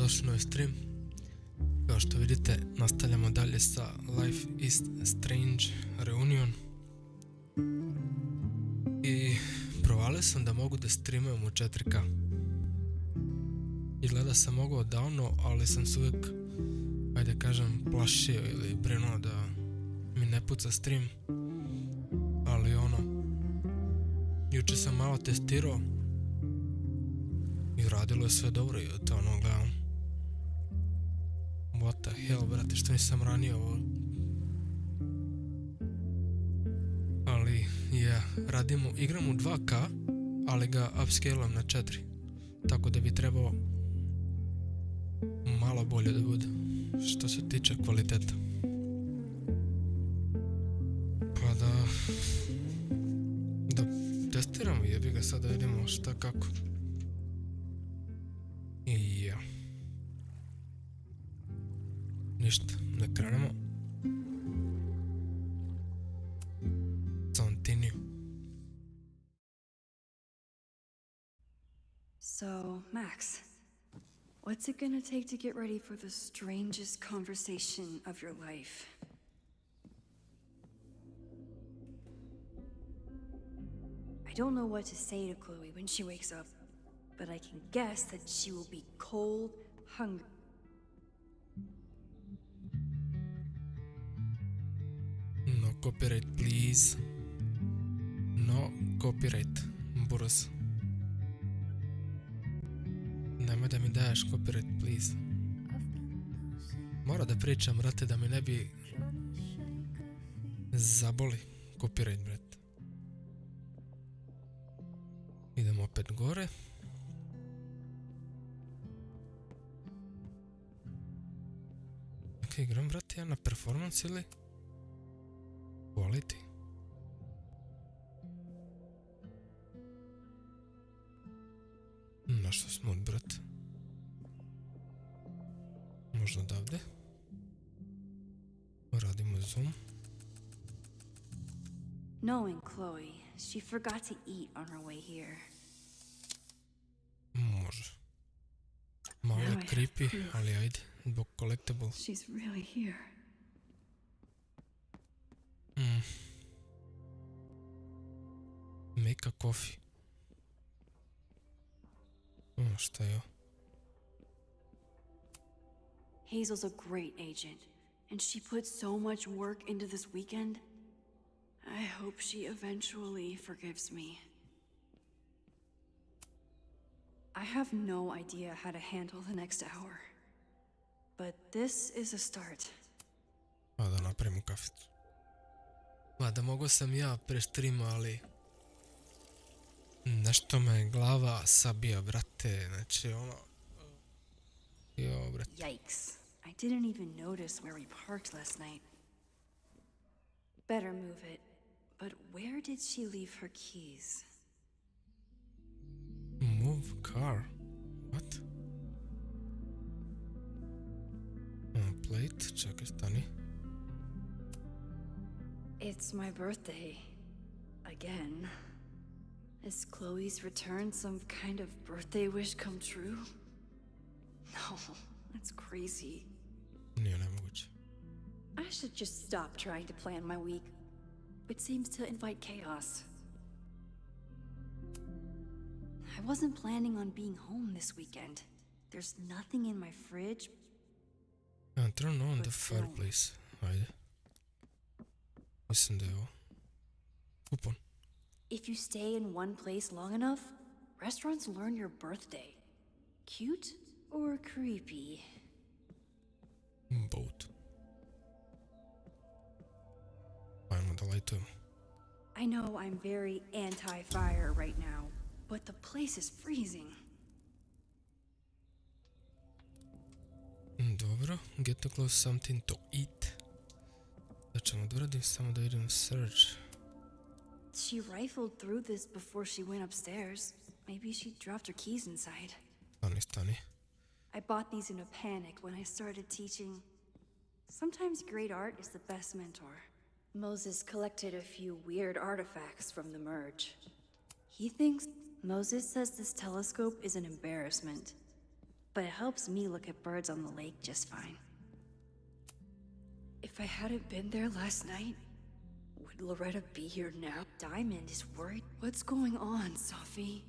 dobrodošli na ovaj stream. Kao što vidite, nastavljamo dalje sa Life is Strange Reunion. I provalio sam da mogu da streamujem u 4K. Izgleda sam mogao davno, ali sam se uvijek, ajde kažem, plašio ili brinuo da mi ne puca stream. Ali juče sam malo testirao i radilo je sve dobro i to gledam. What the hell, brate, što nisam ranije ovo. Ali, igram u 2K, ali ga upscalam na 4. Tako da bi trebao malo bolje da bude, što se tiče kvaliteta. Pa da testiramo, jebi ga, sad da vidimo šta kako. I ja. Ništa, ne krenemo. Continue. So, Max, what's it gonna take to get ready for the strangest conversation of your life? I don't know what to say to Chloe when she wakes up, but I can guess that she will be cold, hungry. No copyright, please. No copyright, buras. Nemoj da mi daješ copyright, please. Mora da pričam, brate, da mi ne bi zaboli copyright, brate. Idemo opet gore. Ok, igram, brate, ja na performance ili quality. Našao smut, brate. Možda odavde. Radimo zoom. Knowing Chloe, she forgot to eat on her way here. Može. Malo je creepy, ali ajde, zbog collectible. She's really here. Make a coffee. Šta je ovo? Hazel's a great agent, and she put so much work into this weekend. I hope she eventually forgives me. I have no idea how to handle the next hour, but this is a start. A da napravimo kaficu. Mada mogo sam ja pre streama, ali nešto me glava sabija, brate, znači jo, brate. Yikes, I didn't even notice where we parked last night. Better move it, but where did she leave her keys? Move car? What? Plate, čekaj, stani. It's my birthday. Again. Is Chloe's return some kind of birthday wish come true? No, that's crazy. Nije nemoguće. I should just stop trying to plan my week. It seems to invite chaos. I wasn't planning on being home this weekend. There's nothing in my fridge. Turn on the fireplace. Ajde. Mislim da je ovo. Kupon. If you stay in one place long enough, restaurants learn your birthday. Cute or creepy? Both. Ajmo da lajtujemo. I know I'm very anti-fire right now, but the place is freezing. Dobro, get to close something to eat. Da ćemo da uradim, samo da vidim search. She rifled through this before she went upstairs. Maybe she dropped her keys inside. Stani. I bought these in a panic when I started teaching. Sometimes great art is the best mentor. Moses collected a few weird artifacts from the merge. Moses says this telescope is an embarrassment. but it helps me look at birds on the lake just fine. If I hadn't been there last night, would Loretta be here now? Diamond is worried. What's going on, Sophie?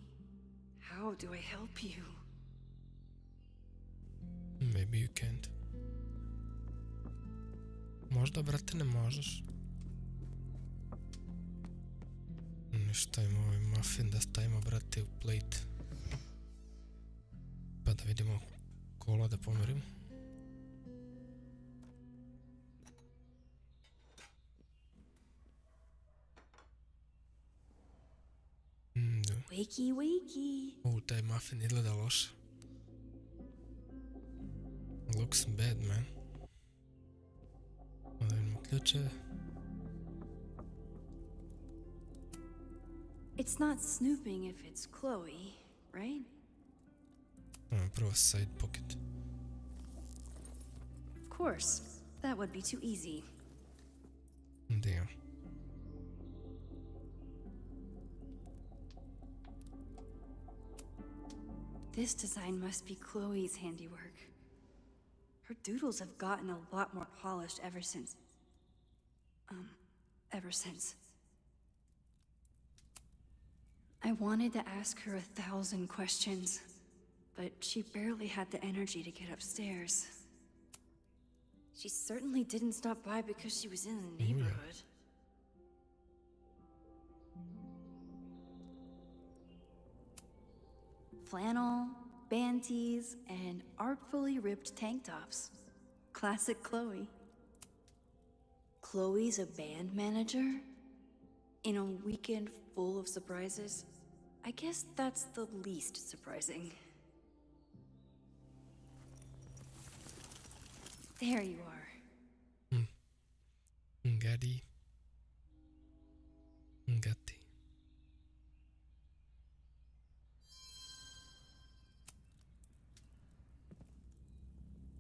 How do I help you? Maybe you can't. Možda, brate, ne možeš. Ništa, ima ovaj muffin da stavimo, brate, u plate. Pa da vidimo kola da pomerimo. Wakey, wakey. Taj muffin izgleda loše. Looks bad, man. Da vidimo ključeve. It's not snooping if it's Chloe, right? Prvo side pocket. Of course. That would be too easy. Damn. This design must be Chloe's handiwork. Her doodles have gotten a lot more polished ever since. I wanted to ask her 1,000 questions, but she barely had the energy to get upstairs. She certainly didn't stop by because she was in the neighborhood. Flannel, band tees, and artfully ripped tank tops. Classic Chloe. Chloe's a band manager? In a weekend full of surprises? I guess that's the least surprising. There you are. Gatti.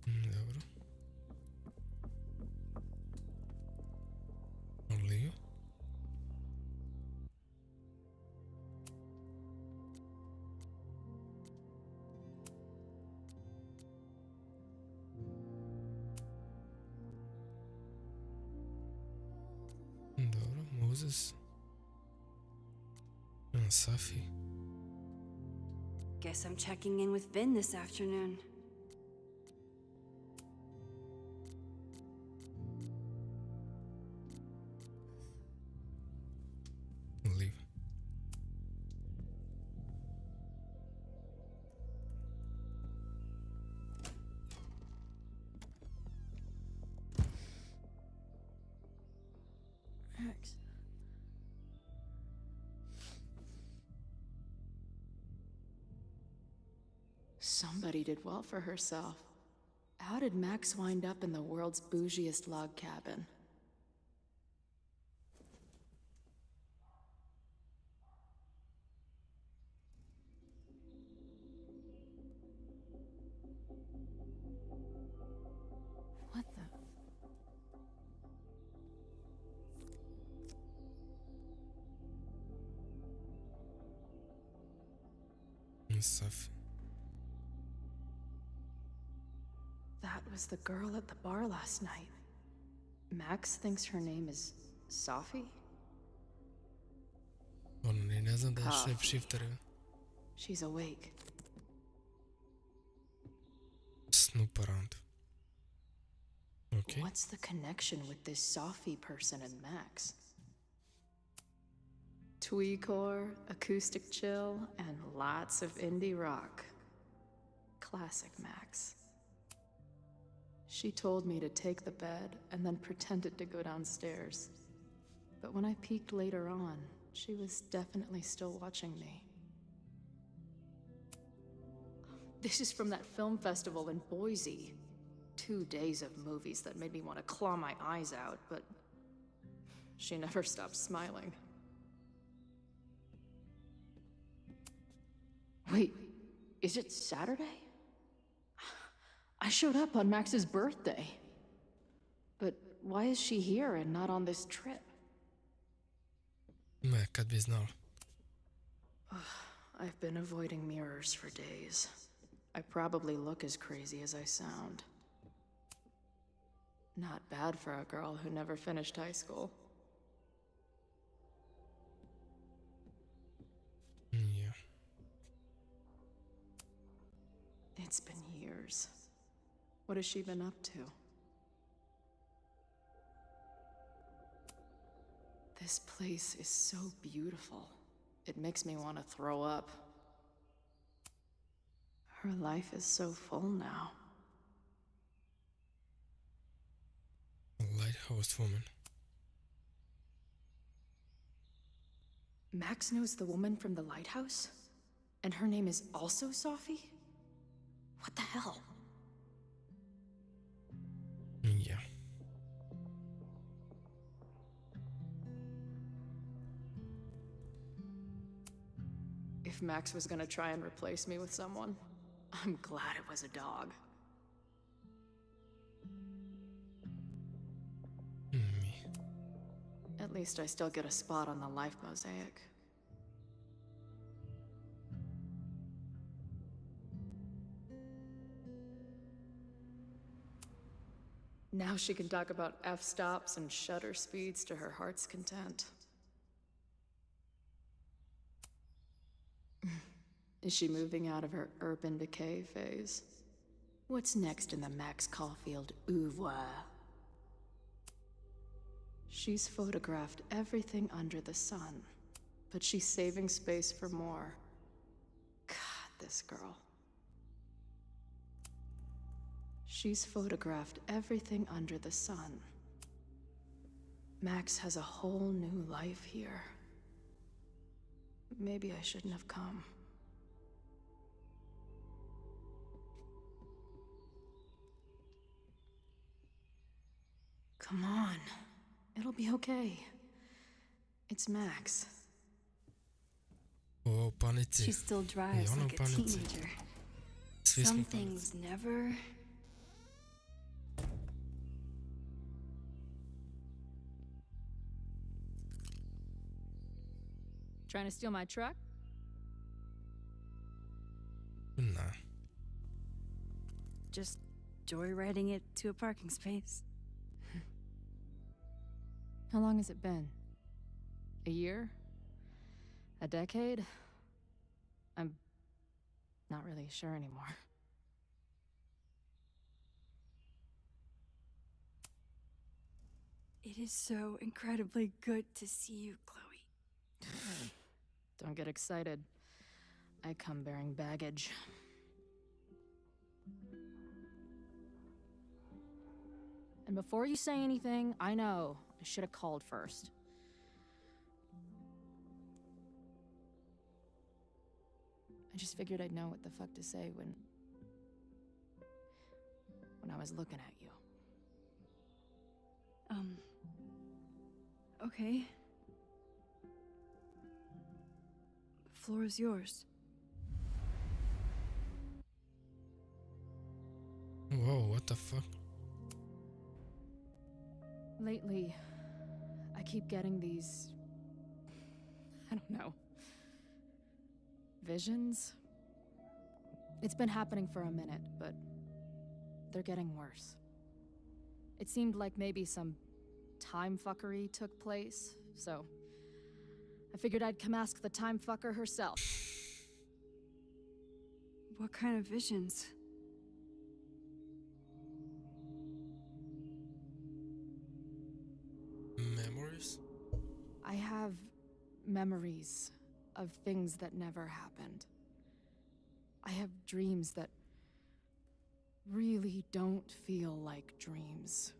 Dobro. Olio. Dobro, Moses. And Safi. Guess I'm checking in with Vin this afternoon. Leave. Max. Somebody did well for herself. How did Max wind up in the world's bougiest log cabin? What the? Safi. That was the girl at the bar last night. Max thinks her name is Sophie? Ono ni ne znam da je Coffee. shapeshifter. She's awake. Snoop around. Okay. What's the connection with this Sophie person and Max? Tweecore, acoustic chill, and lots of indie rock. Classic Max. She told me to take the bed and then pretended to go downstairs. But when I peeked later on, she was definitely still watching me. This is from that film festival in Boise. 2 days of movies that made me want to claw my eyes out, but she never stopped smiling. Wait, is it Saturday? I showed up on Max's birthday. But why is she here and not on this trip? Kad bi znao. I've been avoiding mirrors for days. I probably look as crazy as I sound. Not bad for a girl who never finished high school. Yeah. It's been years. What has she been up to? This place is so beautiful. It makes me want to throw up. Her life is so full now. A lighthouse woman. Max knows the woman from the lighthouse? And her name is also Sophie? What the hell? Yeah. If Max was gonna try and replace me with someone, I'm glad it was a dog. Me. At least I still get a spot on the life mosaic. Now she can talk about f-stops and shutter speeds to her heart's content. Is she moving out of her urban decay phase? What's next in the Max Caulfield oeuvre? She's photographed everything under the sun, but she's saving space for more. God, this girl. She's photographed everything under the sun. Max has a whole new life here. Maybe I shouldn't have come. Come on. It'll be okay. It's Max. O panici. She still drives ono like a panici. teenager. Svi smo Some panici. things never... Trying to steal my truck? Nah. Just joyriding it to a parking space. How long has it been? A year? A decade? I'm not really sure anymore. It is so incredibly good to see you, Chloe. Don't get excited. I come bearing baggage. And before you say anything, I know I should have called first. I just figured I'd know what the fuck to say when I was looking at you. Okay. The floor is yours. Whoa, what the fuck? Lately, I keep getting these... I don't know. Visions? It's been happening for a minute, but they're getting worse. It seemed like maybe some time fuckery took place, so I figured I'd come ask the time fucker herself. What kind of visions? Memories? I have memories of things that never happened. I have dreams that really don't feel like dreams.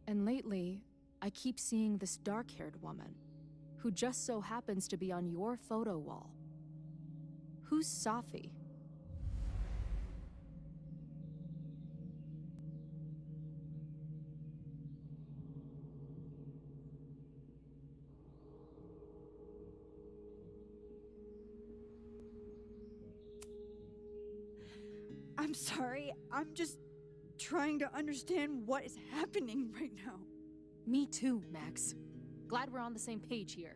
And lately, I keep seeing this dark-haired woman who just so happens to be on your photo wall. Who's Sophie? I'm sorry, I'm just trying to understand what is happening right now. Me too, Max. Glad we're on the same page here.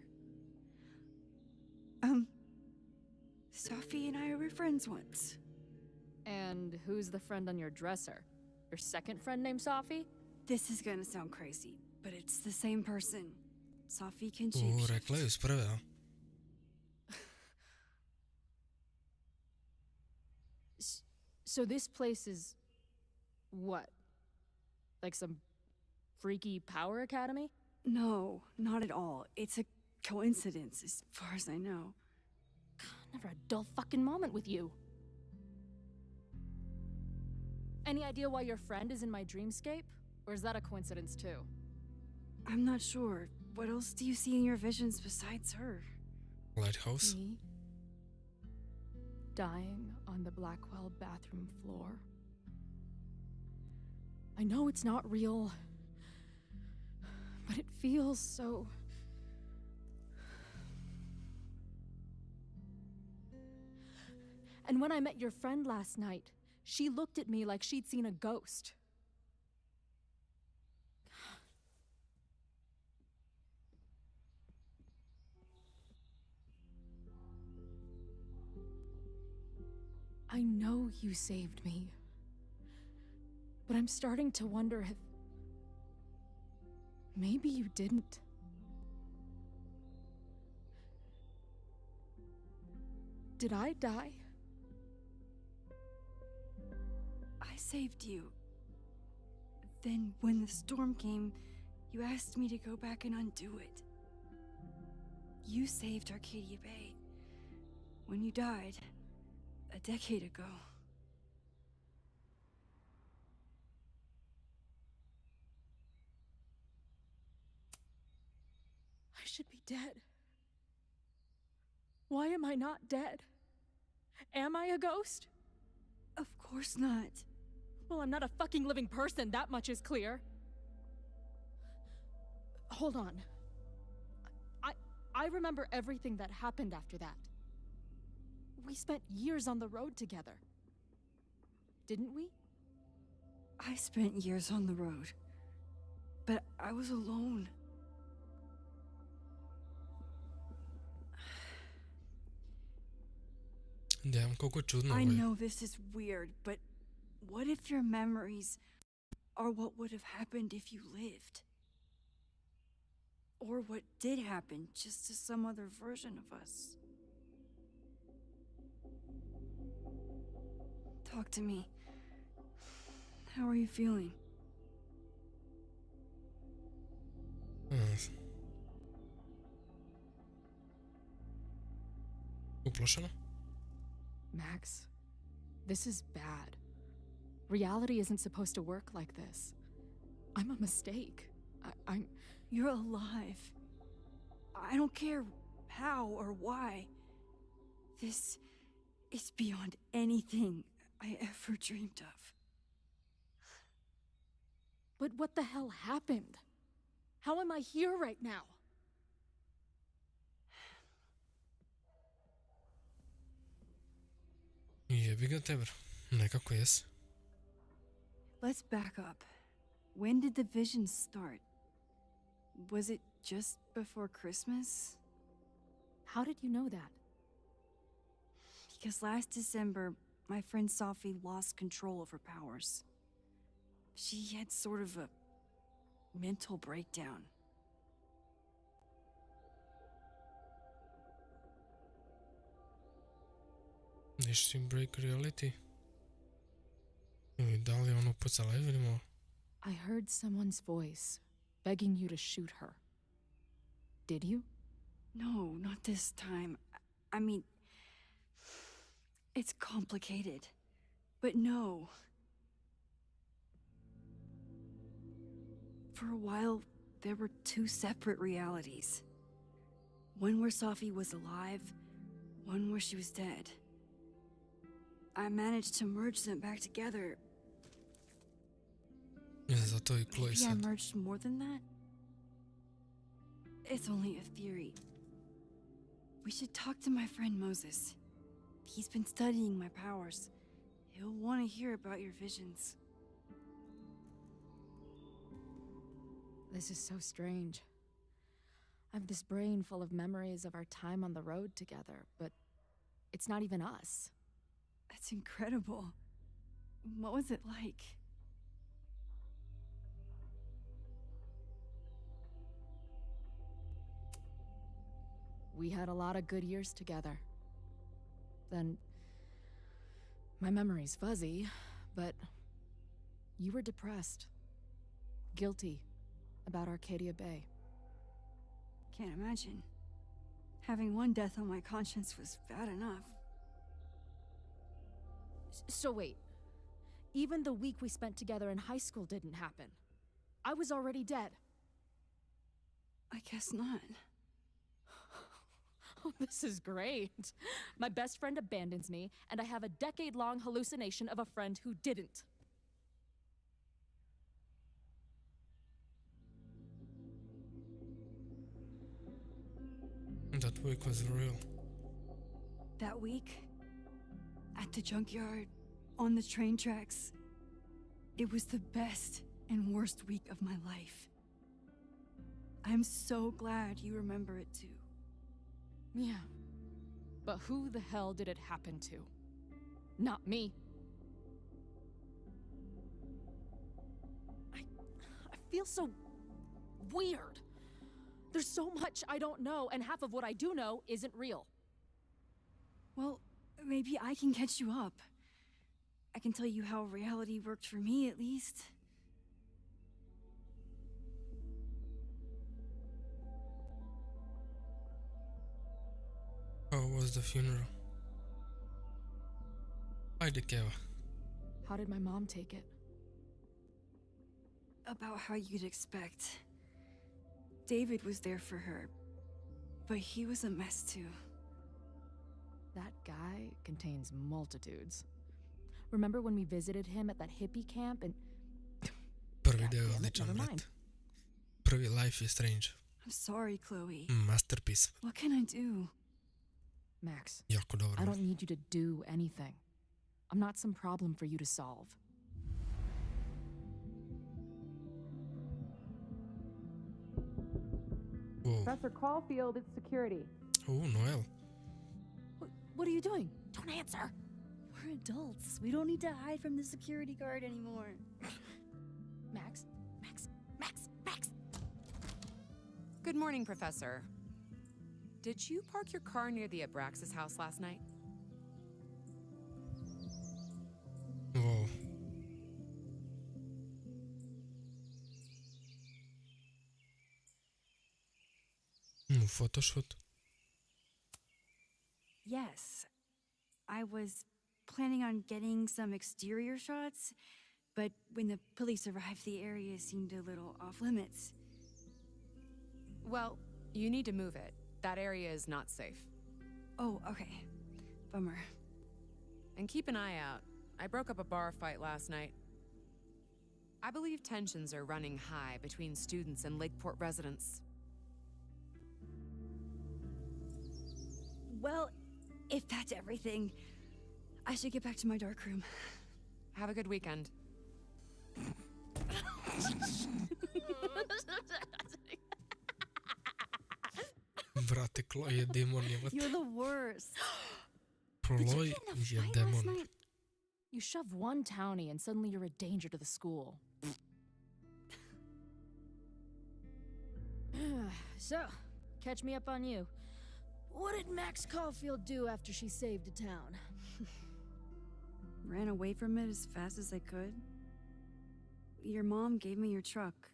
Sophie and I were friends once. And who's the friend on your dresser? Your second friend named Sophie? This is gonna sound crazy, but it's the same person. Sophie can shapeshift. Rekla je iz prve, a? So this place is... what? Like some freaky power academy? No, not at all. It's a coincidence, as far as I know. Never a dull fucking moment with you. Any idea why your friend is in my dreamscape? Or is that a coincidence too? I'm not sure. What else do you see in your visions besides her? Lighthouse. Me? Dying on the Blackwell bathroom floor. I know it's not real, but it feels so... And when I met your friend last night, she looked at me like she'd seen a ghost. I know you saved me, but I'm starting to wonder if maybe you didn't. Did I die? I saved you. Then, when the storm came, you asked me to go back and undo it. You saved Arcadia Bay when you died a decade ago. I should be dead. Why am I not dead? Am I a ghost? Of course not. Well, I'm not a fucking living person, that much is clear. Hold on. I remember everything that happened after that. We spent years on the road together. Didn't we? I spent years on the road, but I was alone. Damn, koliko čudno I ovo je. know this is weird, but what if your memories are what would have happened if you lived? Or what did happen, just to some other version of us? Talk to me. How are you feeling? Uplošeno? Max, this is bad. Reality isn't supposed to work like this. I'm a mistake. I'm... You're alive. I don't care how or why. This is beyond anything I ever dreamed of. But what the hell happened? How am I here right now? Jebi ga te, bro. Nekako jes. Let's back up. When did the visions start? Was it just before Christmas? How did you know that? Because last December, my friend Sophie lost control of her powers. She had sort of a mental breakdown. Did she break reality? Ili da li je ono pucala, vidimo. I heard someone's voice, begging you to shoot her. Did you? No, not this time. I mean, it's complicated. But no. For a while, there were two separate realities. One where Sophie was alive, one where she was dead. I managed to merge them back together. Zato i Chloe Maybe I sad. merged more than that? It's only a theory. We should talk to my friend Moses. He's been studying my powers. He'll want to hear about your visions. This is so strange. I have this brain full of memories of our time on the road together, but it's not even us. That's incredible. What was it like? We had a lot of good years together. Then, my memory's fuzzy, but you were depressed, guilty about Arcadia Bay. Can't imagine. Having one death on my conscience was bad enough. So wait, even the week we spent together in high school didn't happen. I was already dead. I guess not. Oh, this is great. My best friend abandons me, and I have a decade-long hallucination of a friend who didn't. That week was real. That week, at the junkyard, on the train tracks, it was the best and worst week of my life. I'm so glad you remember it too. Yeah. But who the hell did it happen to? Not me. I feel so weird. There's so much I don't know, and half of what I do know isn't real. Well, maybe I can catch you up. I can tell you how reality worked for me, at least. How was the funeral? 𝐀𝐁𝐿𝐴. How did my mom take it? About how you'd expect. David was there for her, but he was a mess too. That guy contains multitudes. Remember when we visited him at that hippie camp and... Prvi deo je Goddammit, odličan, never brat. mind. Prvi Life is Strange. I'm sorry, Chloe. Masterpiece. What can I do? Max, Jako dobro. I don't need you to do anything. I'm not some problem for you to solve. Wow. Professor Caulfield, it's security. Oh, Noel. What are you doing? Don't answer. We're adults. We don't need to hide from the security guard anymore. Max. Good morning, Professor. Did you park your car near the Abraxas house last night? Wow. Photoshoot. Yes. I was planning on getting some exterior shots, but when the police arrived, the area seemed a little off limits. Well, you need to move it. That area is not safe. Oh, okay. Bummer. And keep an eye out. I broke up a bar fight last night. I believe tensions are running high between students and Lakeport residents. Well, if that's everything, I should get back to my dark room. Have a good weekend. Brate, Chloe je demon, jebate. You're the worst. Chloe je demon. You shove one townie and suddenly you're a danger to the school. So, catch me up on you. What did Max Caulfield do after she saved a town? Ran away from it as fast as I could. Your mom gave me your truck.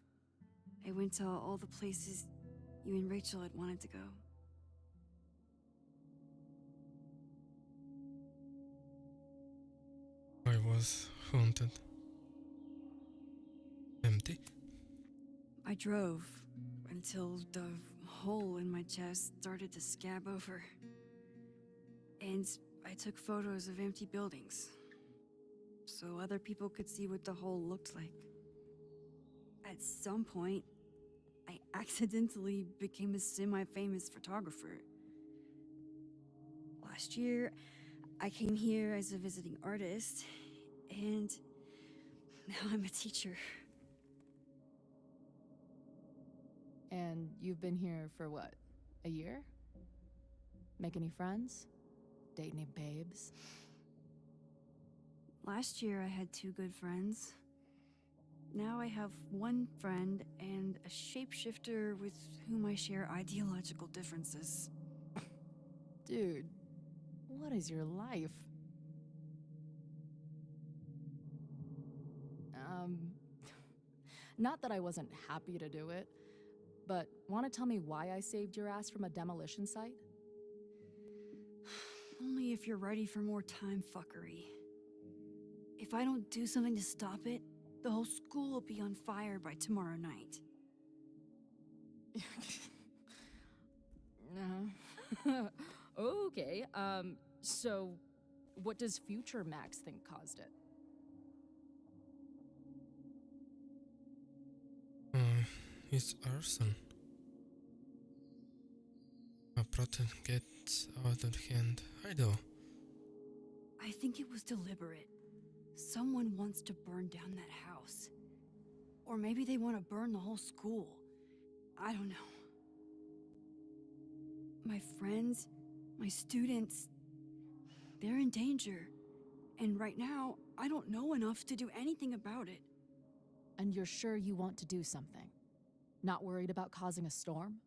I went to all the places you and Rachel had wanted to go. I was haunted. Empty? I drove until the hole in my chest started to scab over. And I took photos of empty buildings, so other people could see what the hole looked like. At some point, I accidentally became a semi-famous photographer. Last year, I came here as a visiting artist, and now I'm a teacher. And you've been here for what? A year? Make any friends? Date any babes? Last year I had 2 good friends. Now I have 1 friend and a shapeshifter with whom I share ideological differences. Dude, what is your life? Not that I wasn't happy to do it, but want to tell me why I saved your ass from a demolition site? Only if you're ready for more time fuckery. If I don't do something to stop it, the whole school will be on fire by tomorrow night. Okay, so what does future Max think caused it? It's arson. A protest gets out of hand. I do. I think it was deliberate. Someone wants to burn down that house. Or maybe they want to burn the whole school. I don't know. My friends, my students, they're in danger. And right now, I don't know enough to do anything about it. And you're sure you want to do something? Not worried about causing a storm?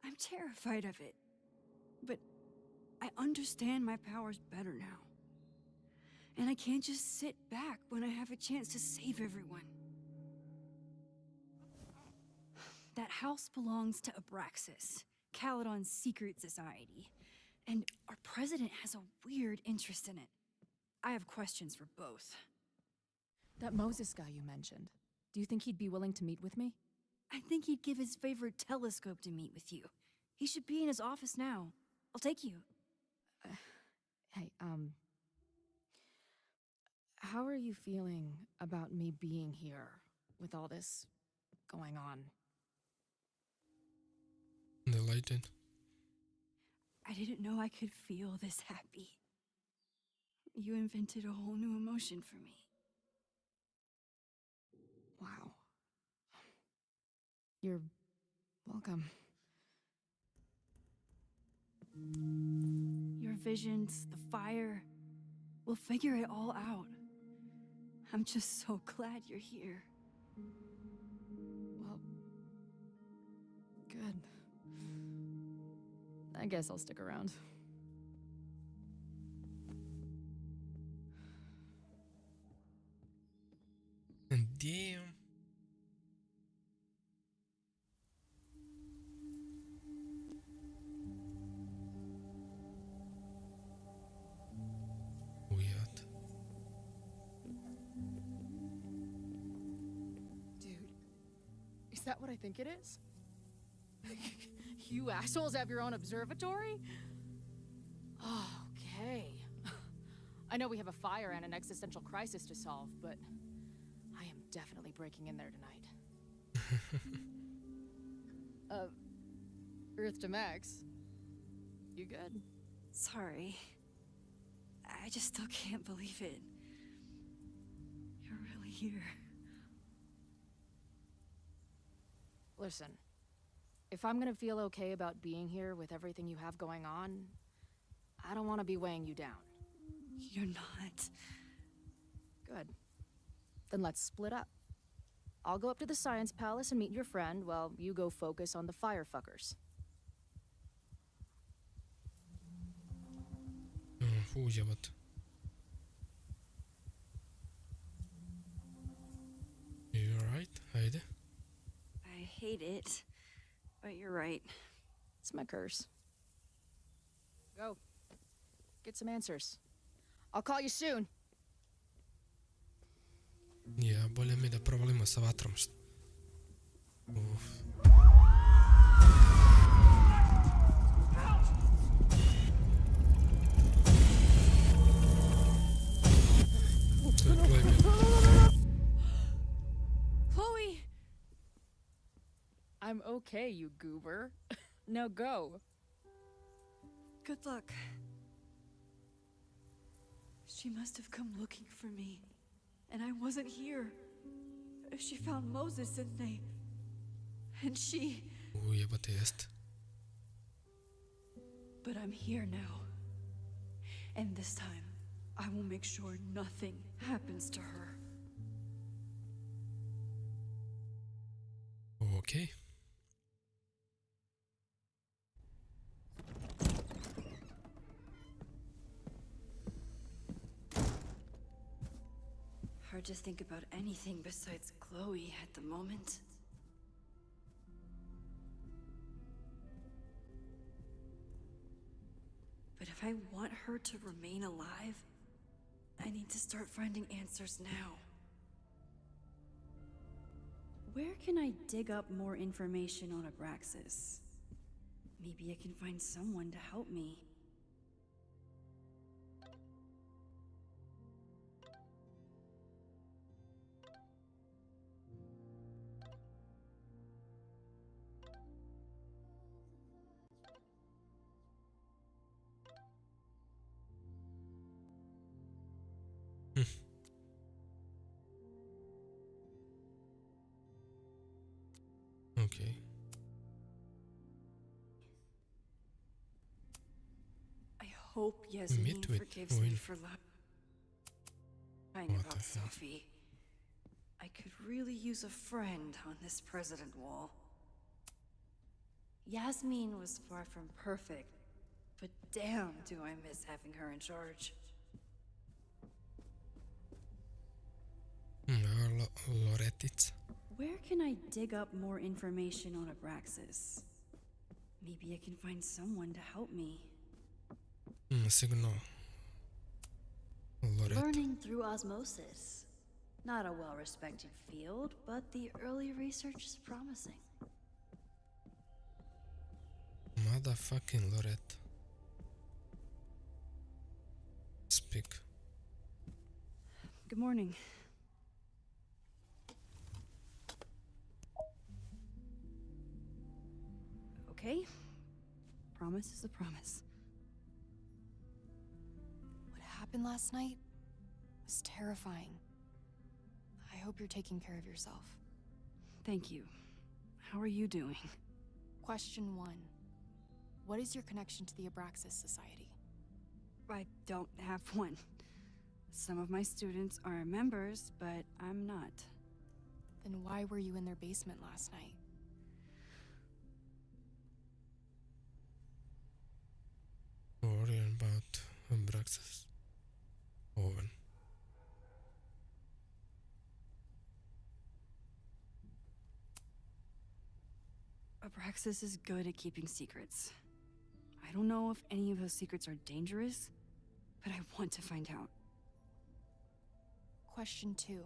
I'm terrified of it. But I understand my powers better now. And I can't just sit back when I have a chance to save everyone. That house belongs to Abraxas, Caledon's secret society. And our president has a weird interest in it. I have questions for both. That Moses guy you mentioned, do you think he'd be willing to meet with me? I think he'd give his favorite telescope to meet with you. He should be in his office now. I'll take you. Hey, how are you feeling about me being here with all this going on? Delighted. I didn't know I could feel this happy. You invented a whole new emotion for me. Wow. You're welcome. Your visions, the fire, we'll figure it all out. I'm just so glad you're here. Well, good. I guess I'll stick around. And damn. Weird. Dude, is that what I think it is? You assholes have your own observatory? Okay. I know we have a fire and an existential crisis to solve, but I am definitely breaking in there tonight. Earth to Max. You good? Sorry. I just still can't believe it. You're really here. Listen, if I'm gonna feel okay about being here with everything you have going on, I don't want to be weighing you down. You're not. Good. Then let's split up. I'll go up to the Science Palace and meet your friend while you go focus on the firefuckers. Уживот. You alright, Heidi? I hate it, but you're right. It's my curse. Go. Get some answers. I'll call you soon. Ja, bolje mi da provalimo sa vatrom. Uf. Chloe! I'm okay, you goober. Now go. Good luck. She must have come looking for me, and I wasn't here. She found Moses and she... Ujebate jest. But I'm here now. And this time, I will make sure nothing happens to her. Okay. Hard to think about anything besides Chloe at the moment. But if I want her to remain alive, I need to start finding answers now. Where can I dig up more information on Abraxas? Maybe I can find someone to help me. Okay. I hope Yasmin Meet with forgives me Will. for lying What about the hell? Sophie. I could really use a friend on this president wall. Yasmin was far from perfect, but damn do I miss having her in charge. Loretica. Where can I dig up more information on Abraxas? Maybe I can find someone to help me. Sigurno. Loreta. Learning through osmosis. Not a well-respected field, but the early research is promising. Motherfucking Loreta. Speak. Good morning. Okay. Promise is a promise. What happened last night was terrifying. I hope you're taking care of yourself. Thank you. How are you doing? Question 1. What is your connection to the Abraxas Society? I don't have one. Some of my students are members, but I'm not. Then why were you in their basement last night? Worrying about Abraxas. Owen. Abraxas is good at keeping secrets. I don't know if any of those secrets are dangerous, but I want to find out. Question 2.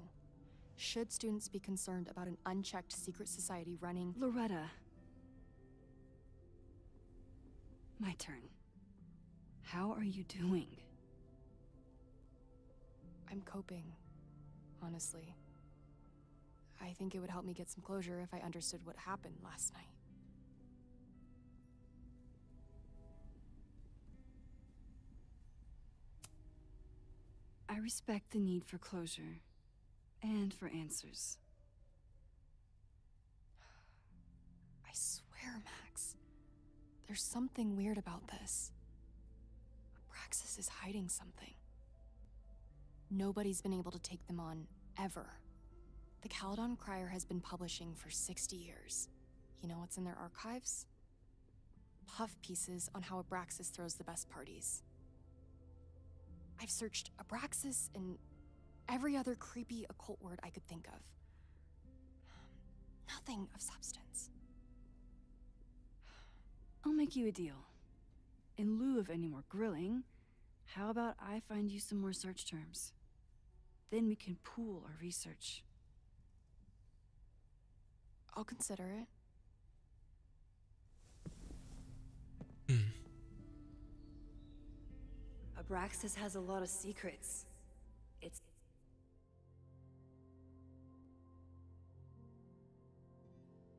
Should students be concerned about an unchecked secret society running? Loretta. My turn. How are you doing? I'm coping, honestly. I think it would help me get some closure if I understood what happened last night. I respect the need for closure, and for answers. I swear, Max, there's something weird about this. Abraxas is hiding something. Nobody's been able to take them on, ever. The Caledon Crier has been publishing for 60 years. You know what's in their archives? Puff pieces on how Abraxas throws the best parties. I've searched Abraxas and every other creepy occult word I could think of. Nothing of substance. I'll make you a deal. In lieu of any more grilling, how about I find you some more search terms? Then we can pool our research. I'll consider it. Abraxas has a lot of secrets. It's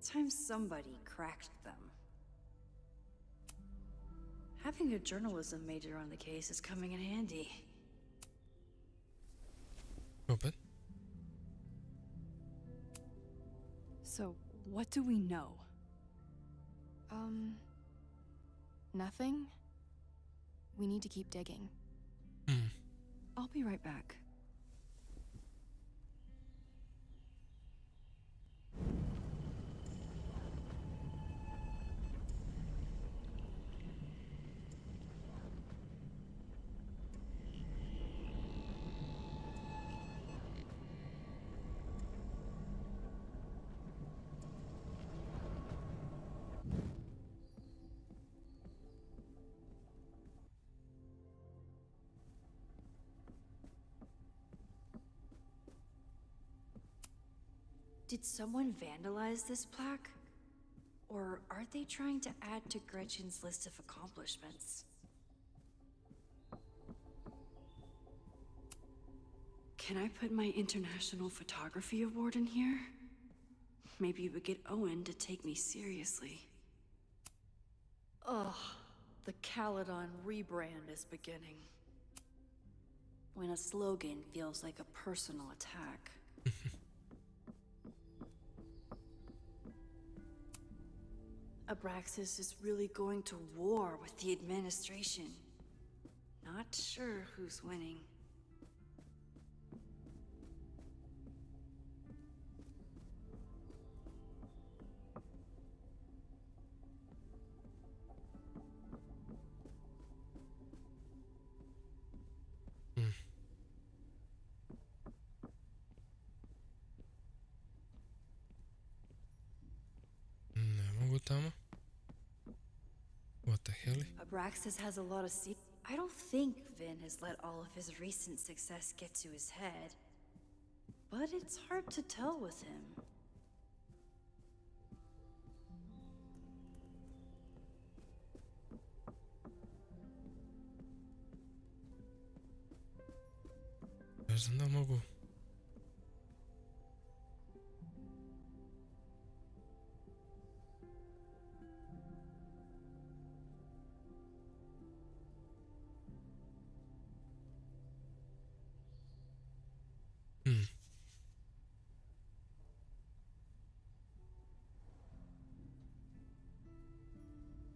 time somebody cracked them. Having a journalism major on the case is coming in handy. Open. So, what do we know? Nothing. We need to keep digging. I'll be right back. Did someone vandalize this plaque? Or are they trying to add to Gretchen's list of accomplishments? Can I put my International Photography Award in here? Maybe it would get Owen to take me seriously. Ugh, the Caledon rebrand is beginning. When a slogan feels like a personal attack. Abraxas is really going to war with the administration. Not sure who's winning. Ne mogu tamo. What the hell? Abraxas has a lot of I don't think Vin has let all of his recent success get to his head. But it's hard to tell with him. Ne znam da mogu.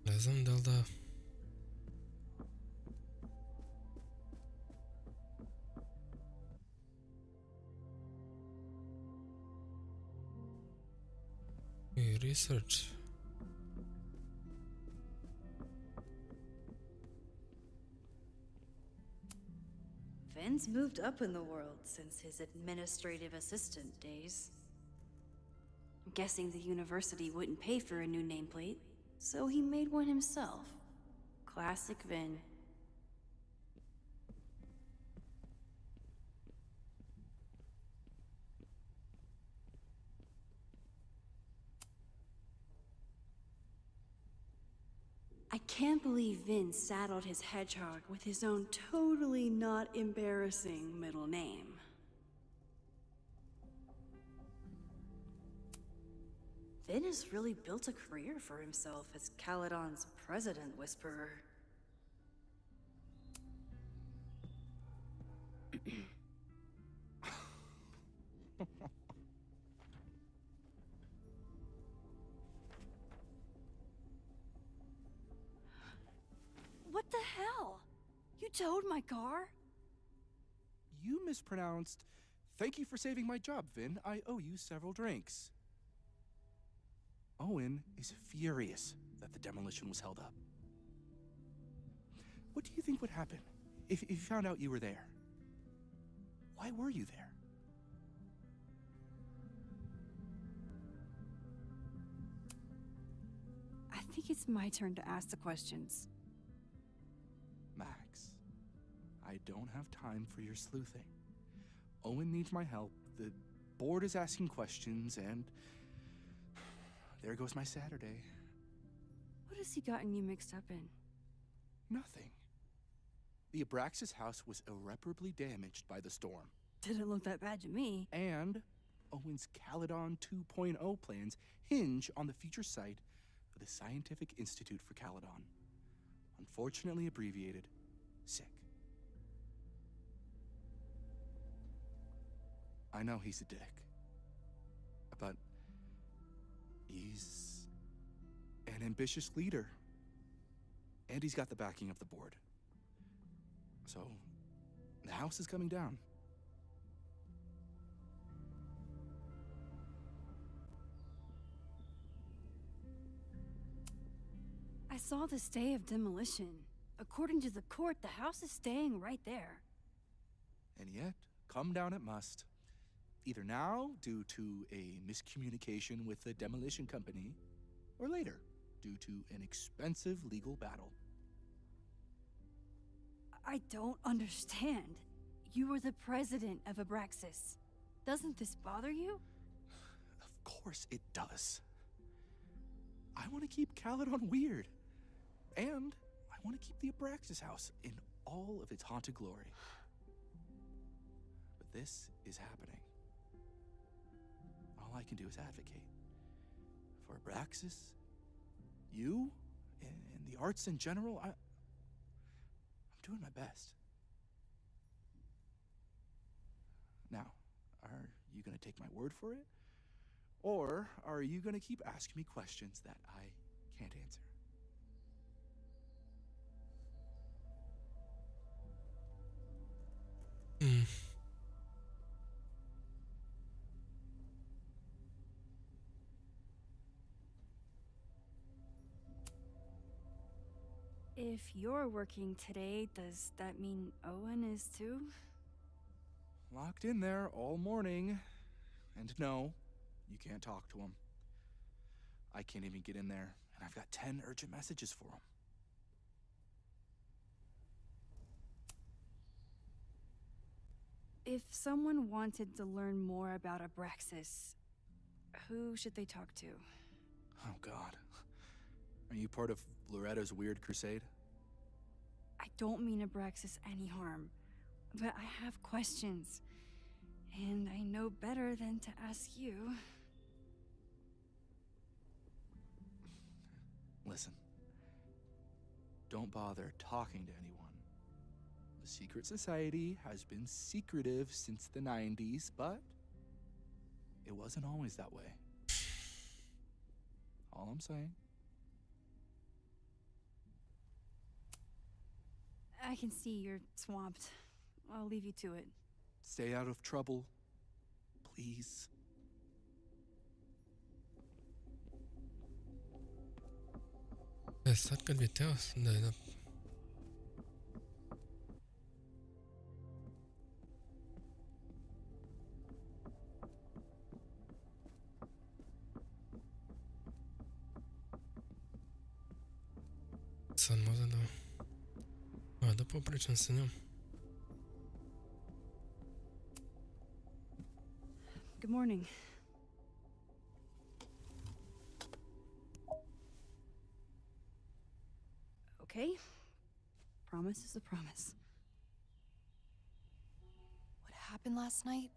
Ne znam da li da... I research. Vin's moved up in the world since his administrative assistant days. I'm guessing the university wouldn't pay for a new nameplate, so he made one himself. Classic Vin. I can't believe Vin saddled his hedgehog with his own totally not embarrassing middle name. Vin has really built a career for himself as Caledon's president whisperer. What the hell? You towed my car? You mispronounced. Thank you for saving my job, Vin. I owe you several drinks. Owen is furious that the demolition was held up. What do you think would happen if you found out you were there? Why were you there? I think it's my turn to ask the questions. Max, I don't have time for your sleuthing. Owen needs my help, the board is asking questions, and there goes my Saturday. What has he gotten you mixed up in? Nothing. The Abraxas house was irreparably damaged by the storm. Didn't look that bad to me. And Owen's Caledon 2.0 plans hinge on the future site of the Scientific Institute for Caledon. Unfortunately abbreviated, SICK. I know he's a dick, but he's an ambitious leader, and he's got the backing of the board. So The house is coming down. I saw the stay of demolition. According to the court, the house is staying right there. And yet, come down it must. Either now, due to a miscommunication with the demolition company, or later, due to an expensive legal battle. I don't understand. You were the president of Abraxas. Doesn't this bother you? Of course it does. I want to keep Caledon weird. And I want to keep the Abraxas house in all of its haunted glory. But this is happening. All I can do is advocate. For Abraxas, you, and the arts in general, I'm doing my best. Now, are you going to take my word for it? Or are you going to keep asking me questions that I can't answer? If you're working today, does that mean Owen is too? Locked in there all morning. And no, you can't talk to him. I can't even get in there, and I've got 10 urgent messages for him. If someone wanted to learn more about Abraxas, who should they talk to? Oh, God. Are you part of Loretta's weird crusade? I don't mean Abraxas any harm, but I have questions, and I know better than to ask you. Listen. Don't bother talking to anyone. The secret society has been secretive since the 90s, but it wasn't always that way. All I'm saying. I can see you're swamped. I'll leave you to it. Stay out of trouble, please. Sad kad bi teo da sad možda da popričam sa njom. Good morning. Okay. Promise is a promise. What happened last night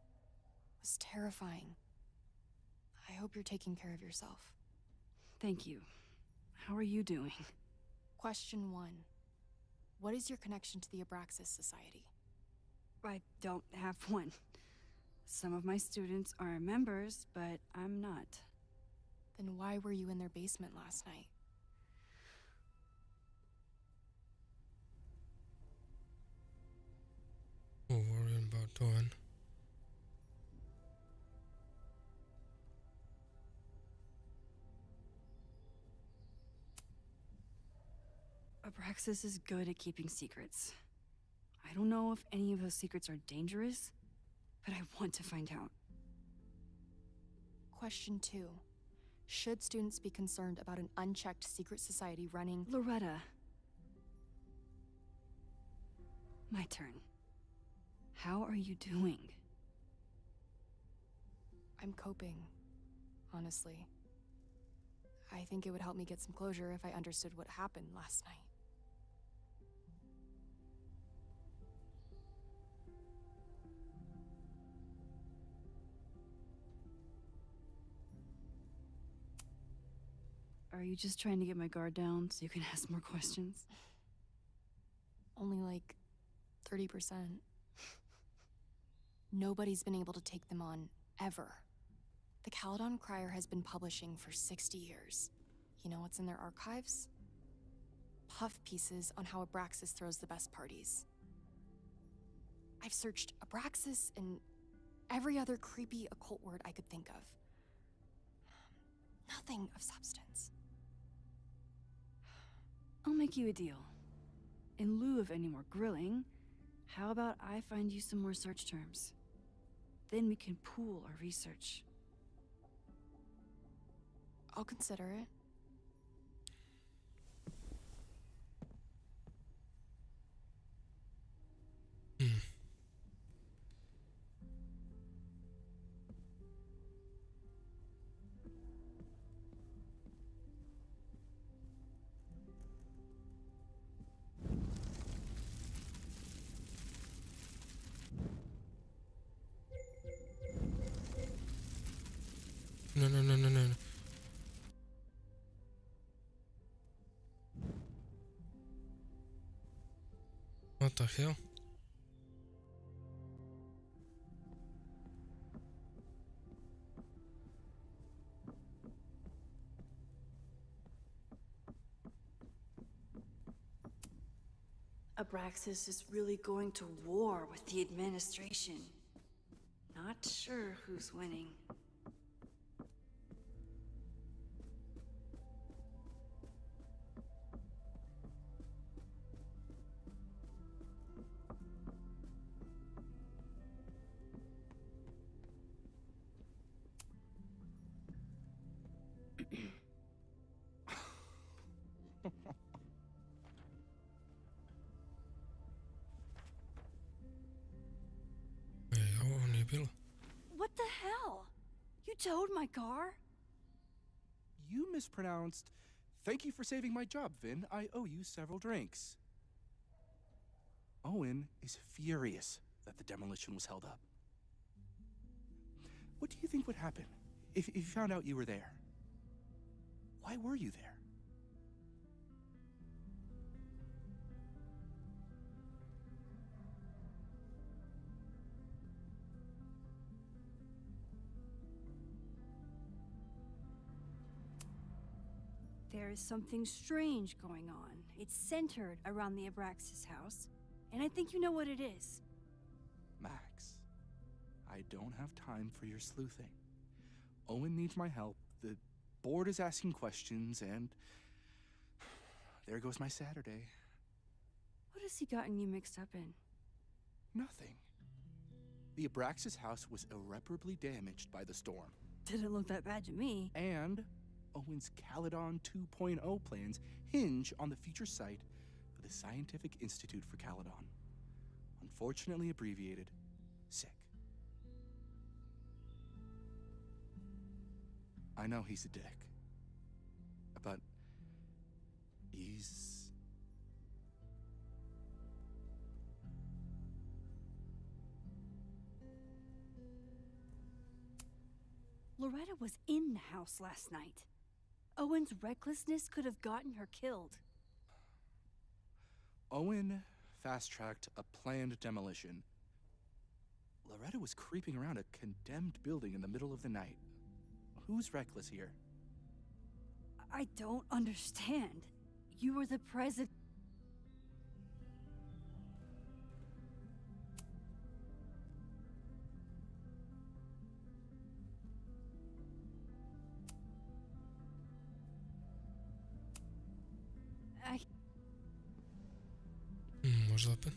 was terrifying. I hope you're taking care of yourself. Thank you. How are you doing? Question 1. What is your connection to the Abraxas Society? I don't have one. Some of my students are members, but I'm not. Then why were you in their basement last night? Worrying about Owen. Abraxas is good at keeping secrets. I don't know if any of those secrets are dangerous, but I want to find out. Question 2. Should students be concerned about an unchecked secret society running? Loretta. My turn. How are you doing? I'm coping, honestly. I think it would help me get some closure if I understood what happened last night. Are you just trying to get my guard down so you can ask more questions? Only like 30%. Nobody's been able to take them on, ever. The Caledon Crier has been publishing for 60 years. You know what's in their archives? Puff pieces on how Abraxas throws the best parties. I've searched Abraxas and every other creepy occult word I could think of. Nothing of substance. I'll make you a deal. In lieu of any more grilling, how about I find you some more search terms? Then we can pool our research. I'll consider it. No, no, no, no, no. What the hell? Abraxas is really going to war with the administration. Not sure who's winning. Ovo nije bilo. What the hell? You towed my car? You mispronounced. Thank you for saving my job, Vin. I owe you several drinks. Owen is furious that the demolition was held up. What do you think would happen if you found out you were there? Why were you there? There is something strange going on. It's centered around the Abraxas house, and I think you know what it is. Max, I don't have time for your sleuthing. Owen needs my help, the board is asking questions, and there goes my Saturday. What has he gotten you mixed up in? Nothing. The Abraxas house was irreparably damaged by the storm. Didn't look that bad to me. And Owen's Caledon 2.0 plans hinge on the future site for the Scientific Institute for Caledon. Unfortunately abbreviated, SICK. I know he's a dick, but he's... Loretta was in the house last night. Owen's recklessness could have gotten her killed. Owen fast-tracked a planned demolition. Loretta was creeping around a condemned building in the middle of the night. Who's reckless here? I don't understand. You were the president. Może opet?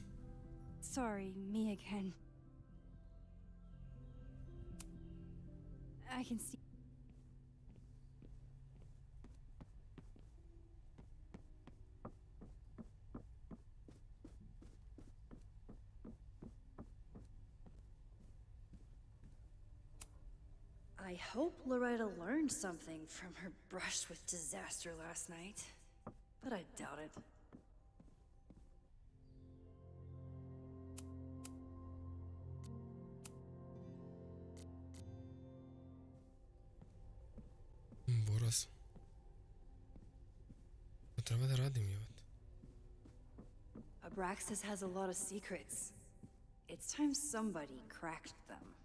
Sorry, me again. I can see. I hope Loretta learned something from her brush with disaster last night, but I doubt it. Boras. To treba da radim, jebate. Abraxas has a lot of secrets. It's time somebody cracked them.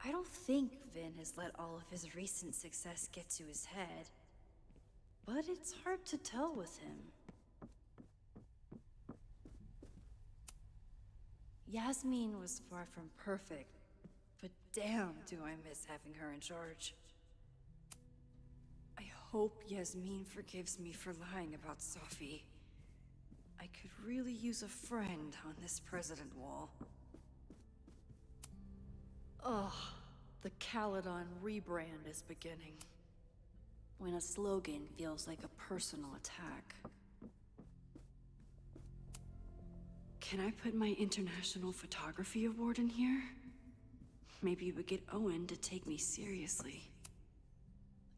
I don't think Vin has let all of his recent success get to his head, but it's hard to tell with him. Yasmin was far from perfect, but damn do I miss having her in charge. I hope Yasmin forgives me for lying about Sophie. I could really use a friend on this president wall. Ugh, the Caledon rebrand is beginning. When a slogan feels like a personal attack. Can I put my International Photography Award in here? Maybe we get Owen to take me seriously.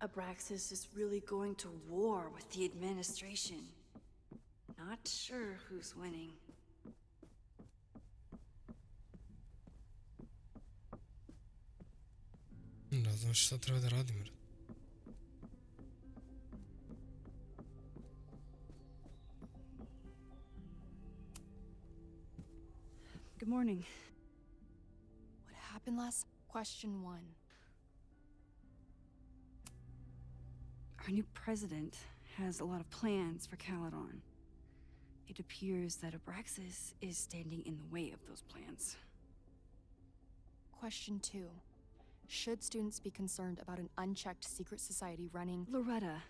Abraxas is really going to war with the administration. Not sure who's winning. Da znaš šta treba da radim, brate. Good morning. What happened last? Question 1. Our new president has a lot of plans for Caledon. It appears that Abraxas is standing in the way of those plans. Question 2. Should students be concerned about an unchecked secret society running? Loretta.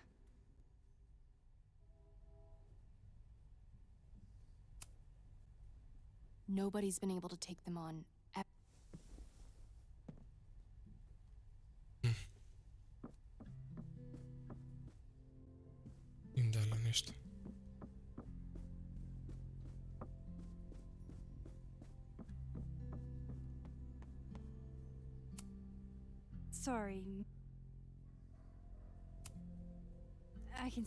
Nobody's been able to take them on. Im dala nešto. Sorry. I can...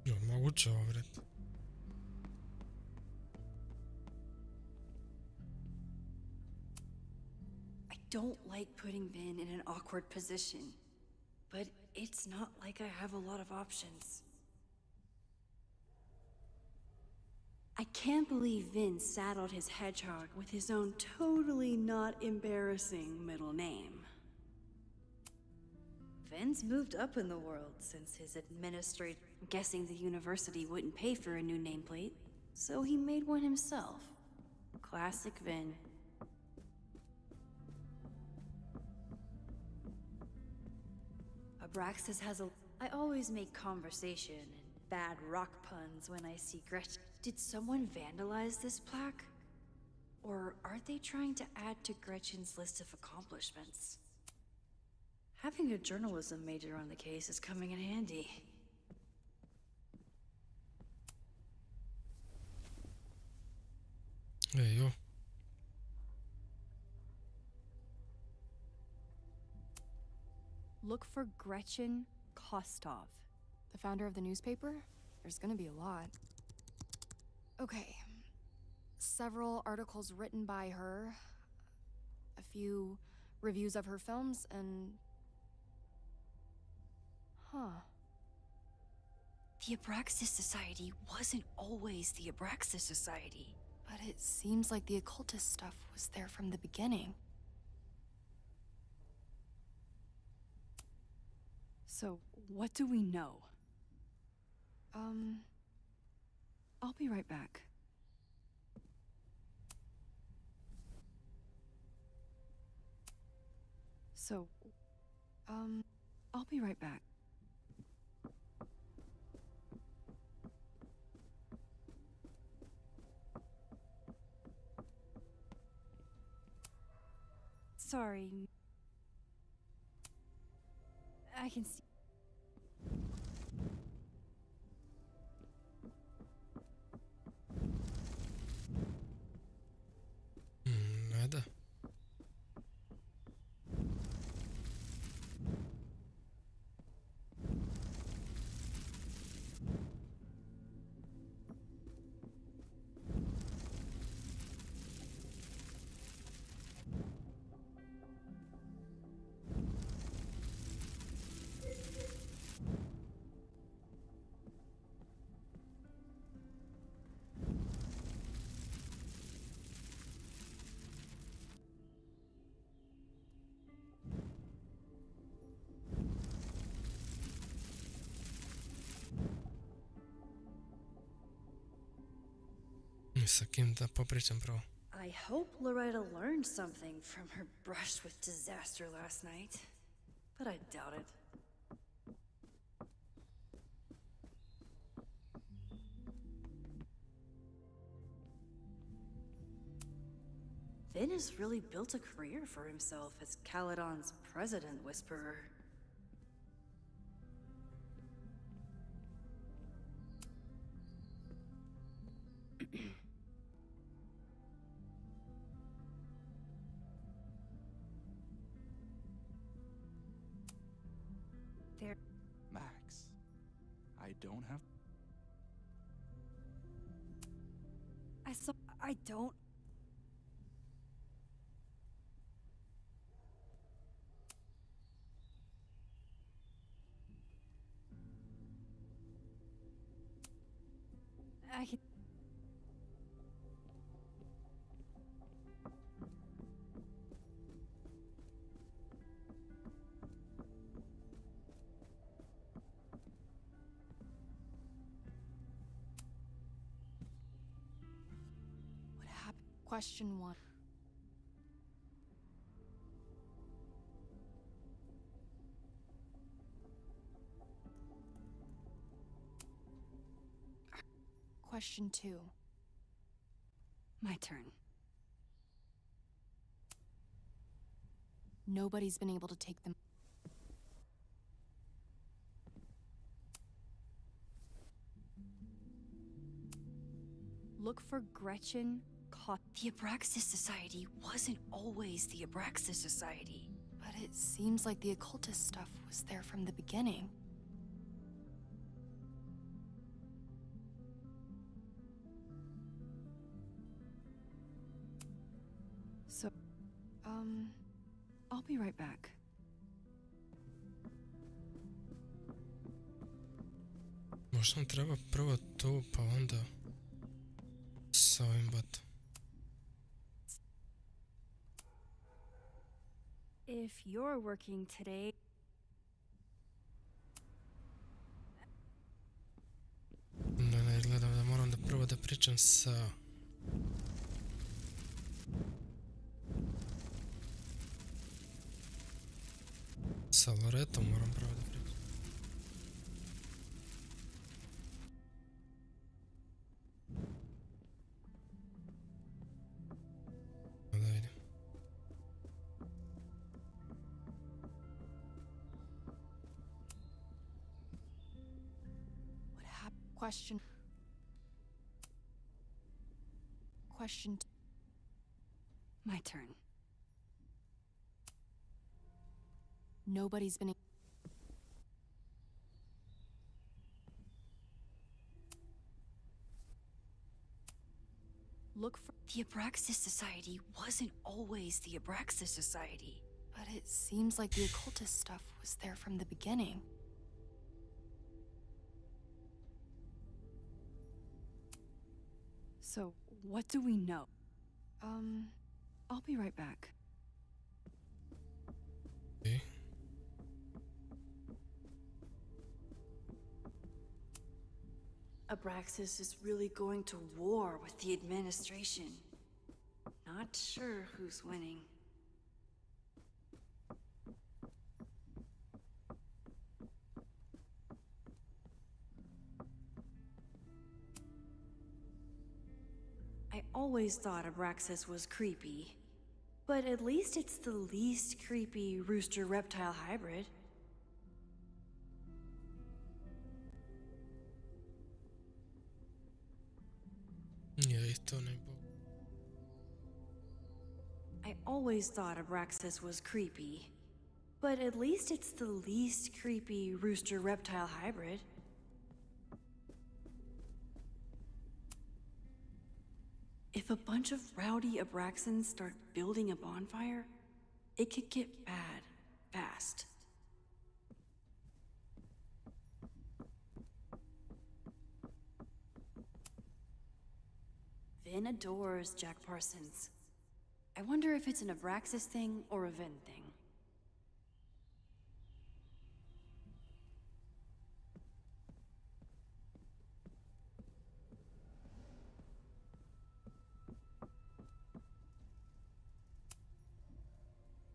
Jo, moguće ovo, brate. I don't like putting Vin in an awkward position, but it's not like I have a lot of options. I can't believe Vin saddled his hedgehog with his own totally not embarrassing middle name. Vin's moved up in the world since his administrator... I'm guessing the university wouldn't pay for a new nameplate, so he made one himself. Classic Vin. Abraxas has a... I always make conversation and bad rock puns when I see Gretchen. Did someone vandalize this plaque? Or are they trying to add to Gretchen's list of accomplishments? Having a journalism major on the case is coming in handy. Ej, jo. Look for Gretchen Kostov. The founder of the newspaper? There's gonna be a lot. Okay. Several articles written by her, a few reviews of her films, and... Huh. The Abraxas Society wasn't always the Abraxas Society. But it seems like the occultist stuff was there from the beginning. So, what do we know? I'll be right back. So, I'll be right back. Sorry. I can see. Nada. I sa kim da popričam prvo. I hope Loretta learned something from her brush with disaster last night, but I doubt it. Vin has really built a career for himself as Caledon's president whisperer. Max, I don't have. I don't. I can. What happened? Question 1. Question 2. My turn. Nobody's been able to take them. Look for Gretchen caught. The Abraxas Society wasn't always the Abraxas Society. But it seems like the occultist stuff was there from the beginning. So, I'll be right back. Možda nam treba prvo to, pa onda sa ovim batom. If you're working today... Da, izgledam da moram da prvo da pričam sa... Sa Loretom moram prvo da pričam. Da vidim. What happened? Question 2. My turn. Nobody's been. Look for... The Abraxas Society wasn't always the Abraxas Society. But it seems like the occultist stuff was there from the beginning. So, what do we know? I'll be right back. Okay. Abraxas is really going to war with the administration. Not sure who's winning. I always thought Abraxas was creepy, but at least it's the least creepy rooster-reptile hybrid. Ja isto ne mogu. I always thought Abraxas was creepy, but at least it's the least creepy rooster-reptile hybrid. If a bunch of rowdy Abraxans start building a bonfire, it could get bad fast. Vin adores Jack Parsons. I wonder if it's an Abraxas thing or a Vin thing.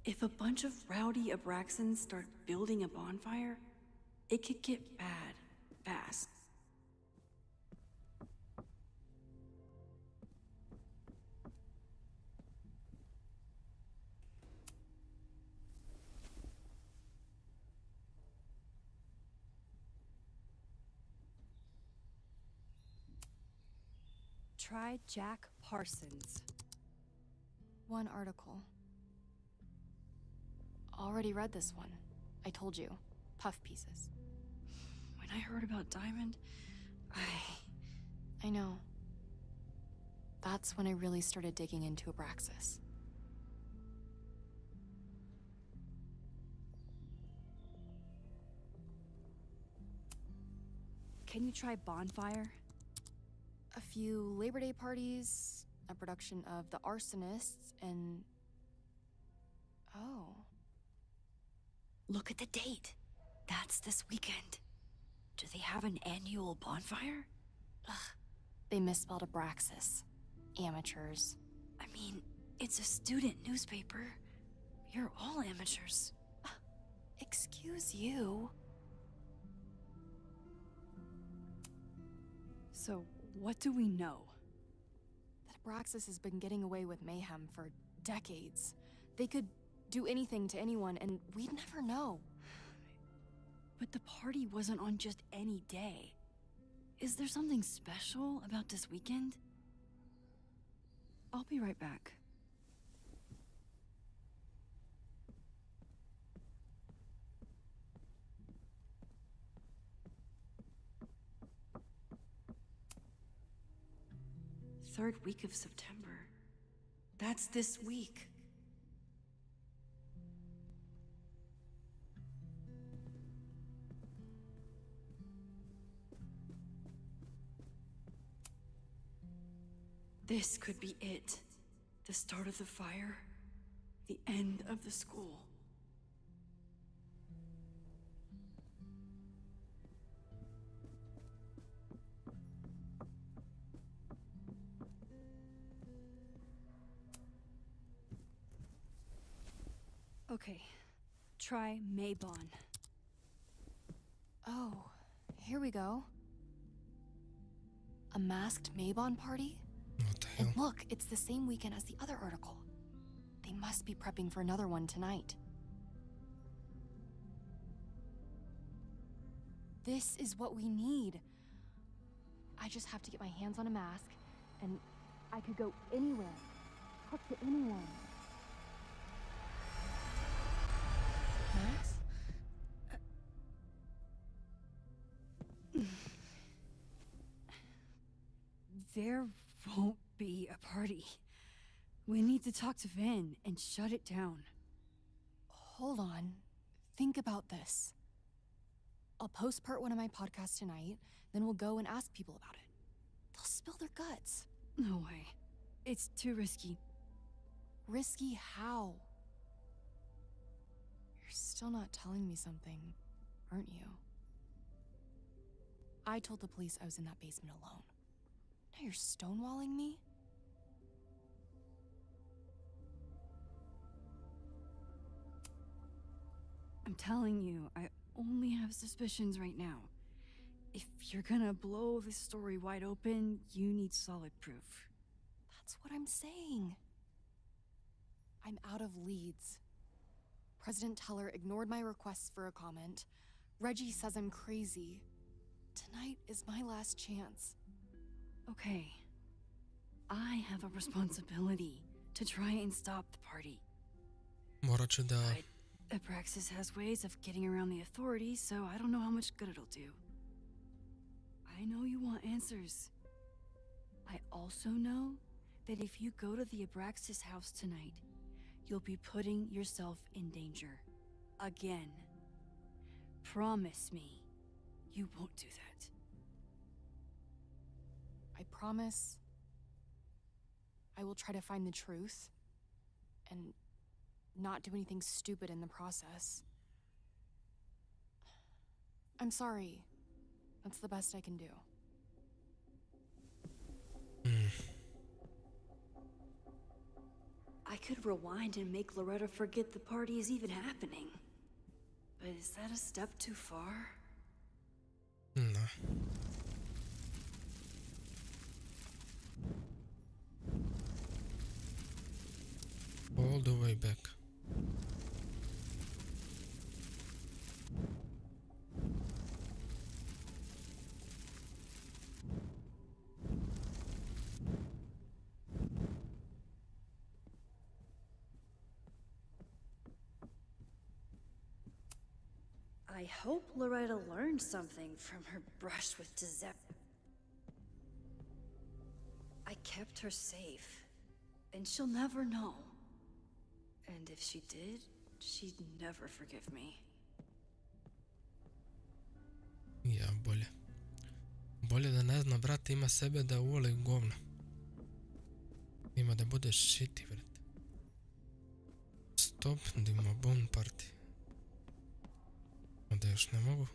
If a bunch of rowdy Abraxans start building a bonfire, it could get bad fast. Try Jack Parsons. One article. Already read this one. I told you. Puff pieces. When I heard about Diamond, I know. That's when I really started digging into Abraxas. Can you try Bonfire? A few Labor Day parties, a production of The Arsonists, and... Oh. Look at the date. That's this weekend. Do they have an annual bonfire? Ugh. They misspelled Abraxas. Amateurs. I mean, it's a student newspaper. You're all amateurs. Excuse you. So, what do we know? That Abraxas has been getting away with mayhem for decades. They could do anything to anyone, and we'd never know. But the party wasn't on just any day. Is there something special about this weekend? I'll be right back. Third week of September. That's this week. This could be it. The start of the fire. The end of the school. Okay, try Maybon. Oh, here we go. A masked Maybon party? What the hell? And look, it's the same weekend as the other article. They must be prepping for another one tonight. This is what we need. I just have to get my hands on a mask, and I could go anywhere, talk to anyone. Max? There won't be a party. We need to talk to Vin and shut it down. Hold on. Think about this. I'll post part one of my podcast tonight, then we'll go and ask people about it. They'll spill their guts. No way. It's too risky. Risky how? You're still not telling me something, aren't you? I told the police I was in that basement alone. Now you're stonewalling me? I'm telling you, I only have suspicions right now. If you're gonna blow this story wide open, you need solid proof. That's what I'm saying. I'm out of leads. President Teller ignored my requests for a comment. Reggie says I'm crazy. Tonight is my last chance. Okay. I have a responsibility to try and stop the party. Morat ću da... Abraxas has ways of getting around the authorities, so I don't know how much good it'll do. I know you want answers. I also know that if you go to the Abraxas house tonight, you'll be putting yourself in danger. Again. Promise me you won't do that. I promise I will try to find the truth and not do anything stupid in the process. I'm sorry. That's the best I can do. I could rewind and make Loretta forget the party is even happening. But is that a step too far? No. All the way back. I hope Loretta learned something from her brush with Giuseppe. I kept her safe, and she'll never know. And if she did, she'd never forgive me. Ja, bolje. Bolje da ne zna, brate, ima sebe da uvoli govna. Ima da bude shitty, brate. Stop, da ima bon party. A da još ne mogu.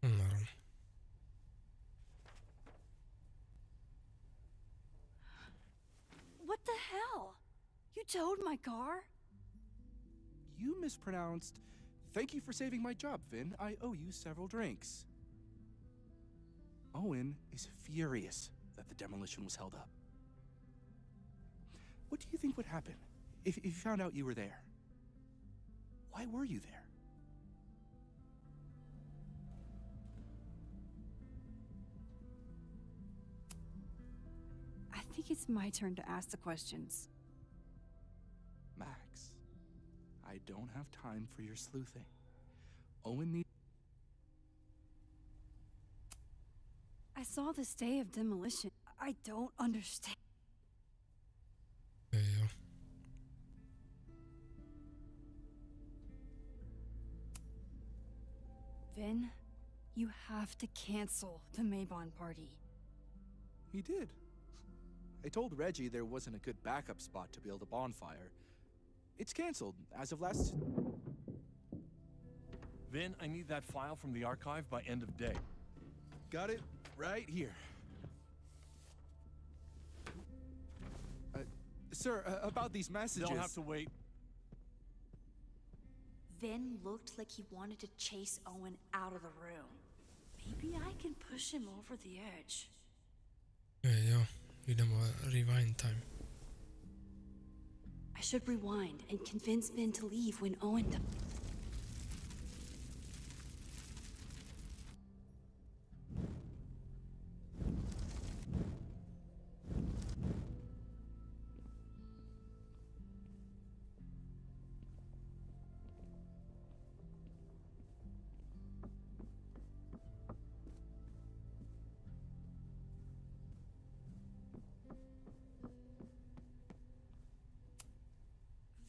Naravno. What the hell? You towed my car? You mispronounced. Thank you for saving my job, Vin. I owe you several drinks. Owen is furious that the demolition was held up. What do you think would happen if you found out you were there? Why were you there? I think it's my turn to ask the questions. Max, I don't have time for your sleuthing. Owen needs... I saw this day of demolition. I don't understand. Ja. Vin, you have to cancel the Maybon party. He did. I told Reggie there wasn't a good backup spot to build a bonfire. It's canceled as of last... Vin, I need that file from the archive by end of day. Got it right here. Sir, about these messages... They'll have to wait. Vin looked like he wanted to chase Owen out of the room. Maybe I can push him over the edge. Ja, idemo rewind time. I should rewind and convince Vin to leave when Owen does.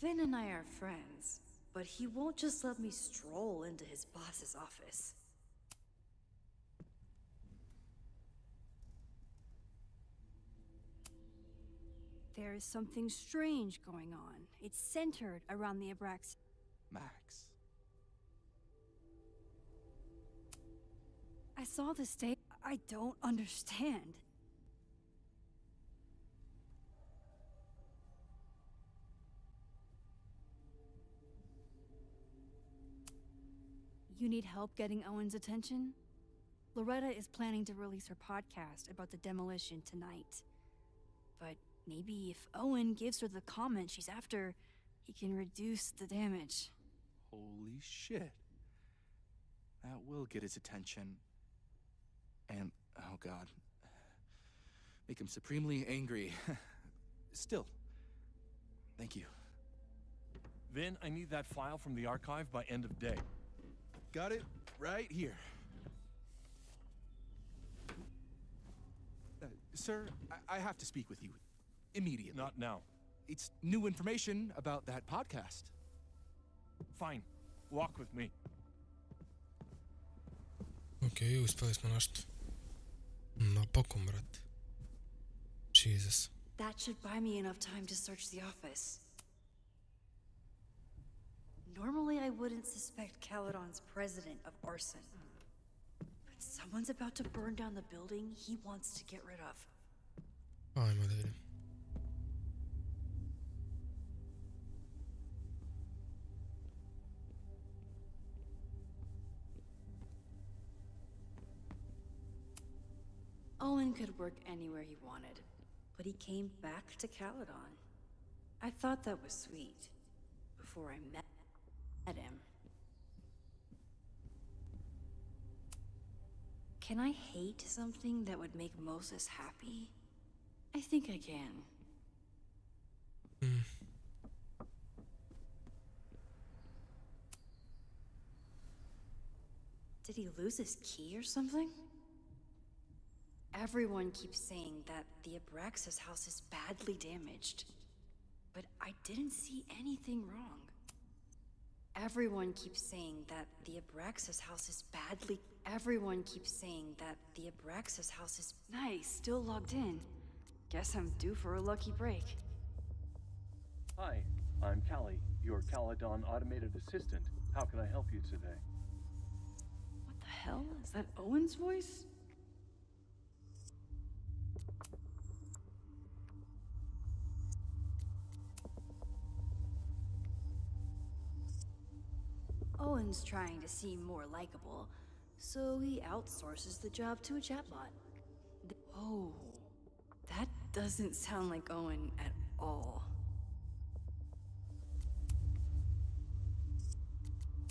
Vin and I are friends, but he won't just let me stroll into his boss's office. There is something strange going on. It's centered around the Abrax. Max. I saw this day. I don't understand. You need help getting Owen's attention? Loretta is planning to release her podcast about the demolition tonight. But maybe if Owen gives her the comment she's after, he can reduce the damage. Holy shit. That will get his attention. And, oh god. Make him supremely angry. Still. Thank you. Vin, I need that file from the archive by end of day. Got it right here. Sir, I have to speak with you immediately. Not now. It's new information about that podcast. Fine. Walk with me. Okej, uspeli smo nešto. Napokon, brate. Jesus. That should buy me enough time to search the office. Normally I wouldn't suspect Caledon's president of arson. But Someone's about to burn down the building he wants to get rid of. Ajmo da vidim. Owen could work anywhere he wanted, but he came back to Caledon. I thought that was sweet, before I met him. Can I hate something that would make Moses happy? I think I can. Did he lose his key or something? Everyone keeps saying that the Abraxas house is badly damaged, but I didn't see anything wrong. Everyone keeps saying that the Abraxas house is badly... Everyone keeps saying that the Abraxas house is... Nice, still logged in. Guess I'm due for a lucky break. Hi, I'm Callie, your Caledon automated assistant. How can I help you today? What the hell? Is that Owen's voice? Owen's trying to seem more likable, so he outsources the job to a chatbot. Oh, that doesn't sound like Owen at all.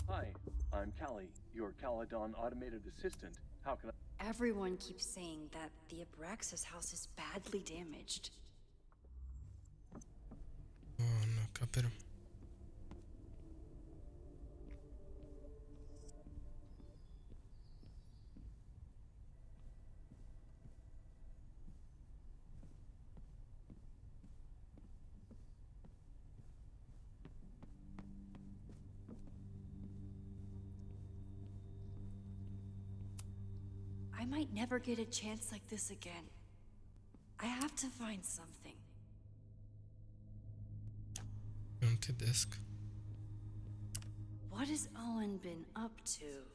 Hi, I'm Callie, your Caledon automated assistant. How can I... Everyone keeps saying that the Abraxas house is badly damaged. Oh, no, capito. I might never get a chance like this again. I have to find something. Empty desk. What has Owen been up to?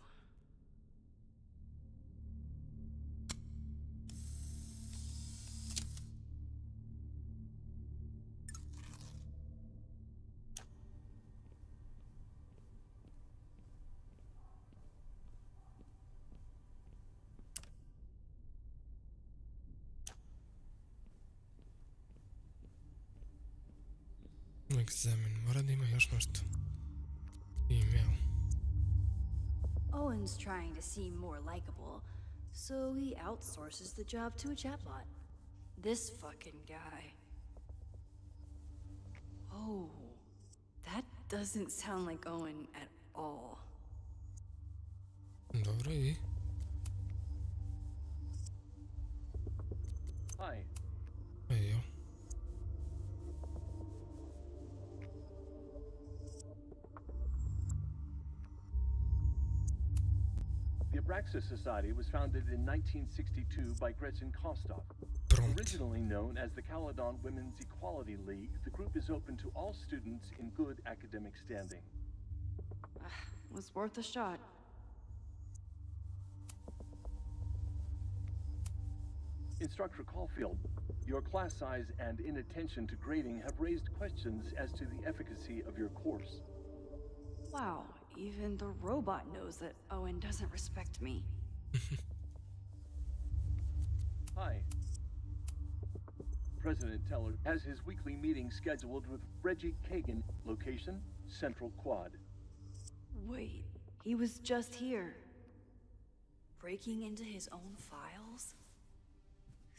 Egzamin, mora da ima još nešto. Email. Owen's trying to seem more likable, so he outsources the job to a chatbot. This fucking guy. Oh, that doesn't sound like Owen at all. Dobro, i? Hi, Ejo. the Abraxas Society was founded in 1962 by 𝐀𝐁𝐿. Prompt. Originally known as the Caledon Women's Equality League, the group is open to all students in good academic standing. Was worth a shot. Instructor Caulfield, your class size and inattention to grading have raised questions as to the efficacy of your course. Wow, even the robot knows that Owen doesn't respect me. Hi. President Teller has his weekly meeting scheduled with 𝐀𝐁𝐿. Location, Central Quad. Wait, he was just here. Breaking into his own files?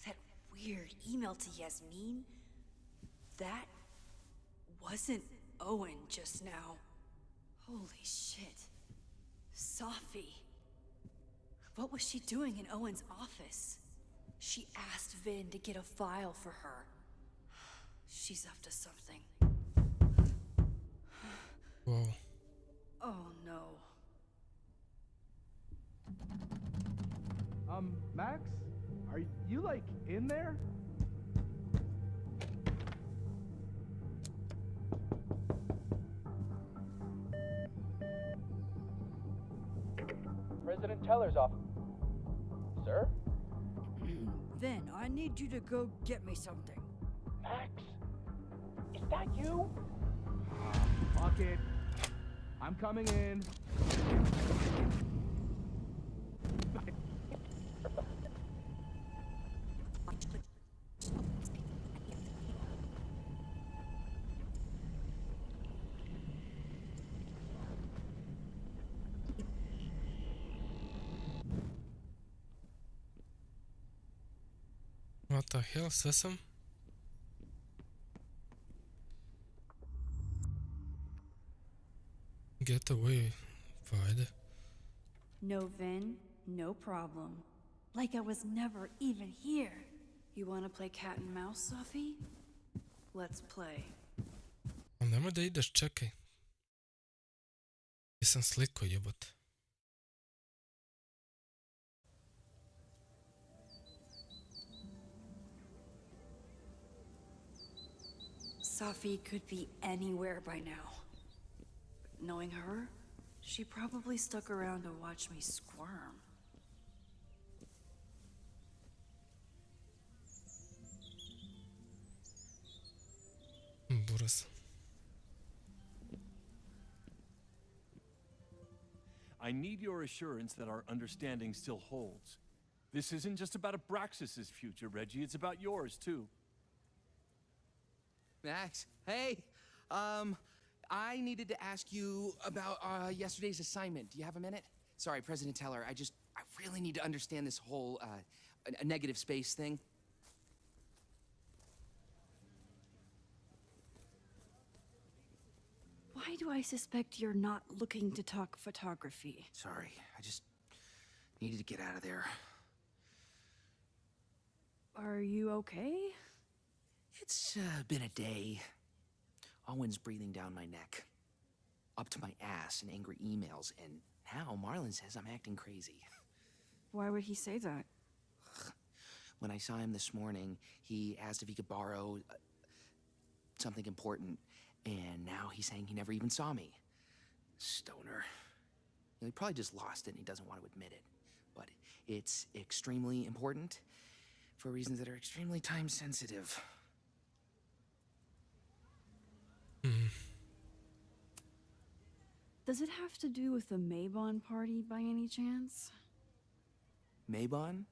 That weird email to Yasmin? That wasn't Owen just now. Holy shit. Safi. What was she doing in Owen's office? She asked Vin to get a file for her. She's up to something. Wow. Oh no. Max? Are you, like, in there? President Teller's office. Vin, I need you to go get me something. Max? Is that you? Fuck it. I'm coming in. What the hell, Sesam? Get away, Vajde. No, Vin, no problem. Like I was never even here. You wanna play cat and mouse, Sophie? Let's play. Ali nemoj da ideš, čekaj. Nisam sliko, jebote. Sophie could be anywhere by now. Knowing her, she probably stuck around to watch me squirm. Buras. I need your assurance that our understanding still holds. This isn't just about Abraxas's future, Reggie. It's about yours, too. Max, hey, I needed to ask you about yesterday's assignment. Do you have a minute? Sorry, President Teller, I really need to understand this whole a negative space thing. Why do I suspect you're not looking to talk photography? Sorry, I just needed to get out of there. Are you okay? It's been a day. Owen's breathing down my neck, up to my ass in angry emails, and now Marlon says I'm acting crazy. Why would he say that? When I saw him this morning, he asked if he could borrow something important, and now he's saying he never even saw me. Stoner. He probably just lost it and he doesn't want to admit it. But it's extremely important for reasons that are extremely time sensitive. Does it have to do with the Maybon party by any chance? Maybon?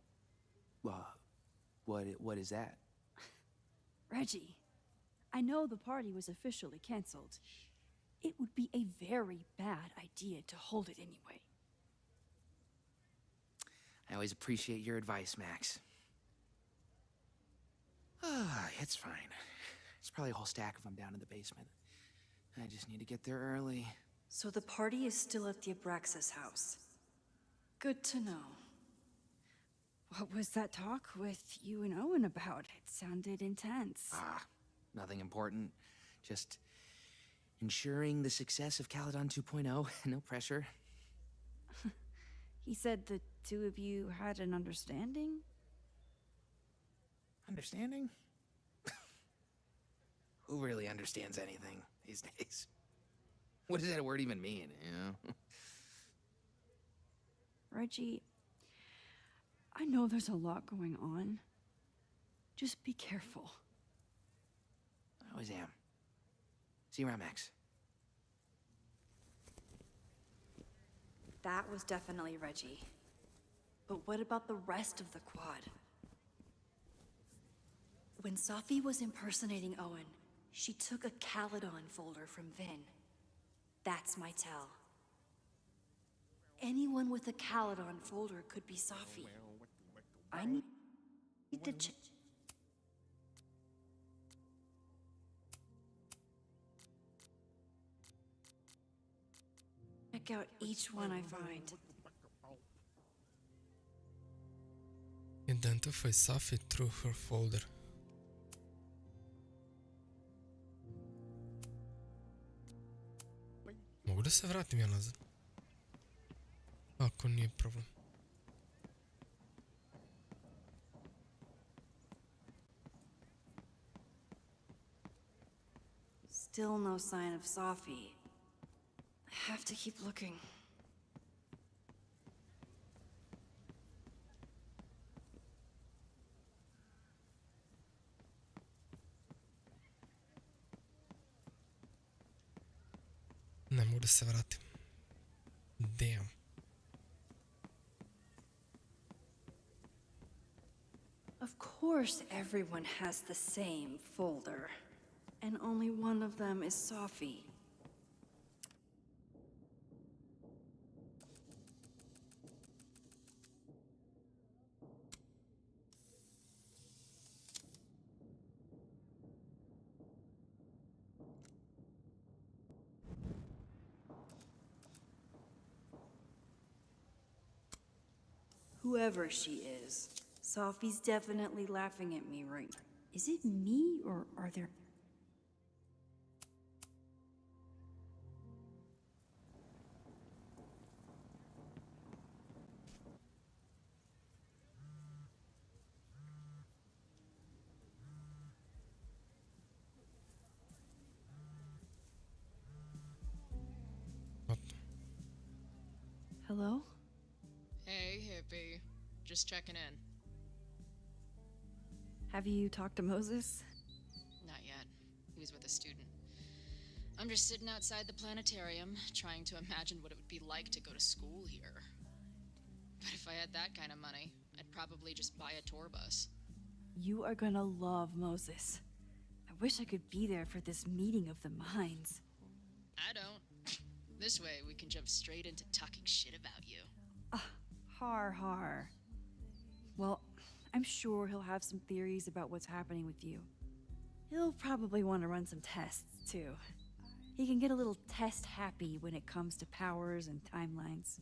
What is that? Reggie, I know the party was officially canceled. It would be a very bad idea to hold it anyway. I always appreciate your advice, Max. It's fine. There's probably a whole stack of them down in the basement. I just need to get there early. So the party is still at the Abraxas house. Good to know. What was that talk with you and Owen about? It sounded intense. Nothing important. Just ensuring the success of Caledon 2.0. No pressure. He said the two of you had an understanding? Understanding? Who really understands anything these days? What does that word even mean, you know? Reggie, I know there's a lot going on. Just be careful. I always am. See you around, Max. That was definitely Reggie. But what about the rest of the quad? When Sophie was impersonating Owen, she took a Caledon folder from Vin. That's my tell. Anyone with a Caledon folder could be Sophie. I need to check out each one I find. Identify Sophie through her folder. Mogu da se vratim ja nazad? Ako nije problem. Still no sign of Sophie. I have to keep looking. Ne mogu da se vratim. Damn. Of course everyone has the same folder. And only one of them is Sophie. Whoever she is, Sophie's definitely laughing at me right now. Is it me, or are there... What? Hello? Hey, hippie. Just checking in. Have you talked to Moses? Not yet. He was with a student. I'm just sitting outside the planetarium, trying to imagine what it would be like to go to school here. But if I had that kind of money, I'd probably just buy a tour bus. You are gonna love Moses. I wish I could be there for this meeting of the minds. I don't. This way, we can jump straight into talking shit about you. Har. Well, I'm sure he'll have some theories about what's happening with you. He'll probably want to run some tests, too. He can get a little test happy when it comes to powers and timelines.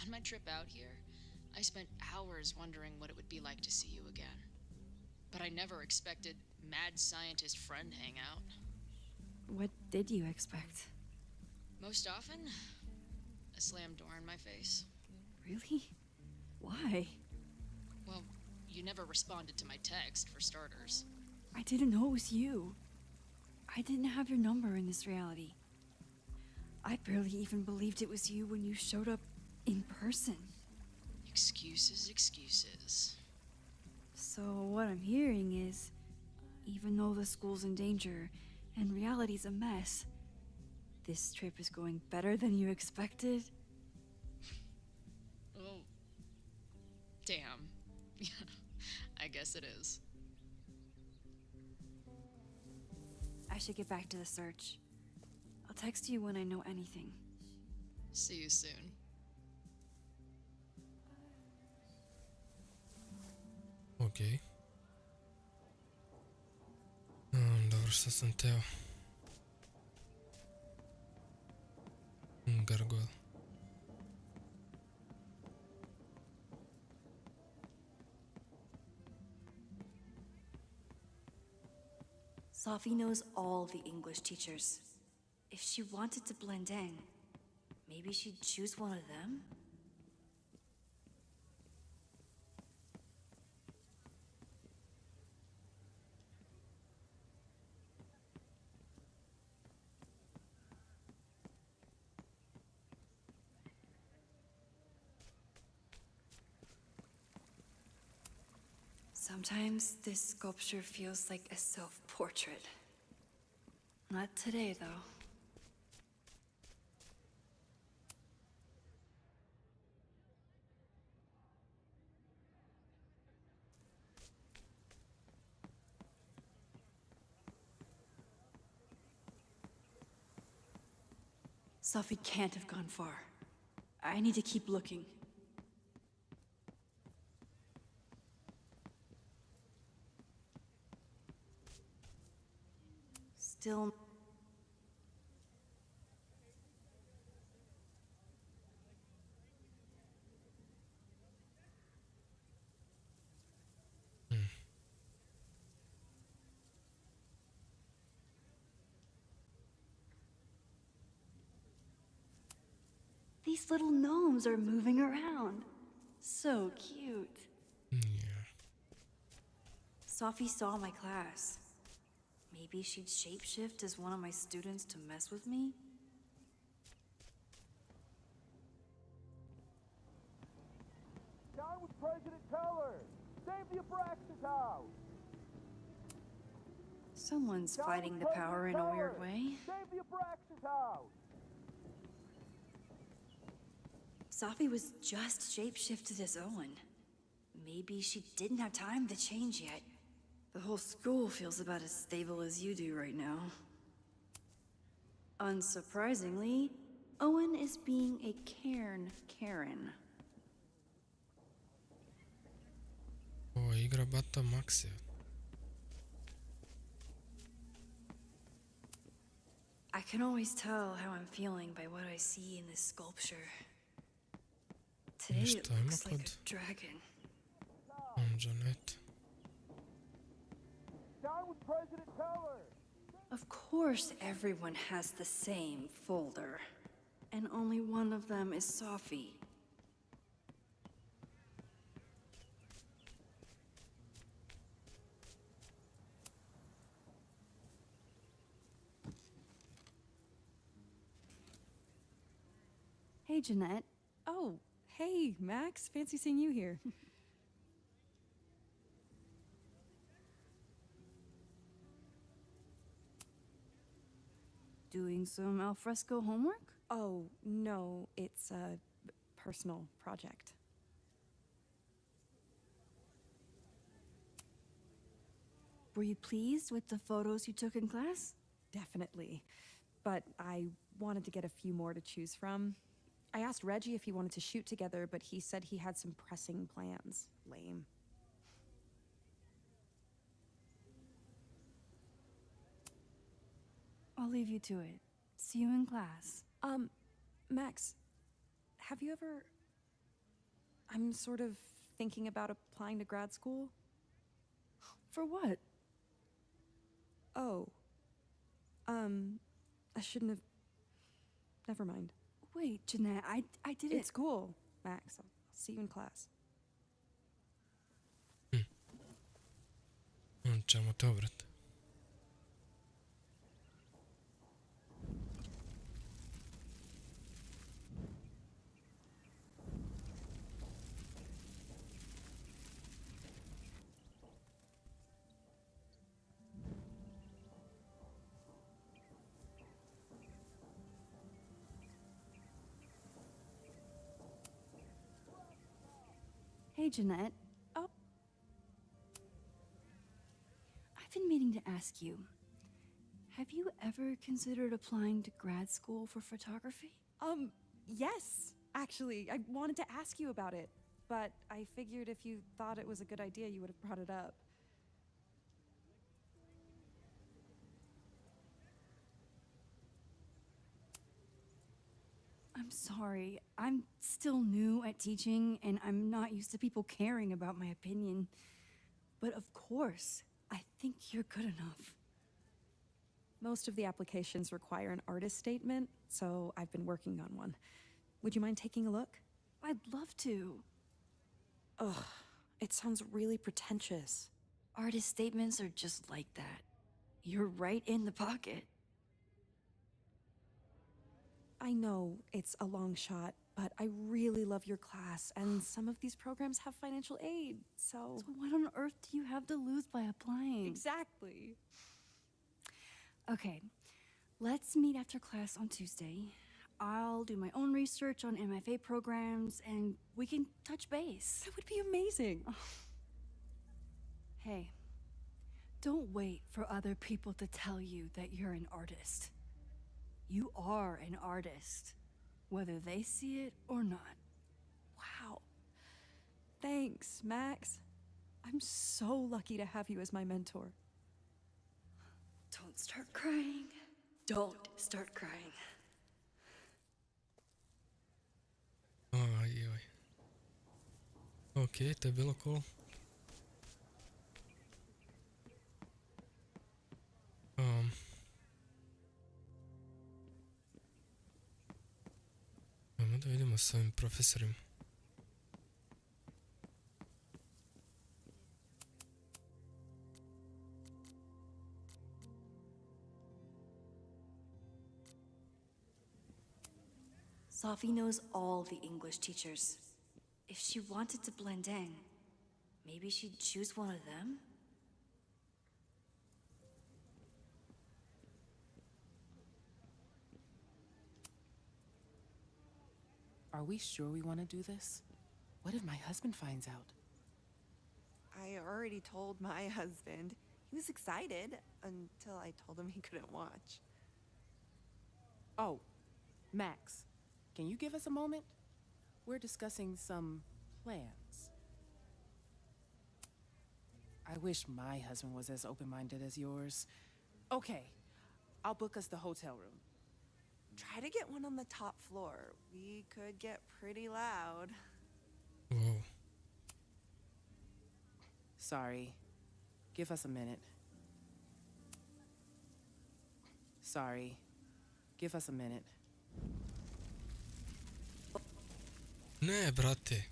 On my trip out here, I spent hours wondering what it would be like to see you again. But I never expected mad scientist friend hangout. What did you expect? Most often, a slammed door in my face. Really? Why? Well, you never responded to my text, for starters. I didn't know it was you. I didn't have your number in this reality. I barely even believed it was you when you showed up in person. Excuses. So what I'm hearing is, even though the school's in danger and reality's a mess, this trip is going better than you expected? Oh. Damn. I guess it is. I should get back to the search. I'll text you when I know anything. See you soon. Okej. Dobro, što sam teo. Gargoyle. Sophie knows all the English teachers. If she wanted to blend in, maybe she'd choose one of them? Sometimes this sculpture feels like a self-portrait. Not today, though. Sophie can't have gone far. I need to keep looking. Still... These little gnomes are moving around. So cute. Yeah. Sophie saw my class. Maybe she'd shapeshift as one of my students to mess with me? Down with President Teller! Save the Abraxas house! Someone's fighting the power in a weird way. Save the Abraxas house! Safi was just shapeshifted as Owen. Maybe she didn't have time to change yet. The whole school feels about as stable as you do right now. Unsurprisingly, Owen is being a cairn Karen. Ovo je igra Bata Maxija. I can always tell how I'm feeling by what I see in this sculpture. Today it Ništa, ima looks like kod a dragon. Janet. Down with President Teller! Of course everyone has the same folder. And only one of them is Safi. Hey, Jeanette. Oh, hey, Max. Fancy seeing you here. Doing some alfresco homework? Oh, no, it's a personal project. Were you pleased with the photos you took in class? Definitely. But I wanted to get a few more to choose from. I asked Reggie if he wanted to shoot together, but he said he had some pressing plans. Lame. I'll leave you to it. See you in class. Max, have you ever... I'm sort of thinking about applying to grad school. For what? Oh. I shouldn't have... Never mind. Wait, Jeanette, I didn't... It's cool, Max. I'll see you in class. Ćemo to, brate. Hey, Jeanette. Oh. I've been meaning to ask you. Have you ever considered applying to grad school for photography? Yes, actually. I wanted to ask you about it, but I figured if you thought it was a good idea, you would have brought it up. I'm sorry. I'm still new at teaching, and I'm not used to people caring about my opinion. But of course, I think you're good enough. Most of the applications require an artist statement, so I've been working on one. Would you mind taking a look? I'd love to. Ugh, it sounds really pretentious. Artist statements are just like that. You're right in the pocket. I know it's a long shot, but I really love your class, and some of these programs have financial aid, so... So what on earth do you have to lose by applying? Exactly. Okay, let's meet after class on Tuesday. I'll do my own research on MFA programs, and we can touch base. That would be amazing. Hey, don't wait for other people to tell you that you're an artist. You are an artist, whether they see it or not. Wow. Thanks, Max. I'm so lucky to have you as my mentor. Don't start crying. Don't start crying. Oj. Ok, to je bilo cool. Ajmo da vidimo s ovim profesorima. Safi knows all the English teachers. If she wanted to blend in, maybe she'd choose one of them? Are we sure we want to do this? What if my husband finds out? I already told my husband. He was excited until I told him he couldn't watch. Oh, Max, can you give us a moment? We're discussing some plans. I wish my husband was as open-minded as yours. Okay, I'll book us the hotel room. Try to get one on the top floor. We could get pretty loud. Whoa. Sorry. Give us a minute. Sorry. Give us a minute. Ne, brate.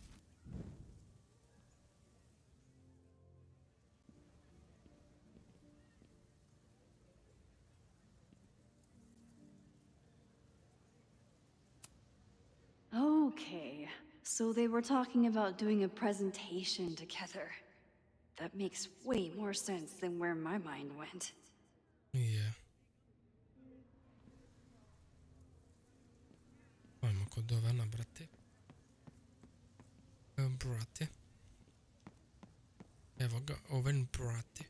Okay, so they were talking about doing a presentation together. That makes way more sense than where my mind went. Je. Ajmo kod Ovena, brate. Brate. Evo ga, Oven, brate.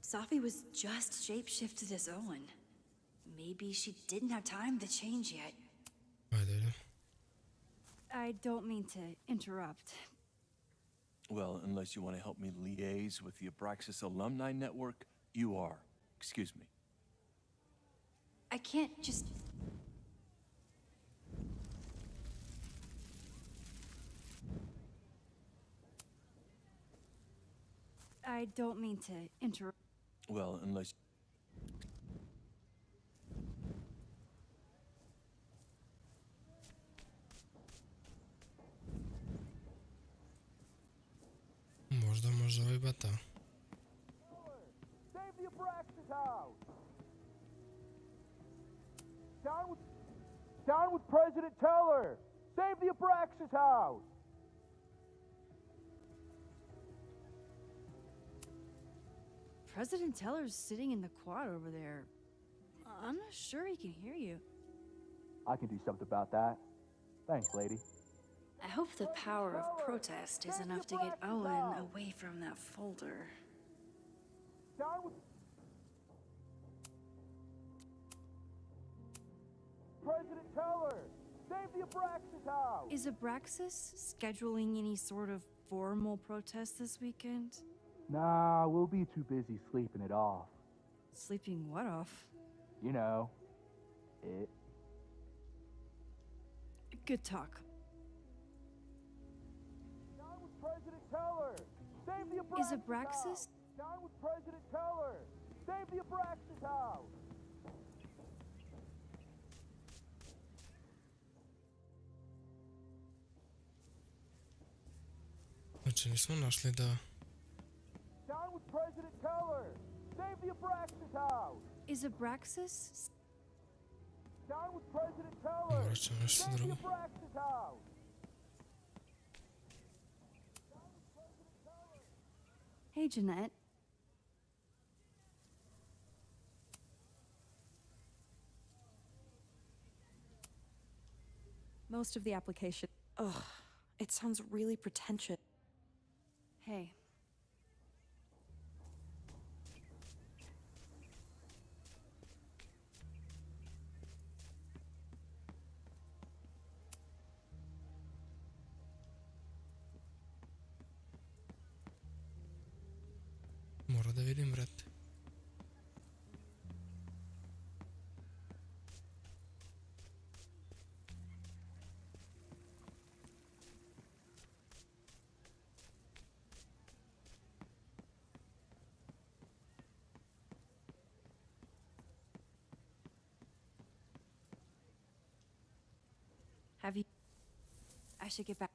Safi was just shapeshifted as Owen. Maybe she didn't have time to change yet. Ajde. I don't mean to interrupt. Well, unless you want to help me liaise with the Abraxas alumni network, you are. Excuse me. I can't just... I don't mean to interrupt. Well, unless... Možda može ovaj bata. Save the Abraxas house! Down with President Teller! Save the Abraxas house! President Teller's sitting in the quad over there. I'm not sure he can hear you. I can do something about that. Thanks, lady. I hope the power of protest is enough to get Owen away from that folder. Down with President Teller! Save the Abraxas house! Is Abraxas scheduling any sort of formal protest this weekend? Nah, we'll be too busy sleeping it off. Sleeping what off? You know, it. Good talk. Down with President Teller! Save the Abraxas Is Abraxas? house! Down with President Teller! Save the Abraxas house! Znači nismo našli da... Down with President Teller! Save the Abraxas house! Is Abraxas? Down with President Teller! Morat ćemo nešto Save the drugo. Abraxas house! Hey, Jeanette. Most of the application. Ugh, it sounds really pretentious. Hey. Mora da vidim, brate. Have you... I should get back.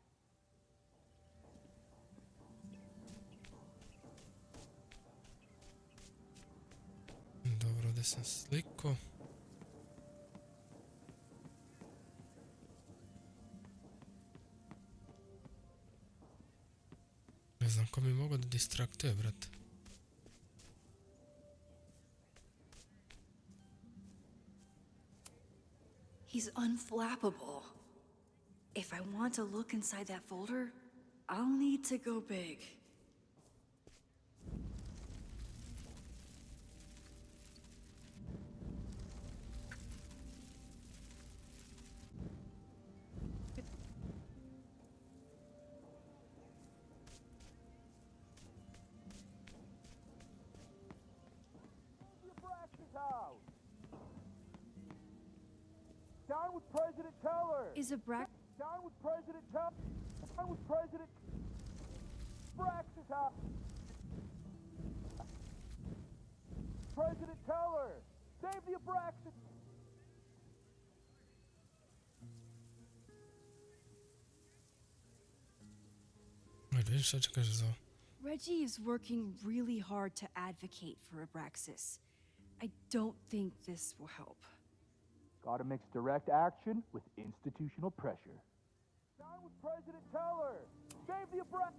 Dobro, da sam sliko. Ne znam ko mi mogu da distraktuje, brate. He's unflappable. If I want to look inside that folder, I'll need to go big. Down with President Keller! Is Abraxas... Down with President Keller! Down with President... Abraxas house! President Keller! Save the Abraxas! Wiesz, co każesz za? Reggie is working really hard to advocate for Abraxas. I don't think this will help. Gotta mix direct action with institutional pressure. Down with President Keller! Save the Abraxas!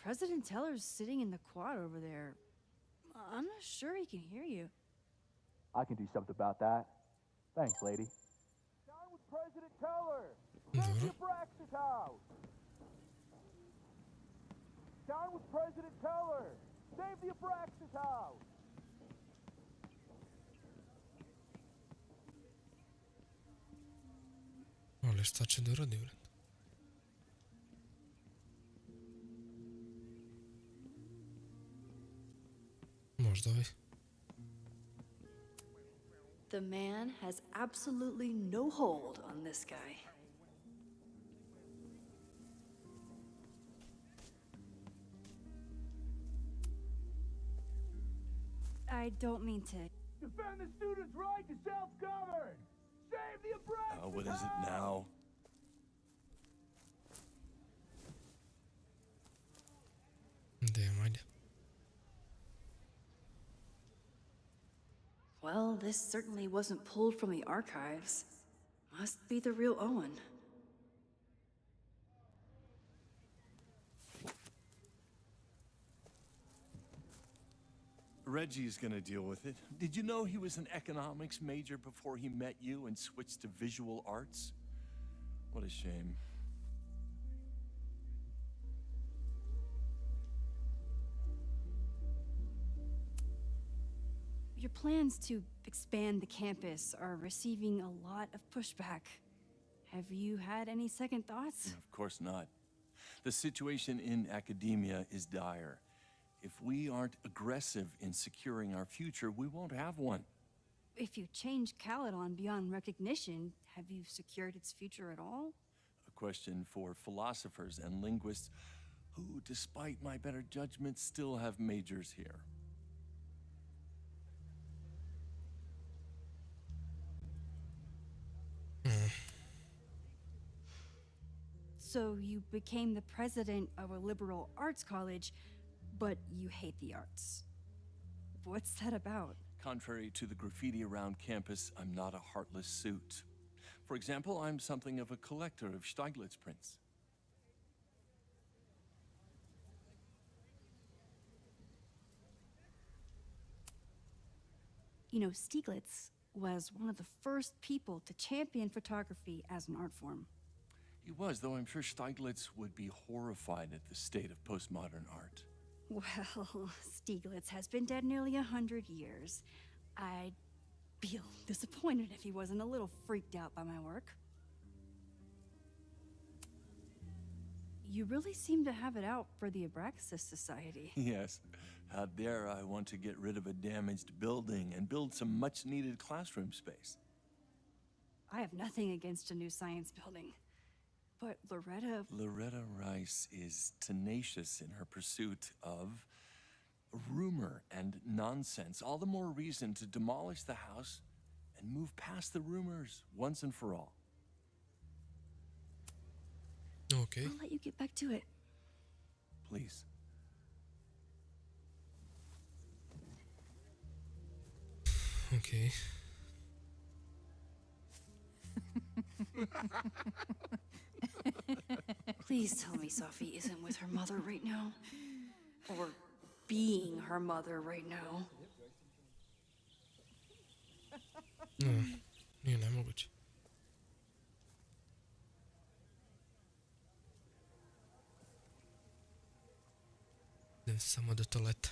President Teller's sitting in the quad over there. I'm not sure he can hear you. I can do something about that. Thanks, lady. Down with President Keller! Save the Abraxas house! Down with President Keller! Save the Abraxas house! Ale šta će da uradi, vrat? Možda ovaj. The man has absolutely no hold on this guy. I don't mean to... Defend the students' right to self-govern! Save the Abraxas! What is it now? Damn, ajde. Well, this certainly wasn't pulled from the archives. Must be the real Owen. Reggie's gonna deal with it. Did you know he was an economics major before he met you and switched to visual arts? What a shame. Your plans to expand the campus are receiving a lot of pushback. Have you had any second thoughts? Of course not. The situation in academia is dire. If we aren't aggressive in securing our future, we won't have one. If you change Caledon beyond recognition, have you secured its future at all? A question for philosophers and linguists who, despite my better judgment, still have majors here. So you became the president of a liberal arts college, but you hate the arts. What's that about? Contrary to the graffiti around campus, I'm not a heartless suit. For example, I'm something of a collector of Stieglitz prints. You know, Stieglitz was one of the first people to champion photography as an art form. He was, though I'm sure Stieglitz would be horrified at the state of postmodern art. Well, Stieglitz has been dead nearly 100 years. I'd be disappointed if he wasn't a little freaked out by my work. You really seem to have it out for the Abraxas Society. Yes. How dare I want to get rid of a damaged building and build some much-needed classroom space. I have nothing against a new science building. But Loretta Rice is tenacious in her pursuit of rumor and nonsense. All the more reason to demolish the house and move past the rumors once and for all. Okay. I'll let you get back to it. Please. Okay. Please tell me Safi isn't with her mother right now. Or being her mother right now. Nije nemoguće. Idem samo do toaleta.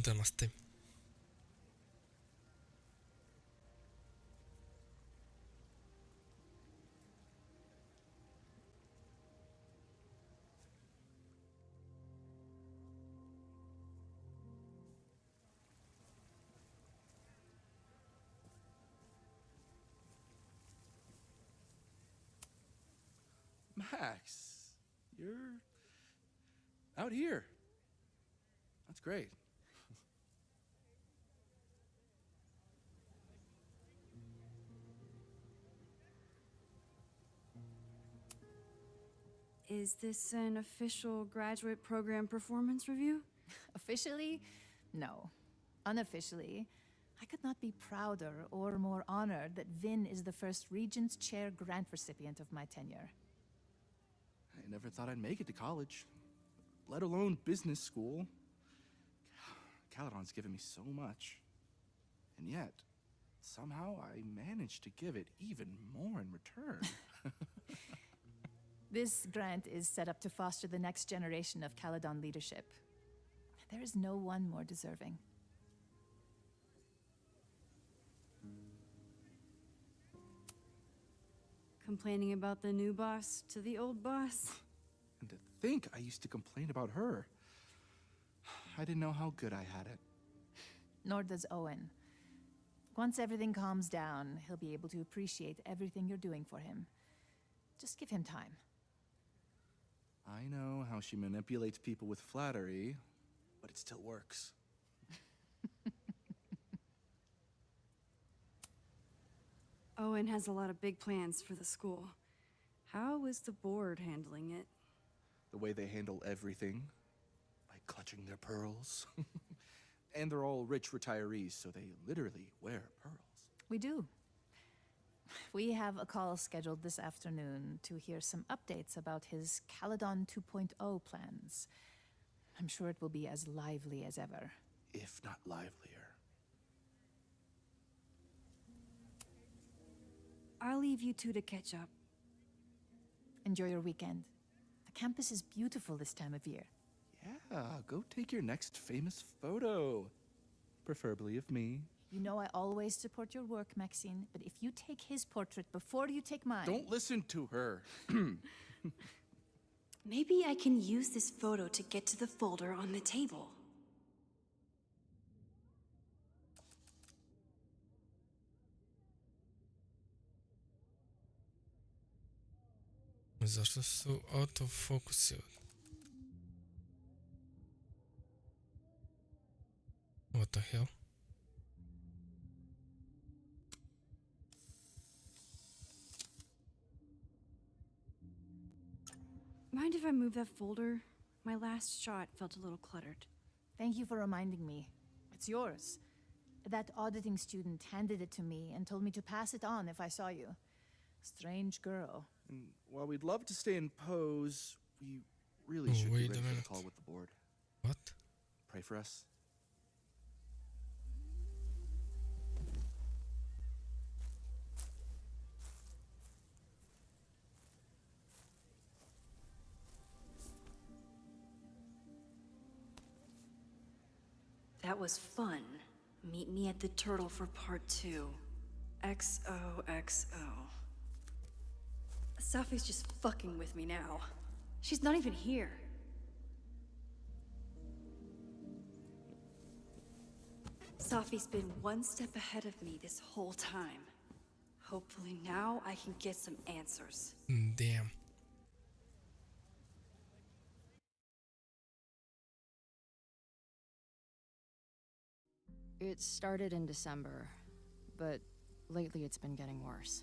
Da nastavim. Max, you're out here. That's great. Is this an official graduate program performance review? Officially? No. Unofficially, I could not be prouder or more honored that Vin is the first Regent's Chair grant recipient of my tenure. I never thought I'd make it to college, let alone business school. Caledon's given me so much. And yet, somehow I managed to give it even more in return. This grant is set up to foster the next generation of Caledon leadership. There is no one more deserving. Complaining about the new boss to the old boss? And to think I used to complain about her. I didn't know how good I had it. Nor does Owen. Once everything calms down, he'll be able to appreciate everything you're doing for him. Just give him time. I know how she manipulates people with flattery, but it still works. Owen has a lot of big plans for the school. How is the board handling it? The way they handle everything, by clutching their pearls. And they're all rich retirees, so they literally wear pearls. We do. We have a call scheduled this afternoon to hear some updates about his Caledon 2.0 plans. I'm sure it will be as lively as ever. If not livelier. I'll leave you two to catch up. Enjoy your weekend. The campus is beautiful this time of year. Yeah, go take your next famous photo. Preferably of me. You know I always support your work, Maxine, but if you take his portrait before you take mine... Don't listen to her. Maybe I can use this photo to get to the folder on the table. Zašto su autofokusi ovdje? What the hell? Mind if I move that folder? My last shot felt a little cluttered. Thank you for reminding me. It's yours. That auditing student handed it to me and told me to pass it on if I saw you. Strange girl. And while we'd love to stay in pose, we really should be wait ready a for the minute. call with the board. What? Pray for us. That was fun. Meet me at the Turtle for part 2. XOXO. Safi's just fucking with me now. She's not even here. Safi's been one step ahead of me this whole time. Hopefully now I can get some answers. Damn. It started in December, but lately it's been getting worse.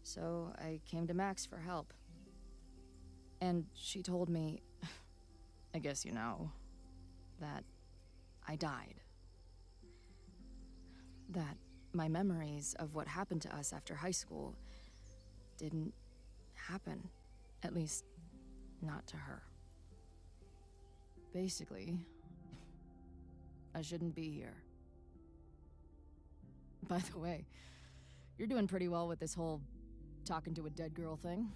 So I came to Max for help. And she told me, I guess you know, that I died. That my memories of what happened to us after high school didn't happen. At least, not to her. Basically, I shouldn't be here. By the way, you're doing pretty well with this whole talking to a dead girl thing.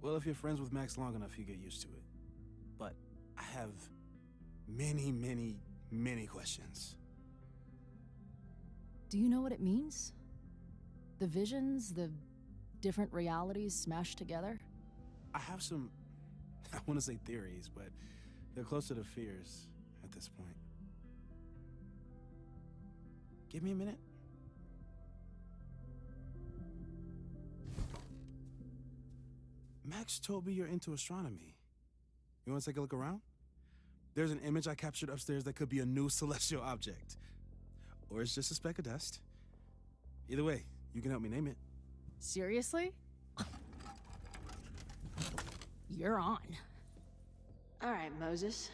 Well, if you're friends with Max long enough, you get used to it. But I have many, many, many questions. Do you know what it means? The visions, the different realities smashed together? I have some, I want to say theories, but they're closer to fears at this point. Give me a minute. Max told me you're into astronomy. You want to take a look around? There's an image I captured upstairs that could be a new celestial object. Or it's just a speck of dust. Either way, you can help me name it. Seriously? You're on. All right, Moses.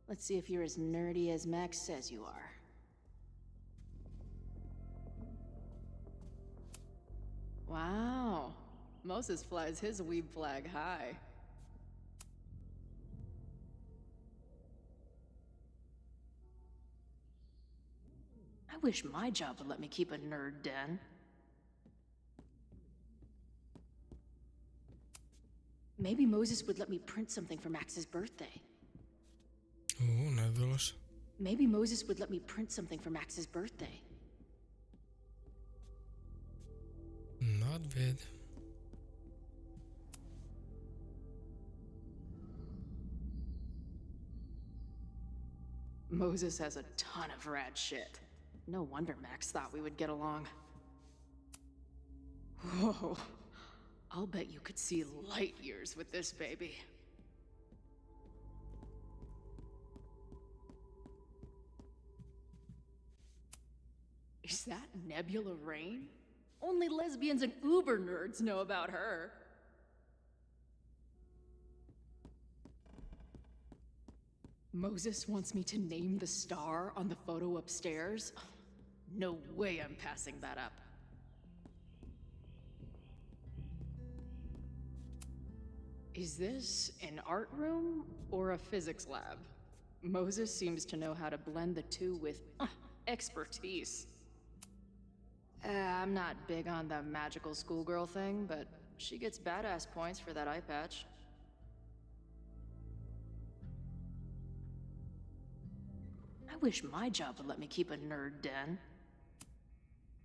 Let's see if you're as nerdy as Max says you are. Wow. Moses flies his weeb flag high. I wish my job would let me keep a nerd den. Maybe Moses would let me print something for Max's birthday. Nebulous. Maybe Moses would let me print something for Max's birthday. Not bad. Moses has a ton of rad shit. No wonder Max thought we would get along. Whoa. I'll bet you could see light years with this baby. Is that Nebula Rain? Only lesbians and uber nerds know about her. Moses wants me to name the star on the photo upstairs? No way I'm passing that up. Is this an art room or a physics lab? Moses seems to know how to blend the two with expertise. I'm not big on the magical schoolgirl thing, but she gets badass points for that eye patch. I wish my job would let me keep a nerd den.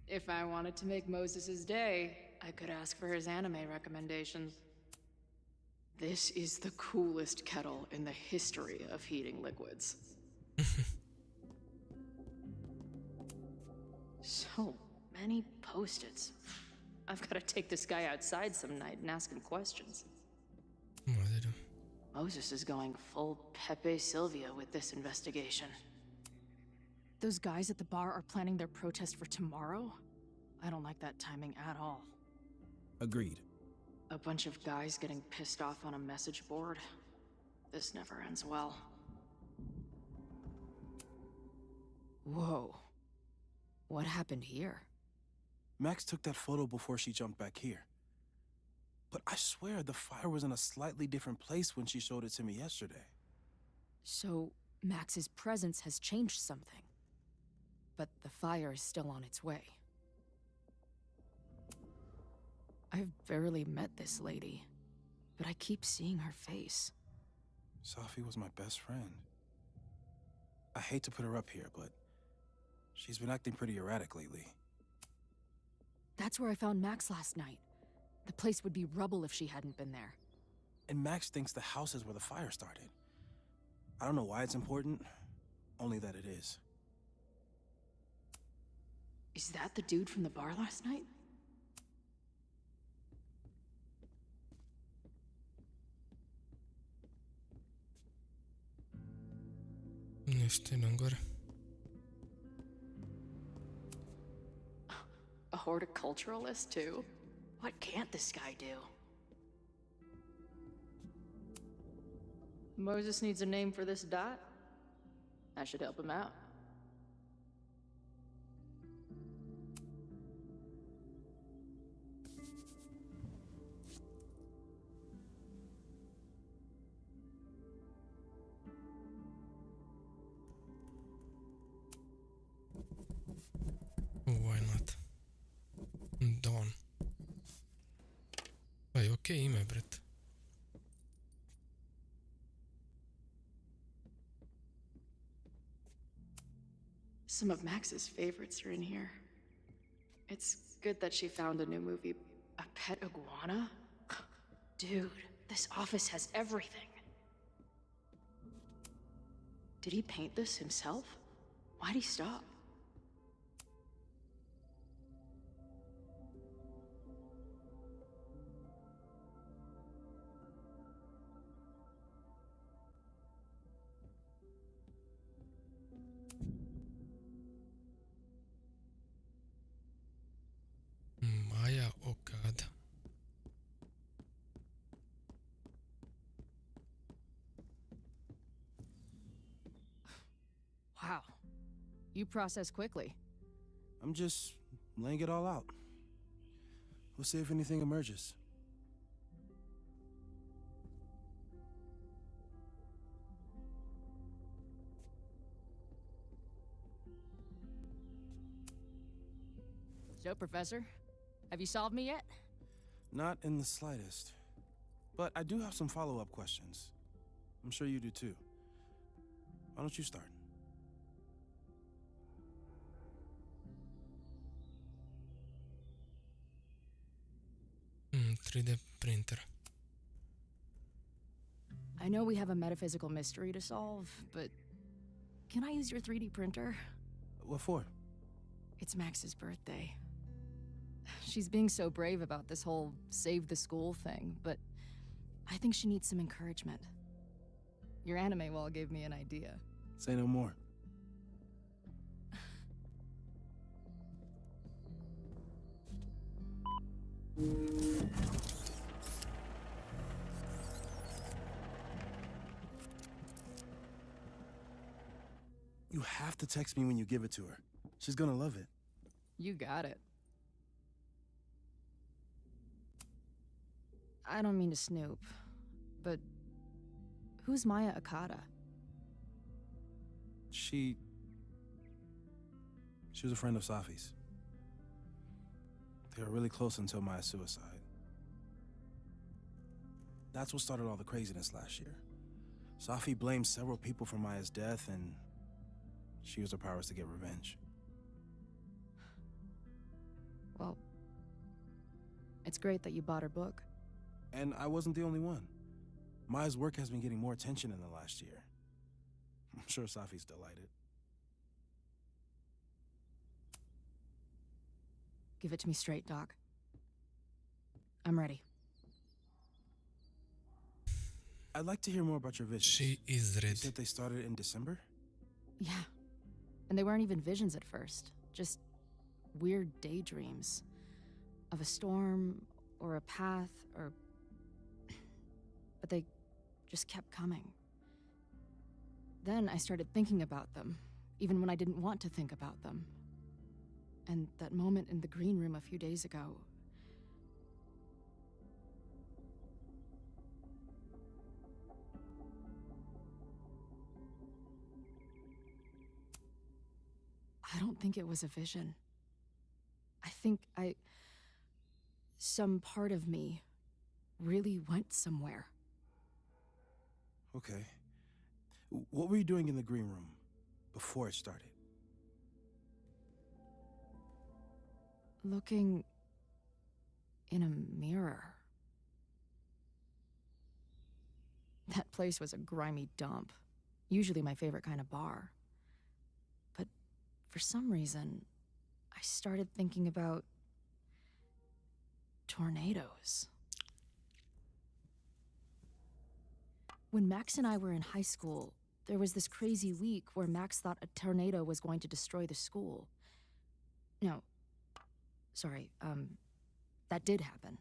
If I wanted to make Moses's day, I could ask for his anime recommendations. This is the coolest kettle in the history of heating liquids. So many post-its. I've got to take this guy outside some night and ask him questions. Madre. Moses is going full Pepe Sylvia with this investigation. Those guys at the bar are planning their protest for tomorrow? I don't like that timing at all. Agreed. A bunch of guys getting pissed off on a message board. This never ends well. Whoa. What happened here? Max took that photo before she jumped back here. But I swear the fire was in a slightly different place when she showed it to me yesterday. So, Max's presence has changed something. But the fire is still on its way. I've barely met this lady, but I keep seeing her face. Safi was my best friend. I hate to put her up here, but she's been acting pretty erratic lately. That's where I found Max last night. The place would be rubble if she hadn't been there. And Max thinks the house is where the fire started. I don't know why it's important, only that it is. Is that the dude from the bar last night? Nešto idem gore. A horticulturalist, too? What can't this guy do? Moses needs a name for this dot. I should help him out. Why not? Dawn. Pa je okej ime, bret. Some of Max's favorites are in here. It's good that she found a new movie. A pet iguana? Dude, this office has everything. Did he paint this himself? Why'd he stop? Maja Okada. Wow. You process quickly. I'm just laying it all out. We'll see if anything emerges. So, Professor, have you solved me yet? Not in the slightest. But I do have some follow-up questions. I'm sure you do too. Why don't you start? 3D printer. I know we have a metaphysical mystery to solve, but can I use your 3D printer? What for? It's Max's birthday. She's being so brave about this whole save the school thing, but I think she needs some encouragement. Your anime wall gave me an idea. Say no more. You have to text me when you give it to her. She's gonna love it. You got it. I don't mean to snoop, but who's Maya Okada? She was a friend of Safi's. They were really close until Maya's suicide. That's what started all the craziness last year. Safi blamed several people for Maya's death, and she used her powers to get revenge. Well, it's great that you bought her book. And I wasn't the only one. Maya's work has been getting more attention in the last year. I'm sure Safi's delighted. Give it to me straight, Doc. I'm ready. I'd like to hear more about your visions. She is ready. You said they started in December? Yeah. And they weren't even visions at first. Just weird daydreams. Of a storm, or a path, or... But they just kept coming. Then I started thinking about them, even when I didn't want to think about them. And that moment in the green room a few days ago... I don't think it was a vision. I think some part of me really went somewhere. Okay. What were you doing in the green room before it started? Looking in a mirror. That place was a grimy dump. Usually my favorite kind of bar. But for some reason, I started thinking about tornadoes. When Max and I were in high school, there was this crazy week where Max thought a tornado was going to destroy the school. No, sorry, that did happen.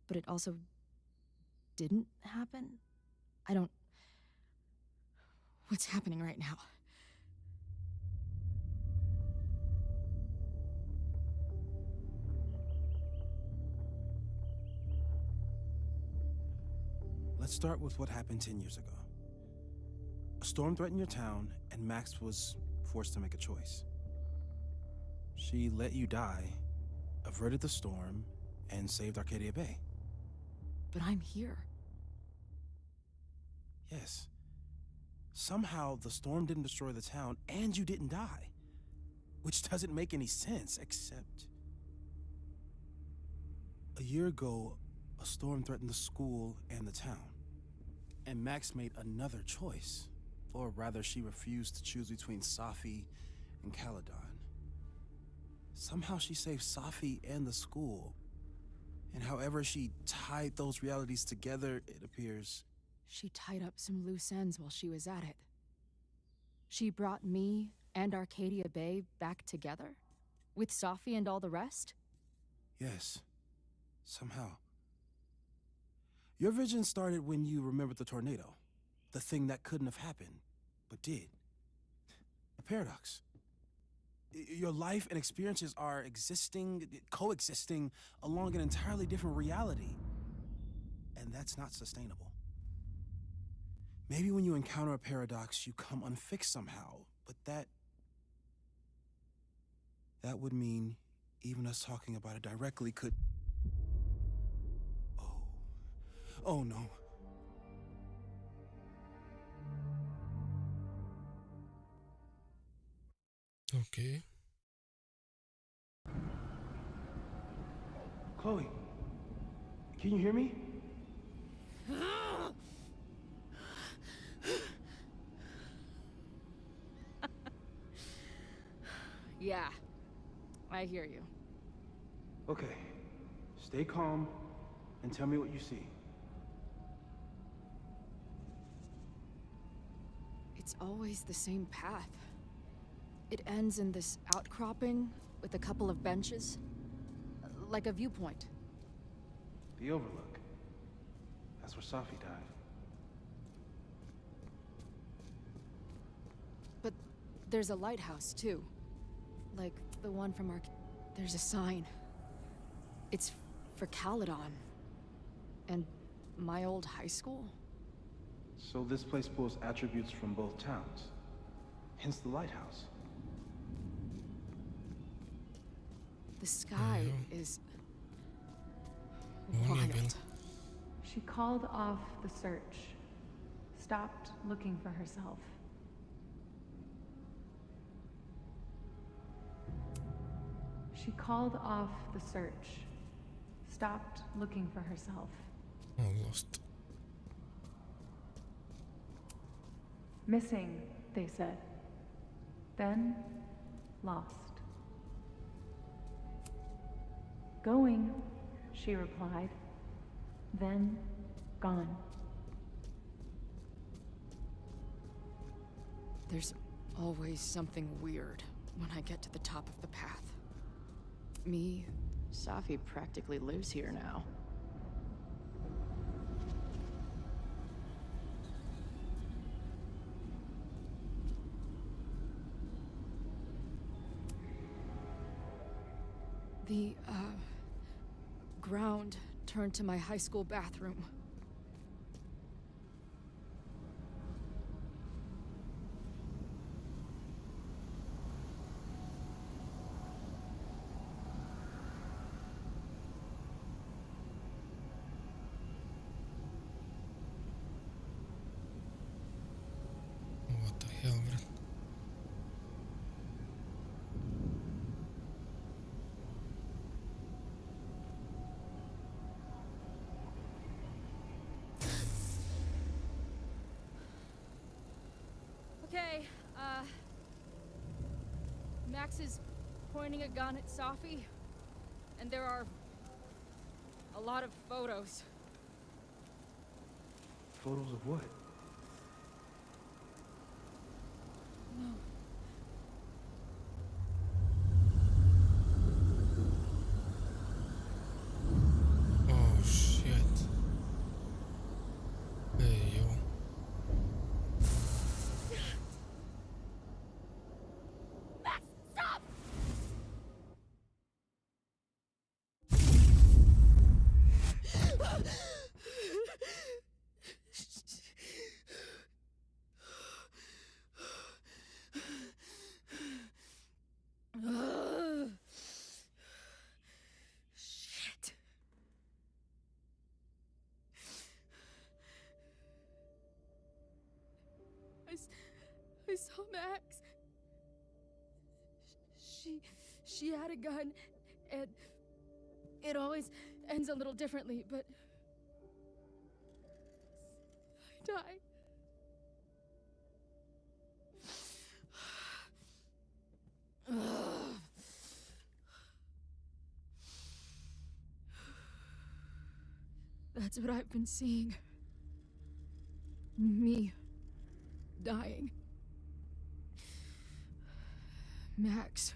But it also didn't happen? What's happening right now? Let's start with what happened 10 years ago. A storm threatened your town, and Max was forced to make a choice. She let you die, averted the storm, and saved Arcadia Bay. But I'm here. Yes. Somehow, the storm didn't destroy the town, and you didn't die. Which doesn't make any sense, except... A year ago, a storm threatened the school and the town. And Max made another choice. Or rather, she refused to choose between Safi and Caledon. Somehow she saved Safi and the school. And however she tied those realities together, it appears... She tied up some loose ends while she was at it. She brought me and Arcadia Bay back together? With Safi and all the rest? Yes. Somehow. Your vision started when you remembered the tornado. The thing that couldn't have happened, but did. A paradox. Your life and experiences are coexisting along an entirely different reality. And that's not sustainable. Maybe when you encounter a paradox, you come unfixed somehow, but that would mean even us talking about it directly could... Oh no. Okay. Chloe, can you hear me? Yeah, I hear you. Okay, stay calm and tell me what you see. It's always the same path. It ends in this outcropping with a couple of benches, like a viewpoint. The overlook. That's where Safi died. But there's a lighthouse, too. Like the one from There's a sign. It's for Caledon. And my old high school? So this place pulls attributes from both towns. Hence the lighthouse. The sky is... wild. She called off the search. Stopped looking for herself. She called off the search. Stopped looking for herself. Oh, lost. Missing, they said. Then, lost. Going, she replied. Then, gone. There's always something weird when I get to the top of the path. Safi practically lives here now. The, ground turned to my high school bathroom. What the hell, brat? Okay, Max is pointing a gun at Safi, and there are a lot of photos. Photos of what? No. Oh shit. Hey yo. Max, stop! Shit. I saw Max. She had a gun, and it always ends a little differently, but I died. That's what I've been seeing. Me dying. Max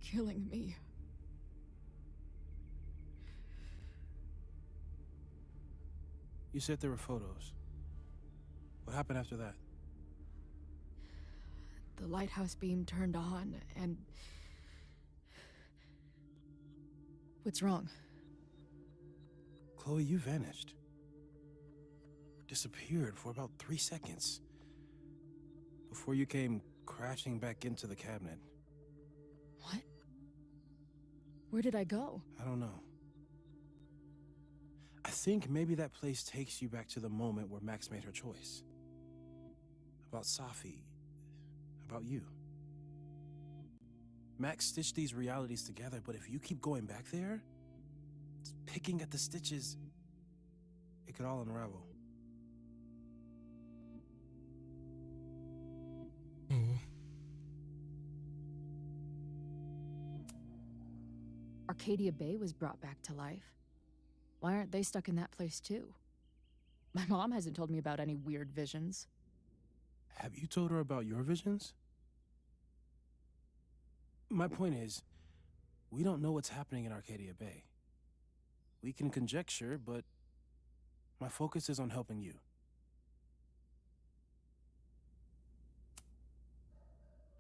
killing me. You said there were photos. What happened after that? The lighthouse beam turned on, and... What's wrong? Chloe, you vanished. Disappeared for about 3 seconds. Before you came crashing back into the cabinet. What? Where did I go? I don't know. I think maybe that place takes you back to the moment where Max made her choice. About Safi. About you. Max stitched these realities together, but if you keep going back there, picking at the stitches, it could all unravel. Oh. Arcadia Bay was brought back to life. Why aren't they stuck in that place too? My mom hasn't told me about any weird visions. Have you told her about your visions? My point is, we don't know what's happening in Arcadia Bay. We can conjecture, but my focus is on helping you.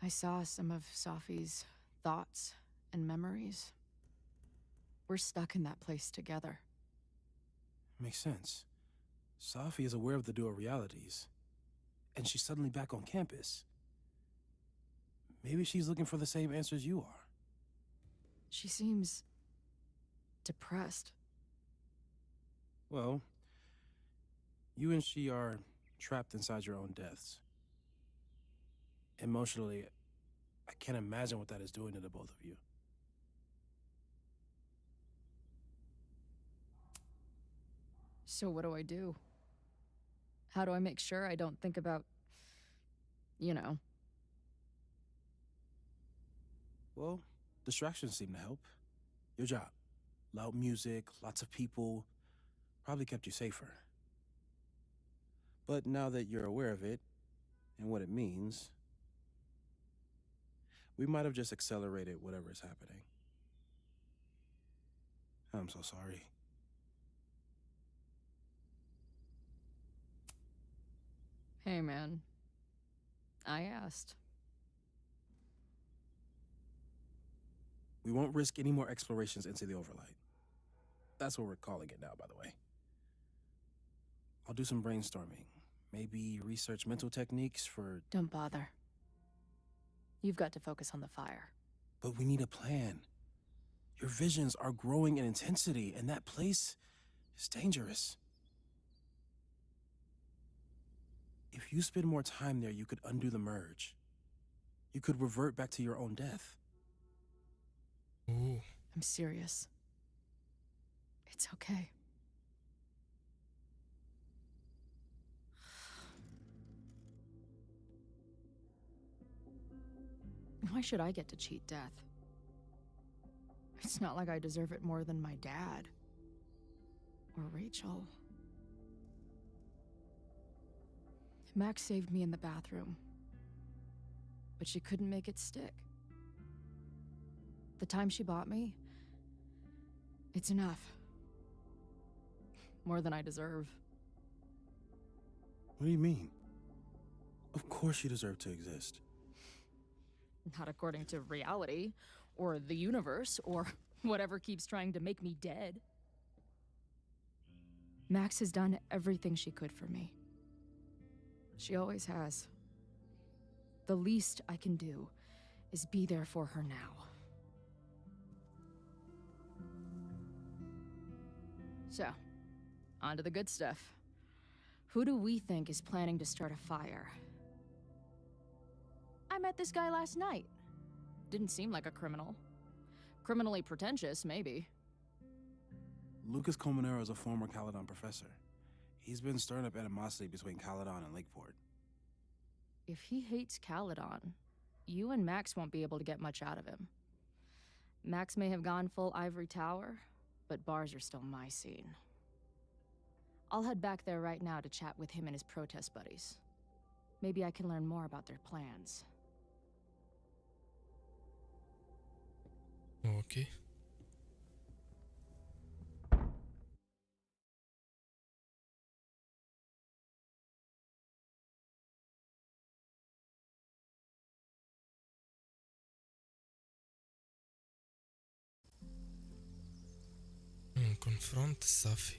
I saw some of Safi's thoughts and memories. We're stuck in that place together. Makes sense. Safi is aware of the dual realities, and she's suddenly back on campus. Maybe she's looking for the same answers you are. She seems depressed. Well, you and she are trapped inside your own deaths. Emotionally, I can't imagine what that is doing to the both of you. So what do I do? How do I make sure I don't think about You know. Well, distractions seem to help. Your job. Loud music, lots of people, probably kept you safer. But now that you're aware of it, and what it means, we might have just accelerated whatever is happening. I'm so sorry. Hey, man. I asked. We won't risk any more explorations into the overlight. That's what we're calling it now, by the way. I'll do some brainstorming. Maybe research mental techniques for... Don't bother. You've got to focus on the fire. But we need a plan. Your visions are growing in intensity, and that place is dangerous. If you spend more time there, you could undo the merge. You could revert back to your own death. Ooh. I'm serious. It's okay. Why should I get to cheat death? It's not like I deserve it more than my dad. Or Rachel. Max saved me in the bathroom. But she couldn't make it stick. The time she bought me, it's enough. More than I deserve. What do you mean? Of course you deserve to exist. Not according to reality, or the universe, or whatever keeps trying to make me dead. Max has done everything she could for me. She always has. The least I can do is be there for her now. So, on to the good stuff. Who do we think is planning to start a fire? I met this guy last night. Didn't seem like a criminal. Criminally pretentious, maybe. Lucas Komentarom is a former Caledon professor. He's been stirring up animosity between Caledon and Lakeport. If he hates Caledon, you and Max won't be able to get much out of him. Max may have gone full ivory tower, but bars are still my scene. I'll head back there right now to chat with him and his protest buddies. Maybe I can learn more about their plans. Okay. Confront Safi.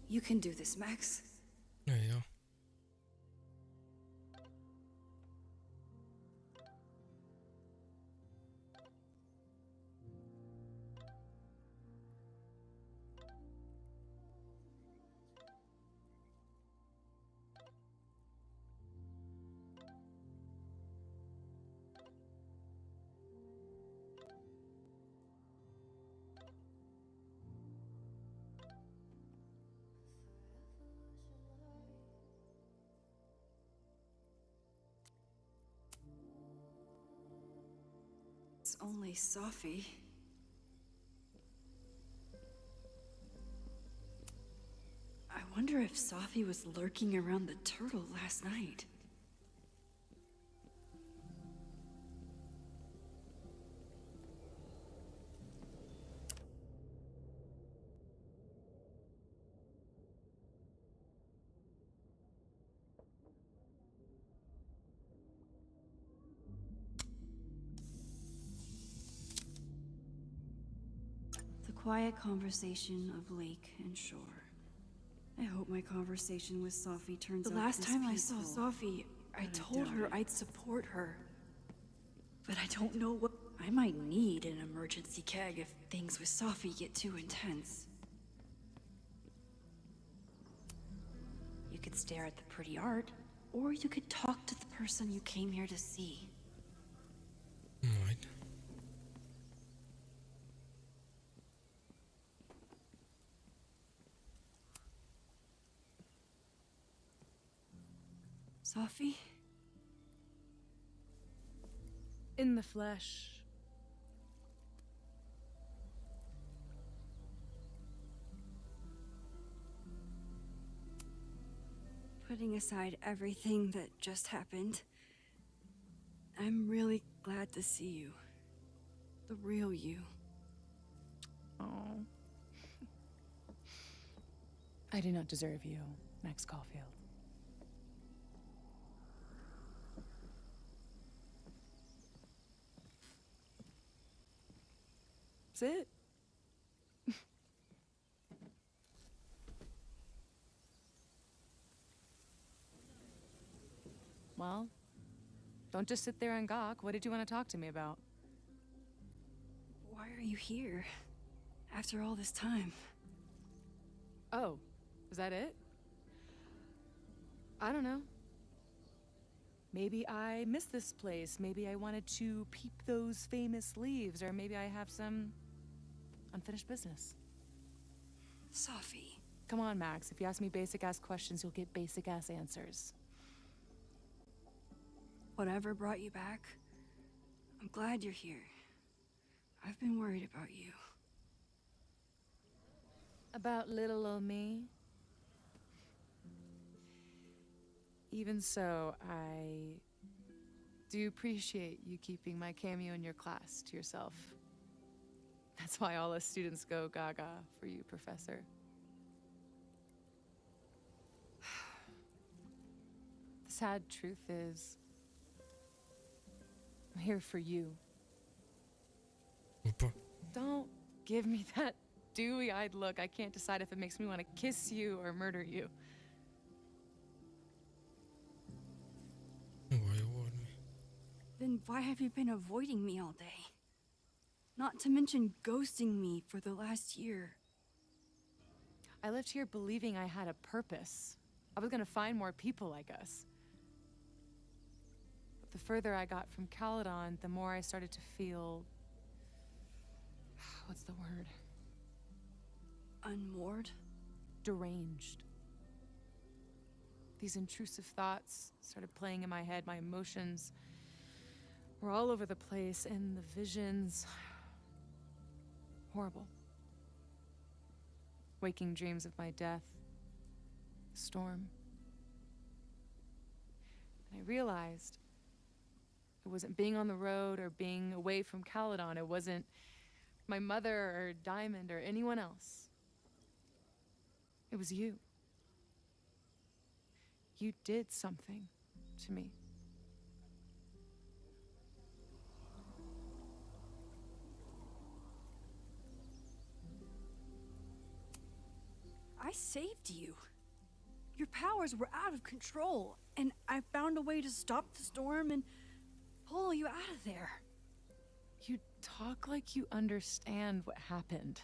You can do this, Max. Ja, ja. It's only Safi. I wonder if Safi was lurking around the turtle last night. Quiet conversation of lake and shore. I hope my conversation with Safi turns out The last time I peaceful. saw Safi, I told her I'd support her. But I don't know what... I might need an emergency keg if things with Safi get too intense. You could stare at the pretty art, or you could talk to the person you came here to see. Right. Sophie? In the flesh. Putting aside everything that just happened, I'm really glad to see you. The real you. Oh. I do not deserve you, Max Caulfield. That's it. Well, don't just sit there and gawk. What did you want to talk to me about? Why are you here? After all this time? Oh, is that it? I don't know. Maybe I miss this place. Maybe I wanted to peep those famous leaves, or maybe I have some unfinished business. Sophie. Come on, Max. If you ask me basic-ass questions, you'll get basic-ass answers. Whatever brought you back, I'm glad you're here. I've been worried about you. About little old me? Even so, I do appreciate you keeping my cameo in your class to yourself. That's why all us students go gaga for you, Professor. The sad truth is, I'm here for you. Don't give me that dewy-eyed look. I can't decide if it makes me want to kiss you or murder you. Then why have you been avoiding me all day? Not to mention ghosting me for the last year. I left here believing I had a purpose. I was gonna find more people like us. But the further I got from Caledon, the more I started to feel... what's the word? Unmoored? Deranged. These intrusive thoughts started playing in my head. My emotions were all over the place, and the visions... horrible. Waking dreams of my death. The storm. And I realized it wasn't being on the road or being away from Caledon. It wasn't my mother or Diamond or anyone else. It was you. You did something to me. I saved you. Your powers were out of control, and I found a way to stop the storm and pull you out of there. You talk like you understand what happened.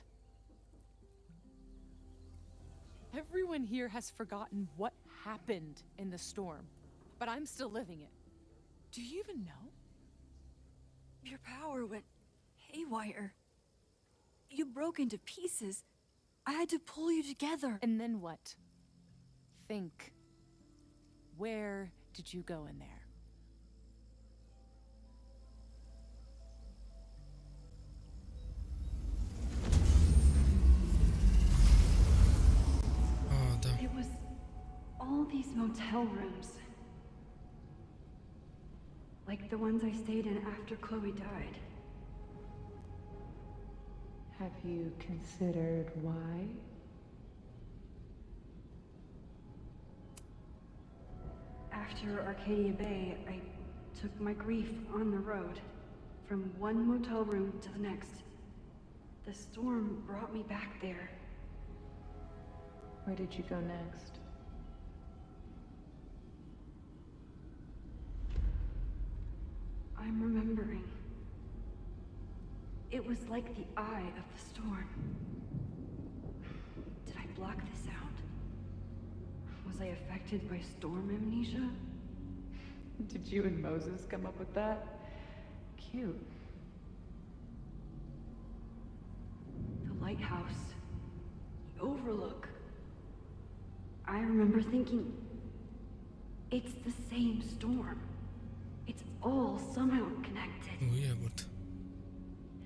Everyone here has forgotten what happened in the storm, but I'm still living it. Do you even know? Your power went haywire. You broke into pieces. I had to pull you together. And then what? Think. Where did you go in there? It was all these motel rooms. Like the ones I stayed in after Chloe died. Have you considered why? After Arcadia Bay, I took my grief on the road, from one motel room to the next. The storm brought me back there. Where did you go next? I'm remembering. It was like the eye of the storm. Did I block this out? Was I affected by storm amnesia? Did you and Moses come up with that? Cute. The lighthouse. The overlook. I remember thinking, It's the same storm. It's all somehow connected. Ujebote.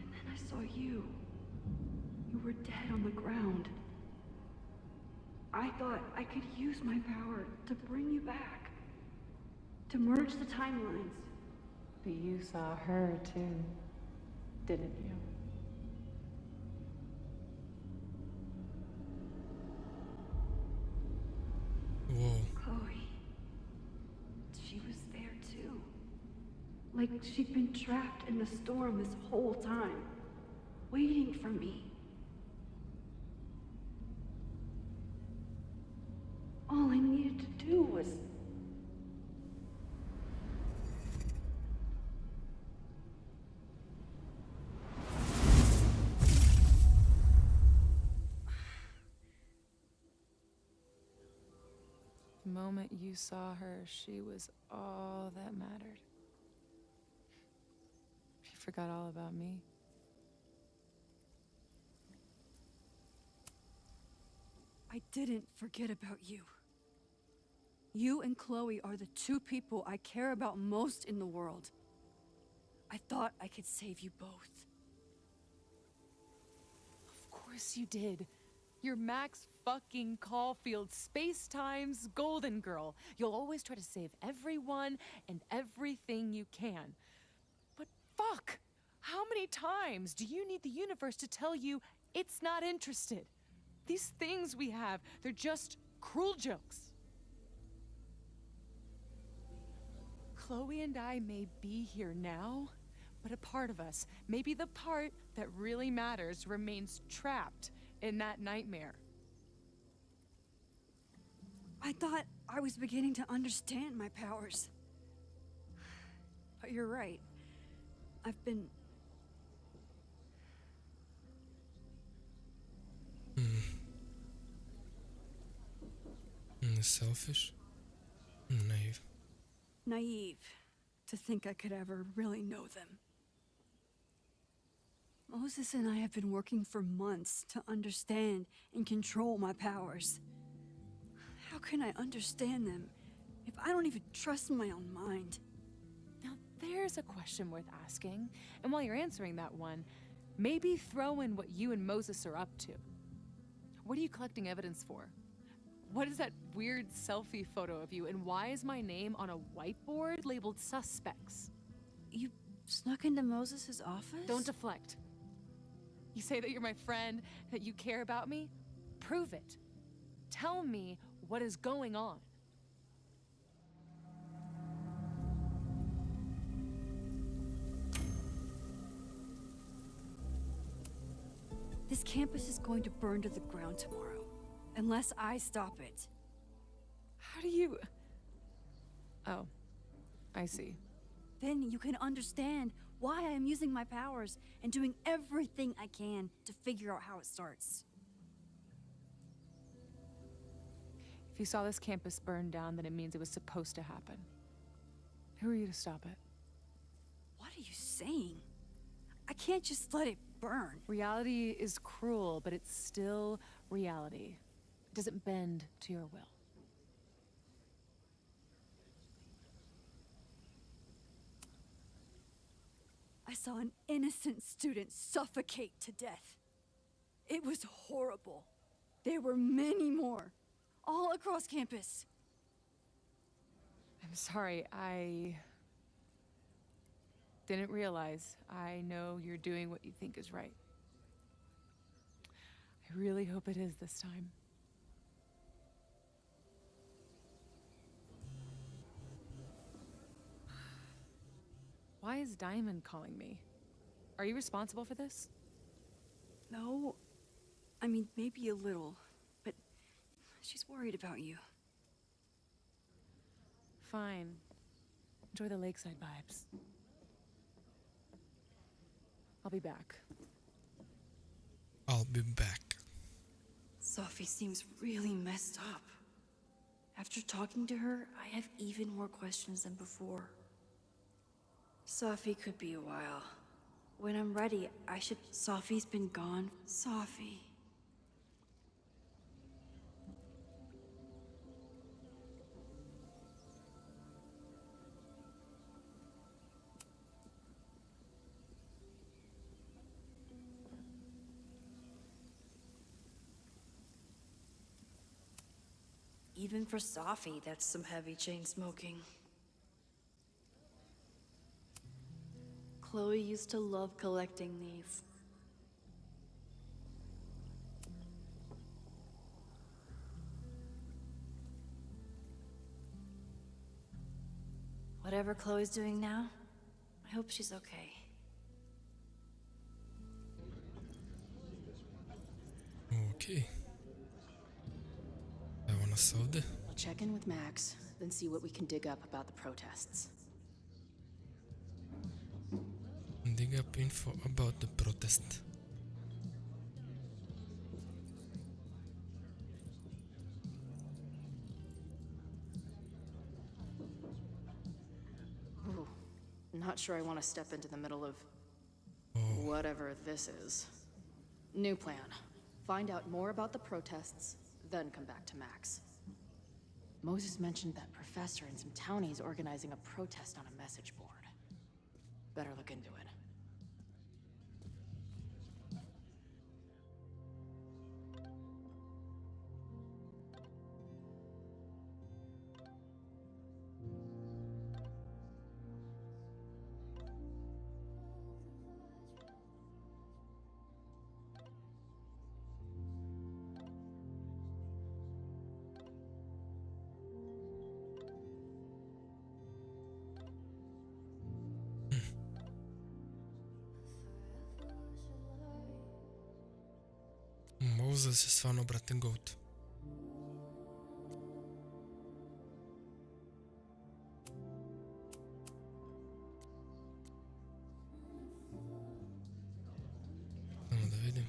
And then I saw you. You were dead on the ground. I thought I could use my power to bring you back. To merge the timelines. But you saw her too, didn't you? Whoa. Chloe. She was there too. Like she'd been trapped in the storm this whole time. Waiting for me. All I needed to do was... The moment you saw her, she was all that mattered. She forgot all about me. I didn't forget about you. You and Chloe are the two people I care about most in the world. I thought I could save you both. Of course you did. You're Max fucking Caulfield, Space-Time's golden girl. You'll always try to save everyone and everything you can. But fuck! How many times do you need the universe to tell you it's not interested? These things we have, they're just cruel jokes. Chloe and I may be here now, but a part of us, maybe the part that really matters, remains trapped in that nightmare. I thought I was beginning to understand my powers. But you're right. I've been... Selfish? Naive. naive to think I could ever really know them. Moses and I have been working for months to understand and control my powers. How can I understand them if I don't even trust my own mind? Now, there's a question worth asking. And while you're answering that one, maybe throw in what you and Moses are up to. What are you collecting evidence for? What is that weird selfie photo of you, and why is my name on a whiteboard labeled suspects? You snuck into Moses' office? Don't deflect. You say that you're my friend, that you care about me? Prove it. Tell me what is going on. This campus is going to burn to the ground tomorrow, unless I stop it. How do you... Oh, I see. Then you can understand why I am using my powers and doing everything I can to figure out how it starts. If you saw this campus burn down, then it means it was supposed to happen. Who are you to stop it? What are you saying? I can't just let it burn. Reality is cruel, but it's still reality. It doesn't bend to your will. I saw an innocent student suffocate to death. It was horrible. There were many more, all across campus. I'm sorry, I didn't realize. I know you're doing what you think is right. I really hope it is this time. Why is Diamond calling me? Are you responsible for this? No, I mean, maybe a little, but she's worried about you. Fine. Enjoy the lakeside vibes. I'll be back. I'll be back. Sophie seems really messed up. After talking to her, I have even more questions than before. Sophie could be a while. When I'm ready, I should... Sophie's been gone. Sophie. Even for Safi, that's some heavy chain smoking. Chloe used to love collecting these. Whatever Chloe's doing now, I hope she's okay. Okay. Evo nas ovde. We'll check in with Max, then see what we can dig up about the protests. Dig up info about the protest. Ooh, not sure I want to step into the middle of whatever this is. New plan. Find out more about the protests, then come back to Max. Moses mentioned that professor and some townies organizing a protest on a message board. Better look into it. Moses je stvarno, brate, goat. Samo da vidim.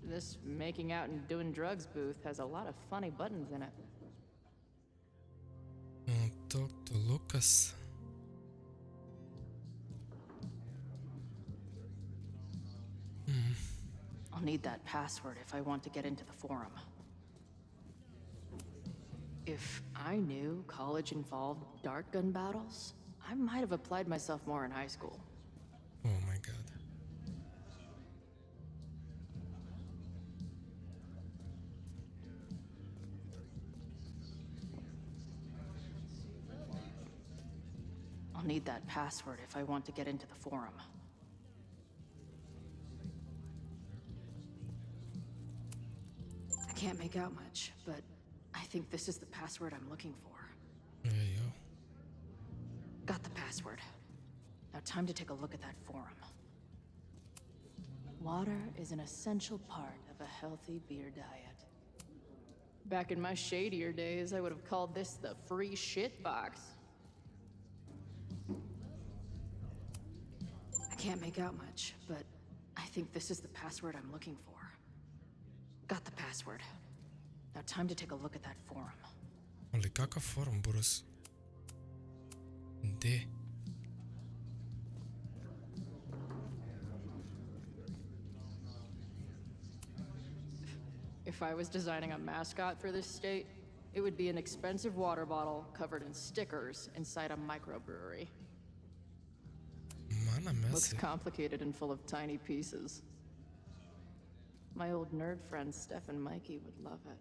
This making out and doing drugs booth has a lot of funny buttons in it. Talk to Lucas. I'll need that password if I want to get into the forum. If I knew college involved dart gun battles, I might have applied myself more in high school. Oh my god. I'll need that password if I want to get into the forum. I can't make out much, but I think this is the password I'm looking for. There you go. Got the password. Now time to take a look at that forum. Water is an essential part of a healthy beer diet. Back in my shadier days, I would have called this the free shit box. I can't make out much, but I think this is the password I'm looking for. Got the password. Now time to take a look at that forum. Ali kakav forum, Boris? Gdje? If I was designing a mascot for this state, it would be an expensive water bottle covered in stickers inside a microbrewery. Mana Looks mesi. complicated and full of tiny pieces. My old nerd friend Steph and Mikey would love it.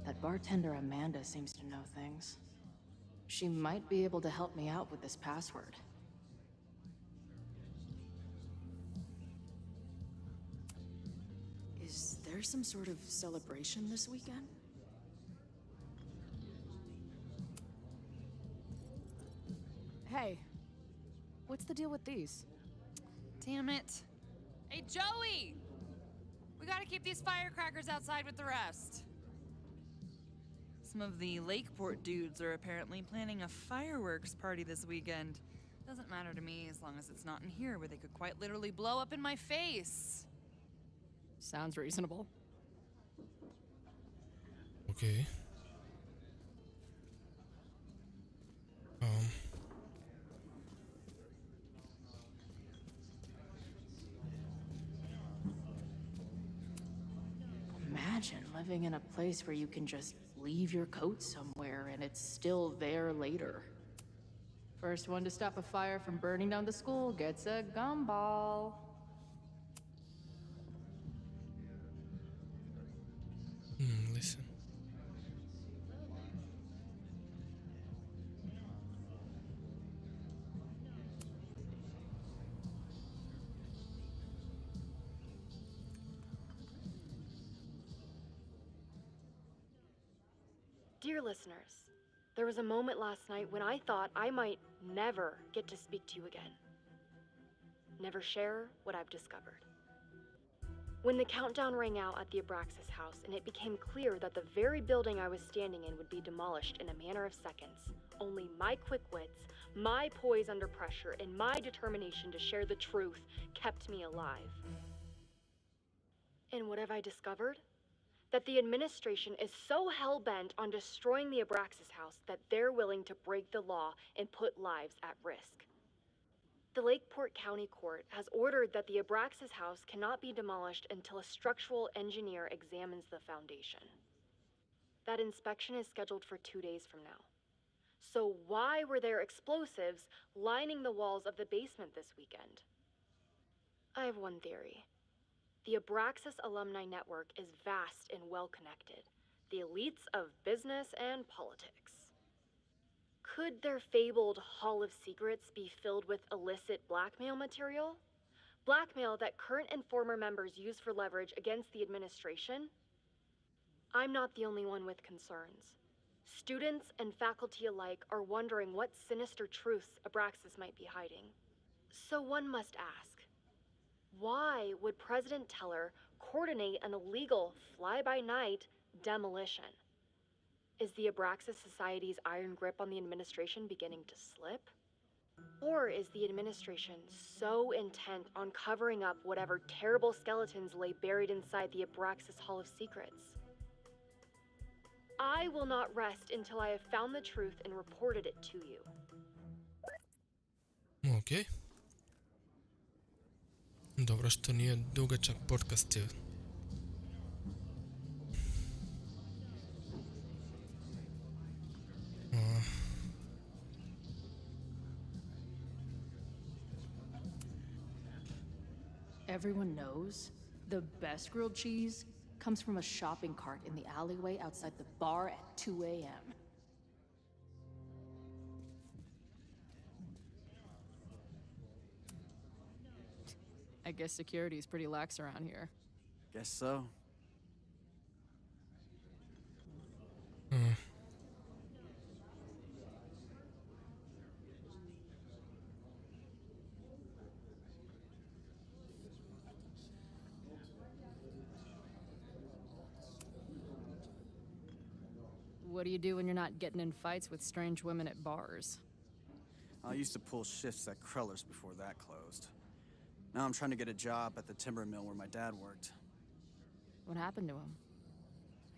That bartender Amanda seems to know things. She might be able to help me out with this password. Is there some sort of celebration this weekend? Hey, what's the deal with these? Damn it. Hey, Joey! We gotta keep these firecrackers outside with the rest. Some of the Lakeport dudes are apparently planning a fireworks party this weekend. Doesn't matter to me as long as it's not in here where they could quite literally blow up in my face. Sounds reasonable. Okay. Imagine living in a place where you can just leave your coat somewhere and it's still there later. First one to stop a fire from burning down the school gets a gumball. Listen. Dear listeners, there was a moment last night when I thought I might never get to speak to you again. Never share what I've discovered. When the countdown rang out at the Abraxas house and it became clear that the very building I was standing in would be demolished in a matter of seconds, only my quick wits, my poise under pressure, and my determination to share the truth kept me alive. And what have I discovered? That the administration is so hell-bent on destroying the Abraxas house that they're willing to break the law and put lives at risk. The Lakeport County Court has ordered that the Abraxas house cannot be demolished until a structural engineer examines the foundation. That inspection is scheduled for 2 days from now. So why were there explosives lining the walls of the basement this weekend? I have one theory. The Abraxas alumni network is vast and well-connected, the elites of business and politics. Could their fabled Hall of Secrets be filled with illicit blackmail material? Blackmail that current and former members use for leverage against the administration? I'm not the only one with concerns. Students and faculty alike are wondering what sinister truths Abraxas might be hiding. So one must ask, why would President Teller coordinate an illegal fly-by-night demolition? Is the Abraxas Society's iron grip on the administration beginning to slip? Or is the administration so intent on covering up whatever terrible skeletons lay buried inside the Abraxas Hall of Secrets? I will not rest until I have found the truth and reported it to you. Ok. Dobro što nije dugačak podcast je. Everyone knows the best grilled cheese comes from a shopping cart in the alleyway outside the bar at 2 a.m. I guess security is pretty lax around here. Guess so. What do you do when you're not getting in fights with strange women at bars? I used to pull shifts at Kreller's before that closed. Now I'm trying to get a job at the timber mill where my dad worked. What happened to him?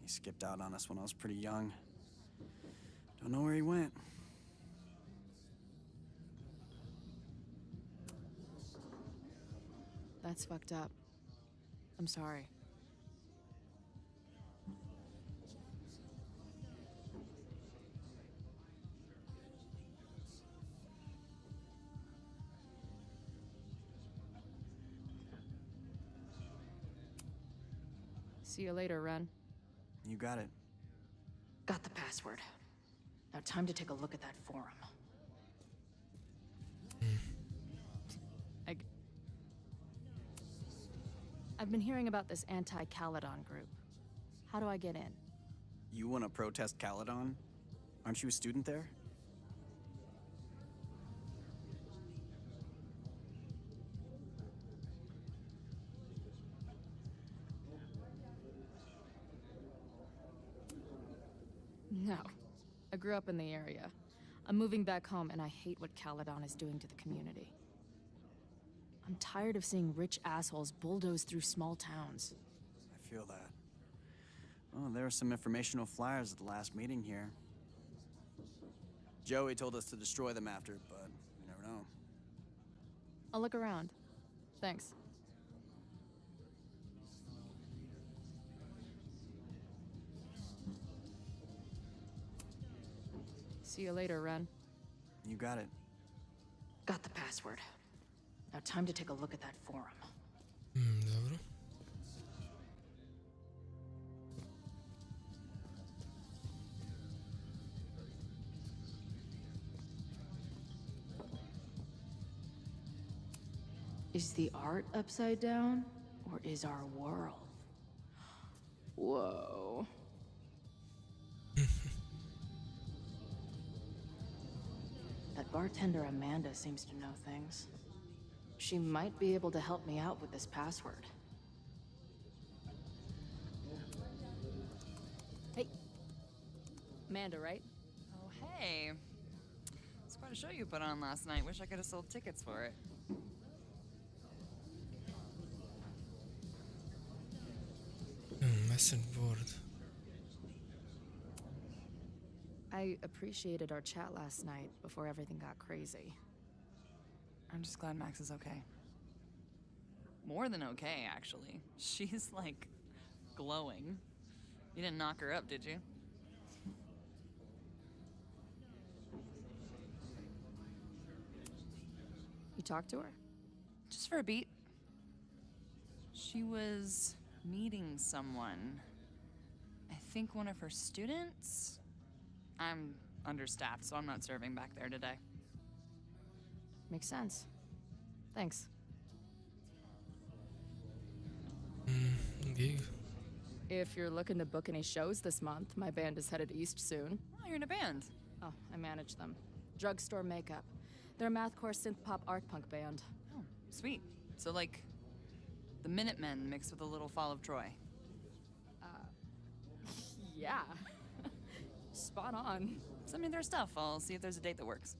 He skipped out on us when I was pretty young. Don't know where he went. That's fucked up. I'm sorry. See you later, Ren. You got it. Got the password. Now time to take a look at that forum. I've been hearing about this anti-Caledon group. How do I get in? You want to protest Caledon? Aren't you a student there? No. I grew up in the area. I'm moving back home, and I hate what Caledon is doing to the community. I'm tired of seeing rich assholes bulldoze through small towns. I feel that. Oh, there were some informational flyers at the last meeting here. Joey told us to destroy them after, but you never know. I'll look around. Thanks. See you later, Ren. You got it. password. Now time to take a look at that forum. Dobro. Is the art upside down, or is our world? Whoa. That bartender Amanda seems to know things. She might be able to help me out with this password. Hey. Amanda, right? Oh, hey. It's quite a show you put on last night. Wish I could have sold tickets for it. Message board. I appreciated our chat last night before everything got crazy. I'm just glad Max is okay. More than okay, actually. She's, like, glowing. You didn't knock her up, did you? You talked to her? Just for a beat. She was meeting someone. I think one of her students? I'm understaffed, so I'm not serving back there today. Makes sense. Thanks. Gig. If you're looking to book any shows this month, my band is headed east soon. Oh, you're in a band? Oh, I manage them. Drugstore Makeup. They're a mathcore synth-pop art punk band. Oh, sweet. So, like, the Minutemen mixed with a little Fall of Troy. Yeah. Spot on. Send me their stuff. I'll see if there's a date that works.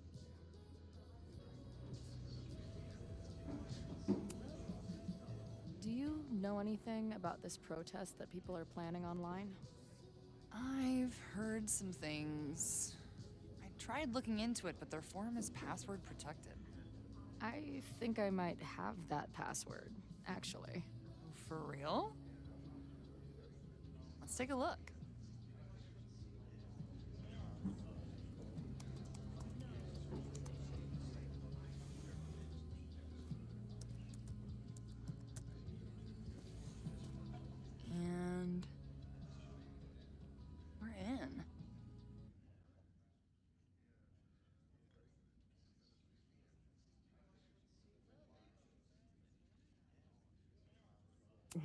Do you know anything about this protest that people are planning online? I've heard some things. I tried looking into it, but their forum is password protected. I think I might have that password, actually. For real? Let's take a look. And we're in.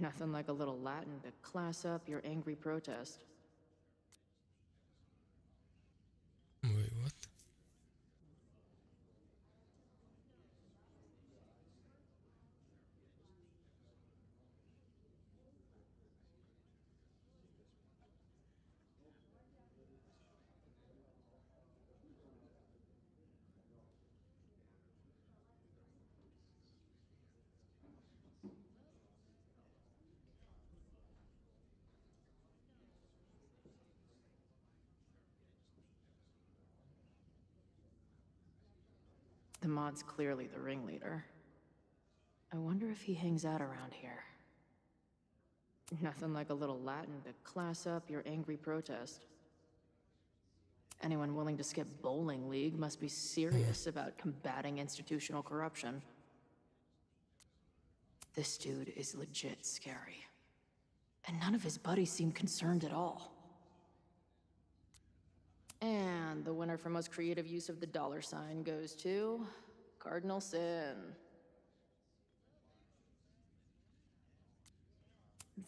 Nothing like a little Latin to class up your angry protest. Wait, what? The mod's clearly the ringleader. I wonder if he hangs out around here. Nothing like a little Latin to class up your angry protest. Anyone willing to skip bowling league must be serious about combating institutional corruption. This dude is legit scary. And none of his buddies seem concerned at all. And the winner for most creative use of the $sign goes to Cardinal Sin.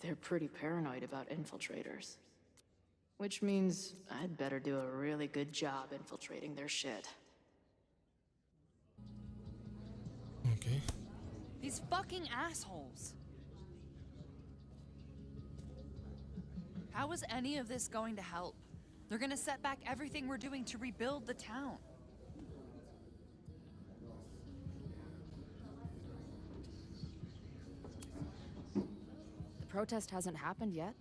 They're pretty paranoid about infiltrators. Which means I'd better do a really good job infiltrating their shit. Okay. These fucking assholes. How is any of this going to help? They're gonna set back everything we're doing to rebuild the town. The protest hasn't happened yet.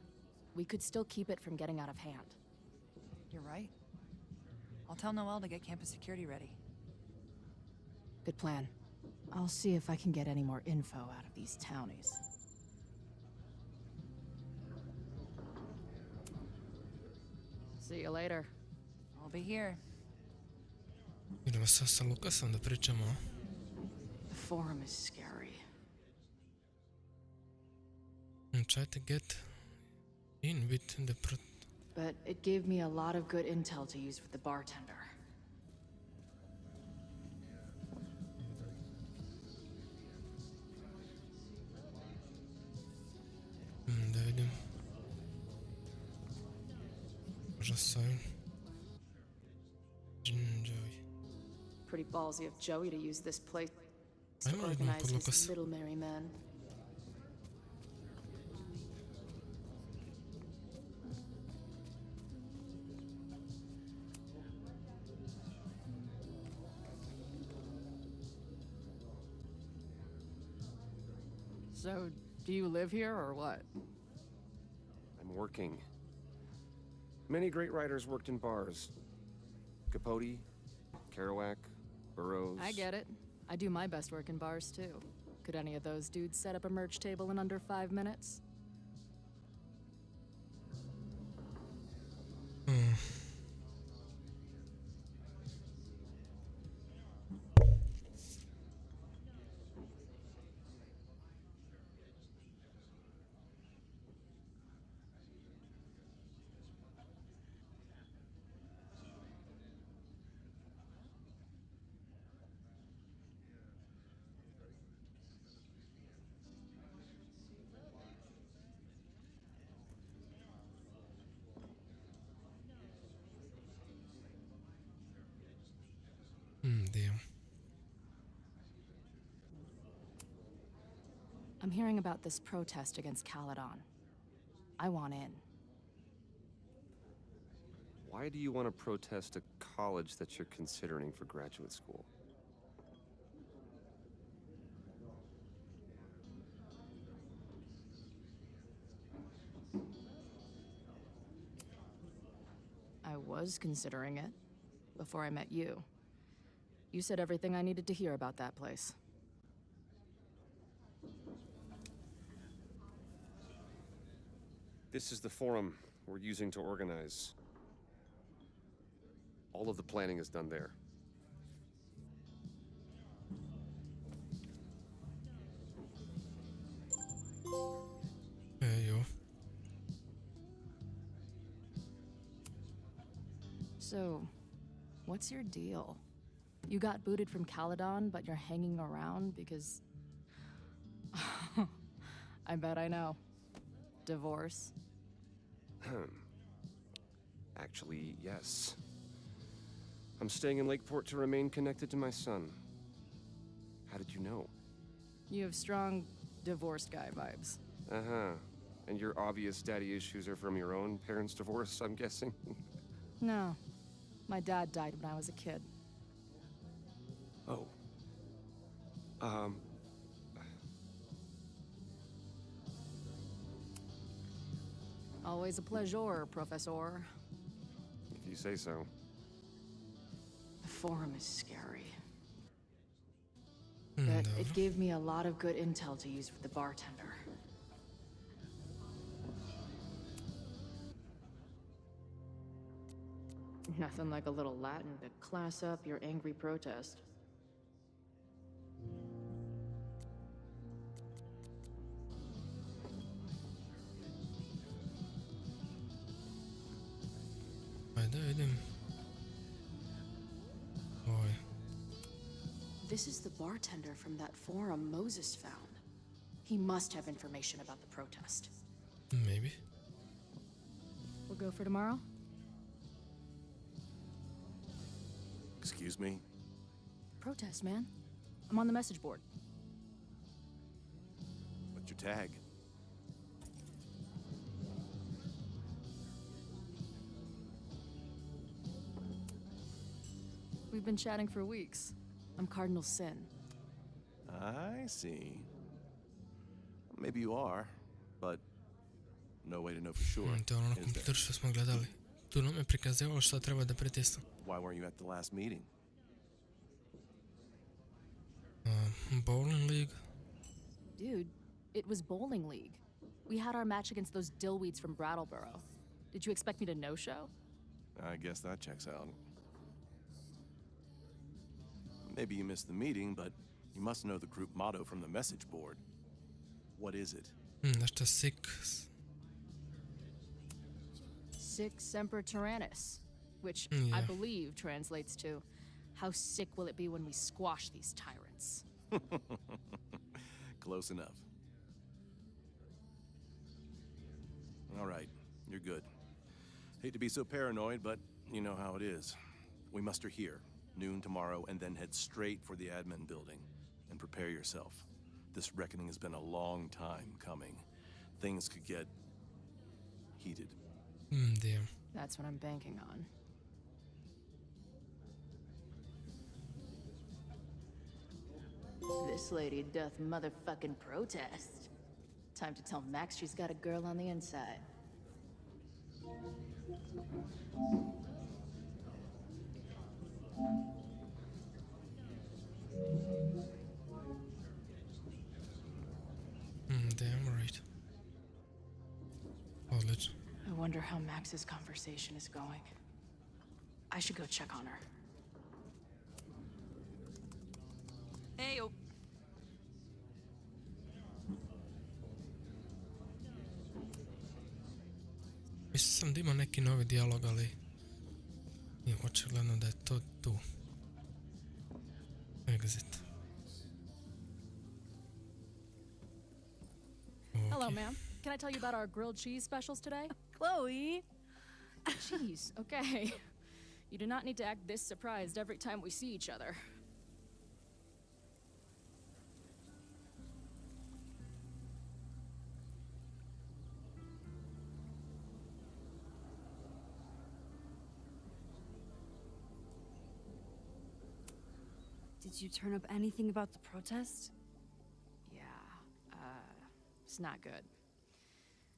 We could still keep it from getting out of hand. You're right. I'll tell Noelle to get campus security ready. Good plan. I'll see if I can get any more info out of these townies. See you later. I'll be here. Idemo sad sa Lukasom da pričamo. forum is scary. And try to get in with the But it gave me a lot of good intel to use with the bartender. Da vidim. Možda s ovim. Enjoy. Pretty ballsy of Joey to use this place to Ajmo jednom organize pod his Lukas. little merry men. So, do you live here or what? I'm working. Many great writers worked in bars. Capote, Kerouac, Burroughs. I get it. I do my best work in bars too. Could any of those dudes set up a merch table in under 5 minutes? Damn. I'm hearing about this protest against Caledon. I want in. Why do you want to protest a college that you're considering for graduate school? I was considering it before I met you. You said everything I needed to hear about that place. This is the forum we're using to organize. All of the planning is done there. Hey, yo. So, what's your deal? You got booted from Caledon, but you're hanging around because... I bet I know. Divorce? Actually, yes. I'm staying in Lakeport to remain connected to my son. How did you know? You have strong divorced guy vibes. Uh-huh. And your obvious daddy issues are from your own parents' divorce, I'm guessing? No. My dad died when I was a kid. Oh. Always a pleasure, Professor. If you say so. The forum is scary. But it gave me a lot of good intel to use with the bartender. Nothing like a little Latin to class up your angry protest. Ajde vidim. Oj. This is the bartender from that forum Moses found. He must have information about the protest. Maybe. We'll go for tomorrow? Excuse me? Protest, man. I'm on the message board. What's your tag? We've been chatting for weeks. I'm Cardinal Sin. I see. Maybe you are, but no way to know for sure. To je ono na kompjuteru što smo gledali. Tu nam je prikazivalo što treba da pritisnem. Why weren't you at the last meeting? Bowling league. Dude, it was bowling league. We had our match against those dillweeds from Brattleboro. Did you expect me to no-show? I guess that checks out. Maybe you missed the meeting, but You must know the group motto from the message board. What is it? Nešto sick. Sic Semper Tyrannis, which I Yeah. believe translates to, how sick will it be when we squash these tyrants? Close enough. All right, you're good. Hate to be so paranoid, but you know how it is. We muster here, noon tomorrow, and then head straight for the admin building. And prepare yourself. This reckoning has been a long time coming. Things could get heated. Damn. That's what I'm banking on. This lady doth motherfucking protest. Time to tell Max she's got a girl on the inside. Damn right. Odlično. I wonder how Max's conversation is going. I should go check on her. Hey, oh. Mislio sam da ima neki novi dijalog, ali je očigledno da je to tu. Exit. Hello, ma'am. Can I tell you about our grilled cheese specials today? Chloe! Jeez, okay. You do not need to act this surprised every time we see each other. Did you turn up anything about the protest? Yeah, it's not good.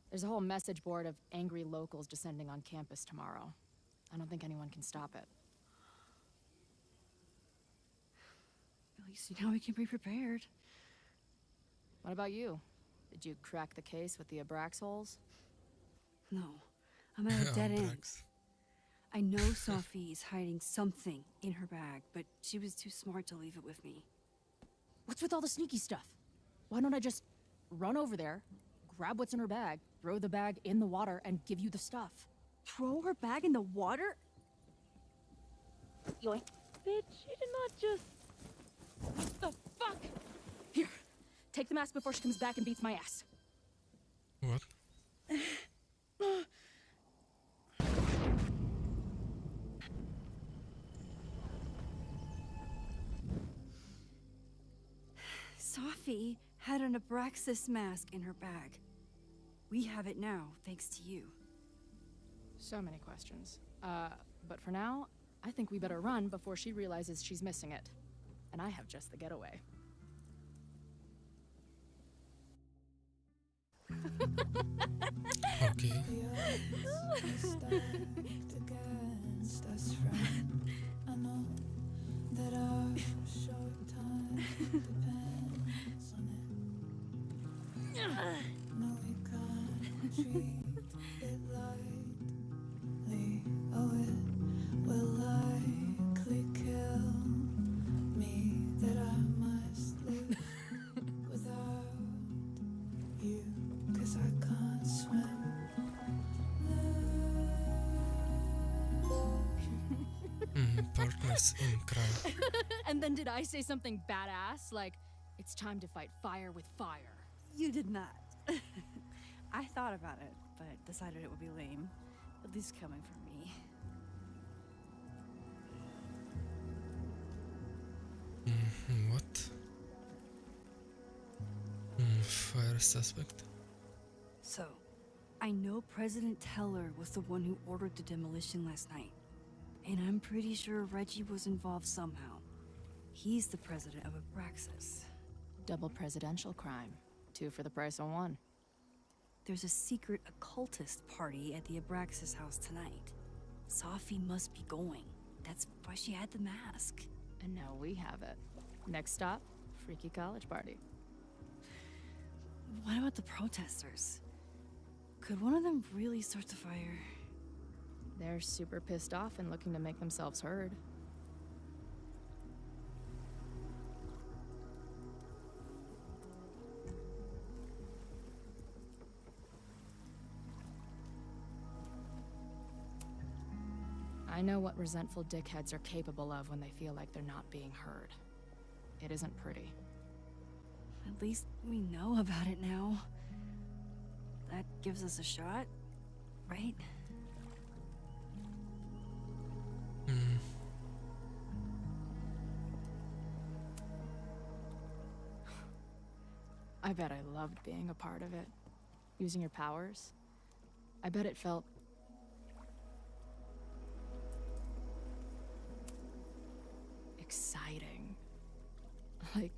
There's a whole message board of angry locals descending on campus tomorrow. I don't think anyone can stop it. At least now we can be prepared. What about you? Did you crack the case with the Abrax holes? No, I'm at a dead end. I know Sophie is hiding something in her bag, but she was too smart to leave it with me. What's with all the sneaky stuff? Why don't I just run over there, grab what's in her bag, throw the bag in the water, and give you the stuff? Throw her bag in the water? Yoink. Bitch, you did not just... What the fuck? Here, take the mask before she comes back and beats my ass. What? Sophie had an Abraxas mask in her bag. We have it now, thanks to you. So many questions. But for now, I think we better run before she realizes she's missing it. And I have just the getaway. Okay. I know that our short time depends on it. No, we can't treat it lightly. Oh, it will likely kill me that I must live without you, 'cause I can't swim. Partners in crime. And then did I say something badass? Like, it's time to fight fire with fire. You did not. I thought about it, but decided it would be lame. At least coming from me. What? Fire suspect? So, I know President Teller was the one who ordered the demolition last night. And I'm pretty sure Reggie was involved somehow. He's the president of Abraxas. Double presidential crime. 2 for the price of 1. There's a secret occultist party at the Abraxas house tonight. Sophie must be going. That's why she had the mask. And now we have it. Next stop, freaky college party. What about the protesters? Could one of them really start the fire? They're super pissed off and looking to make themselves heard. I know what resentful dickheads are capable of when they feel like they're not being heard. It isn't pretty. At least we know about it now. That gives us a shot, right? I bet I loved being a part of it. Using your powers. I bet it felt... exciting. Like...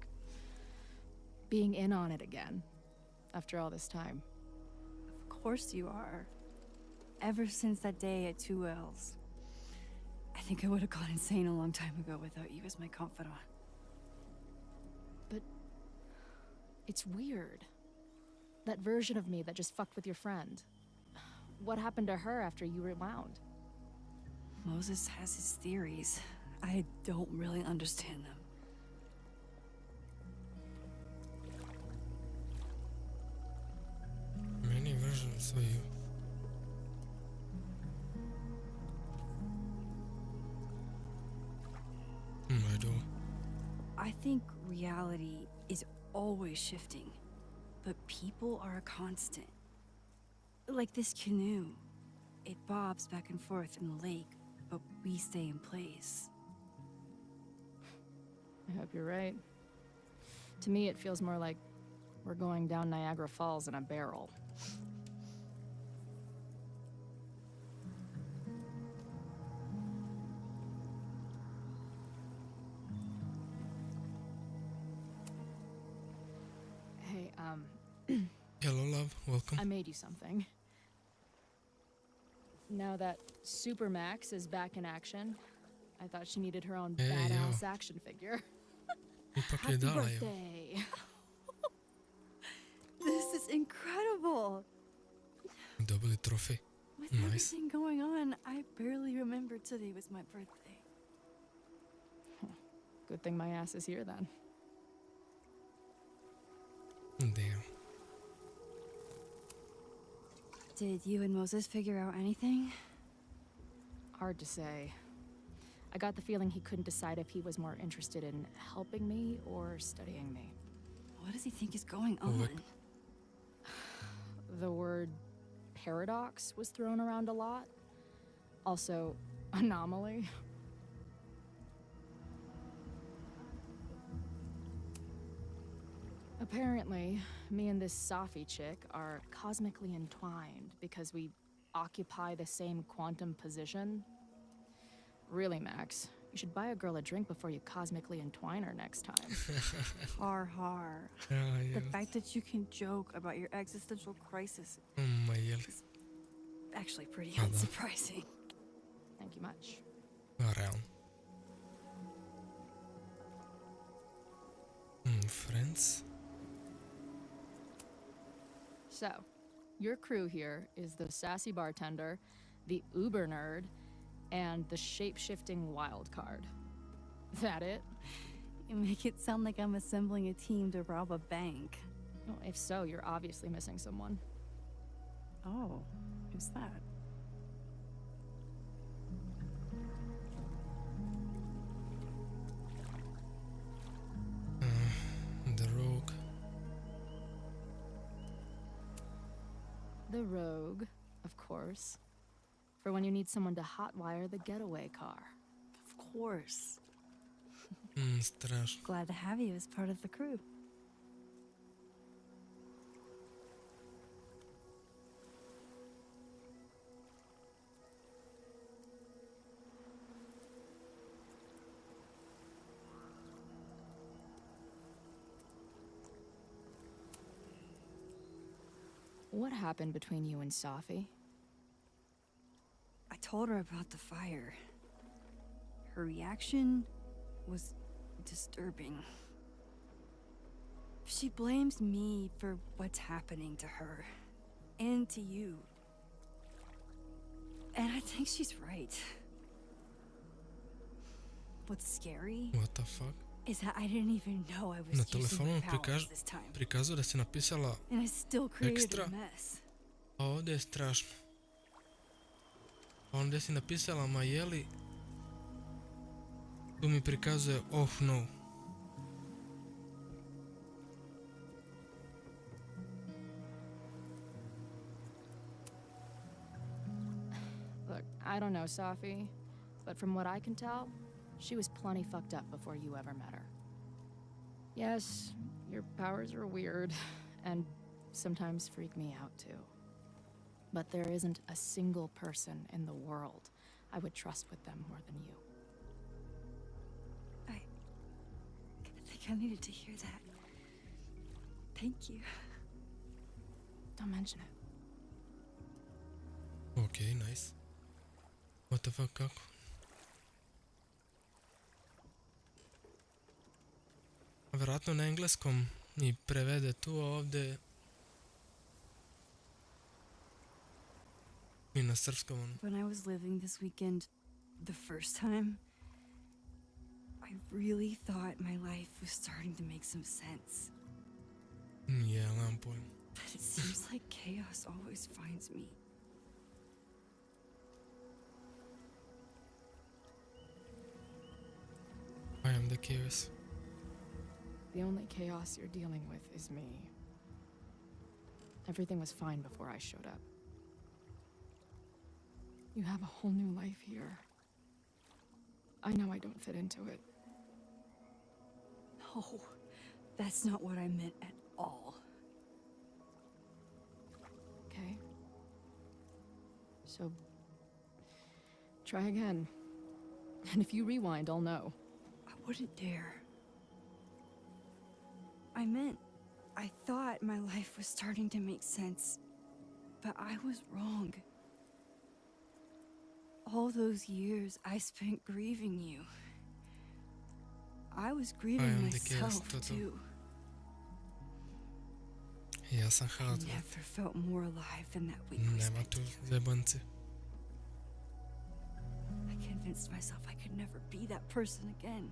being in on it again. After all this time. Of course you are. Ever since that day at 2L's. I think I would have gone insane a long time ago without you as my confidant. But... it's weird. That version of me that just fucked with your friend. What happened to her after you rewound? Moses has his theories. I don't really understand them. Many versions of you. I do. I think reality is always shifting, but people are a constant. Like this canoe. It bobs back and forth in the lake, but we stay in place. I hope you're right. To me, it feels more like we're going down Niagara Falls in a barrel. Hey, Hello, love. Welcome. I made you something. Now that Super Max is back in action, I thought she needed her own badass action figure. Happy birthday! This is incredible! Double trophy. With Nice. everything going on, I barely remember today was my birthday. Good thing my ass is here then. Damn. Did you and Moses figure out anything? Hard to say. I got the feeling he couldn't decide if he was more interested in helping me or studying me. What does he think is going on? The word paradox was thrown around a lot. Also, anomaly. Apparently, me and this Safi chick are cosmically entwined because we occupy the same quantum position. Really, Max, you should buy a girl a drink before you cosmically entwine her next time. Har. The fact that you can joke about your existential crisis is actually pretty unsurprising. Thank you much. Around. Friends? So, your crew here is the sassy bartender, the uber nerd, and the shape-shifting wild card. That it? You make it sound like I'm assembling a team to rob a bank. Well, if so, you're obviously missing someone. Oh, who's that? The rogue. The rogue, of course. For when you need someone to hotwire the getaway car. Of course. Страшно. Glad to have you as part of the crew. What happened between you and Safi? I told her about the fire. Her reaction was disturbing. She blames me for what's happening to her and to you. And I think she's right. What's scary What the fuck? is that I didn't even know I was Na using telefonu my mi powers this time. prikazuje da si napisala And I still created ekstra. a mess. A ovdje je strašno. A onda si napisala, ma jeli... Tu mi prikazuje, oh no. Look, I don't know, Safi, but from what I can tell, she was plenty fucked up before you ever met her. Yes, your powers are weird, and sometimes freak me out too. But there isn't a single person in the world I would trust with them more than you. I think I needed to hear that. Thank you. Don't mention it. Okej, nice. What the fuck, kako? Vjerojatno na engleskom mi prevede tu, a ovdje... I na srpskom, ono. When I was living this weekend, the first time, I really thought my life was starting to make some sense. Yeah, nemam pojma. But it seems like chaos always finds me. I am the chaos. The only chaos you're dealing with is me. Everything was fine before I showed up. You have a whole new life here. I know I don't fit into it. No, that's not what I meant at all. Okay? So, try again. And if you rewind, I'll know. I wouldn't dare. I meant, I thought my life was starting to make sense, but I was wrong. All those years I spent grieving you. I was grieving myself too. Ja sam I Howard. never felt more alive than that week we Nema spent tu together. zebanci. I convinced myself I could never be that person again.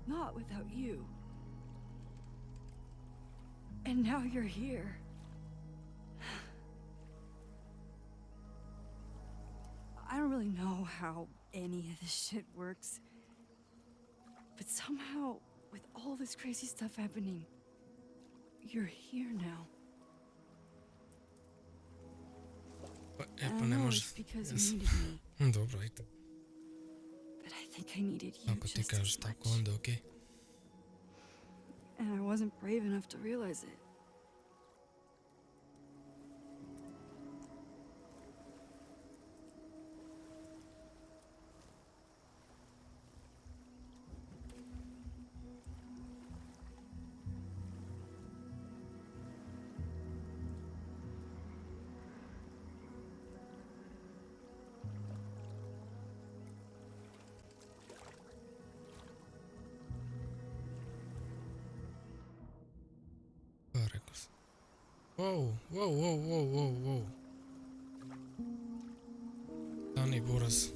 Not without you. And now you're here. I don't really know how any of this shit works. But somehow, with all this crazy stuff happening, you're here now. E I pa ne know može. it's because Jes. you needed me, Dobro, ajde. but I think I needed you Ako ti just kažeš as much. tako, onda okej. And I wasn't brave enough to realize it. Pa rekao sam. Wow, wow, wow, wow, wow, wow. Stani, buraz.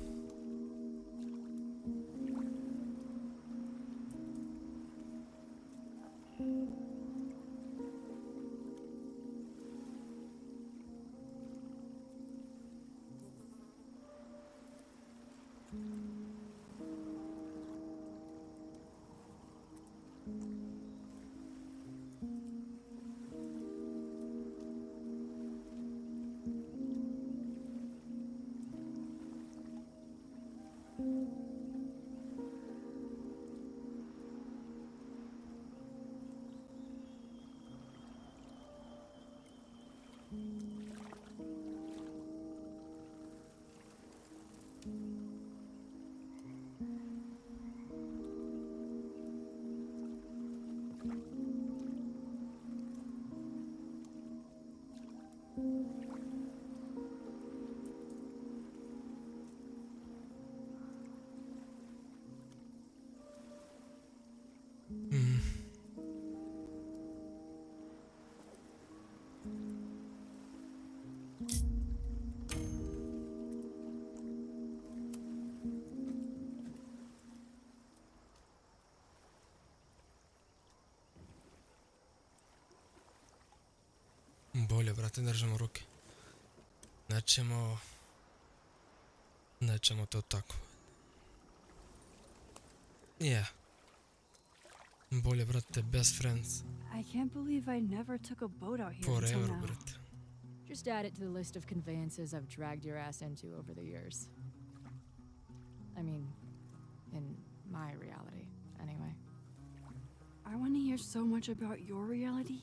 Bolje, brate, držamo ruke. Nećemo Nećemo to tako. Yeah. Bolje, brate, best friends. I can't believe I never took a boat out here until Forever, now. brate. Just add it to the list of conveyances I've dragged your ass into over the years. I mean, in my reality, anyway. I want to hear so much about your reality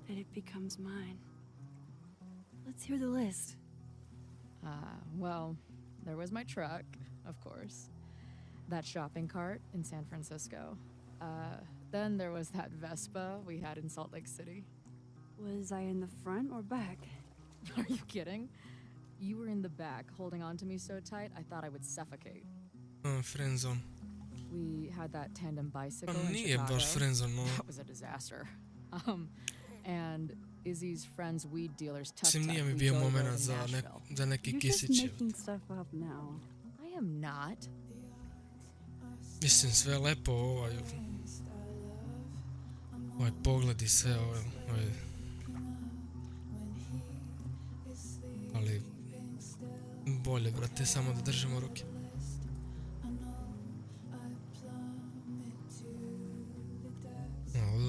that it becomes mine. Let's hear the list. Well, there was my truck, of course. That shopping cart in San Francisco. Then there was that Vespa we had in Salt Lake City. Was I in the front or back? Are you kidding? You were in the back, holding on to me so tight, I thought I would suffocate. Friendzone. We had that tandem bicycle Pa in nije Chicago. baš friendzone, no. That was a disaster. And Izzy's friend's weed dealer's Mislim, tuk-tuk nije mi we bio go-go momenta in za Nashville. neki You're just kisić. making stuff up now. I am not. Mislim, sve lepo, ovaj pogled i sve, ali bolje, brate, samo da držimo ruke.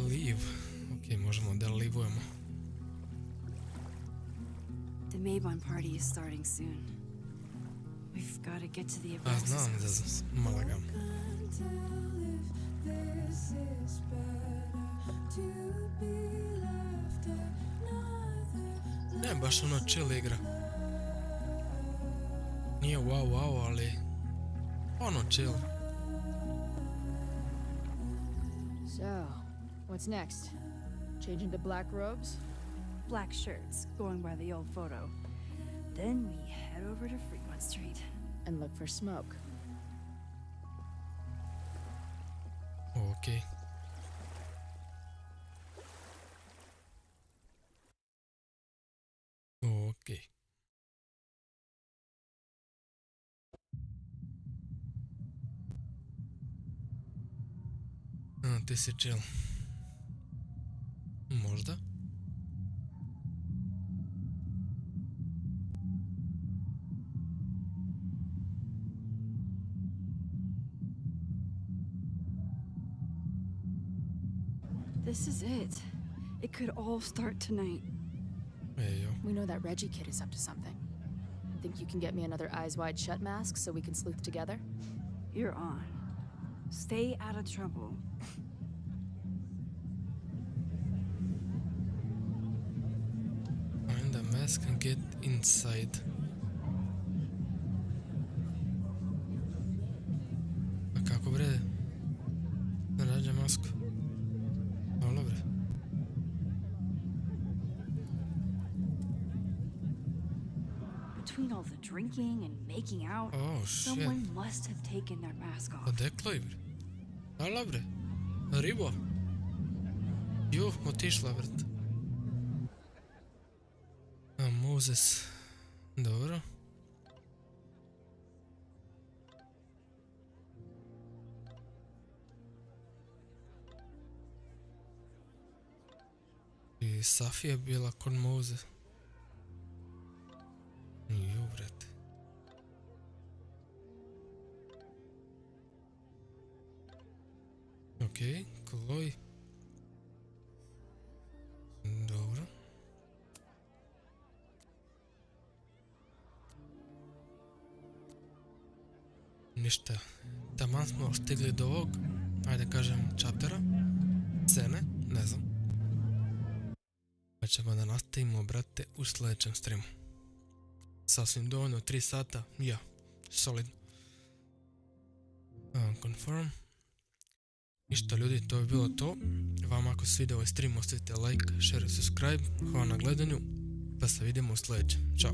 Live. Ok, možemo da livujemo. The Maybon party is starting soon. We've got to get to the A Abraxas znam da house. sam malagam. Ne, baš ono chill igra. Nije wow, ali ono chill. So, what's next? Change into black robes? Black shirts, going by the old photo. Then we head over to Fremont Street. And look for smoke. Okay. Okay. Ti si chill. Možda? This is it. It could all start tonight. We know that Reggie kid is up to something. Think you can get me another Eyes Wide Shut mask so we can sleuth together? You're on. Stay out of trouble. Find a mask and get inside. A kako bre? Da nađem masku. Halo bre. Between all the drinking and making out, Oh, shit. someone must have taken their mask off. Odeklo je bre? Halo bre. Ribo. Ju, otišla vrt. A Moses. Dobro. I Safija bila kod Moses. Ju, brate. Okej, Chloe. Dobro. Ništa. Taman smo stigli do ovog, ajde kažem, chaptera. Scene, ne znam. Pa ćemo da nastavimo, brate, u sljedećem streamu. Sasvim dovoljno, 3 sata, ja, solidno. Confirm. Ništa ljudi, to je bilo to. Vama ako se svidio ovaj stream, ostavite like, share, subscribe. Hvala na gledanju, pa se vidimo u sljedećem. Ćao.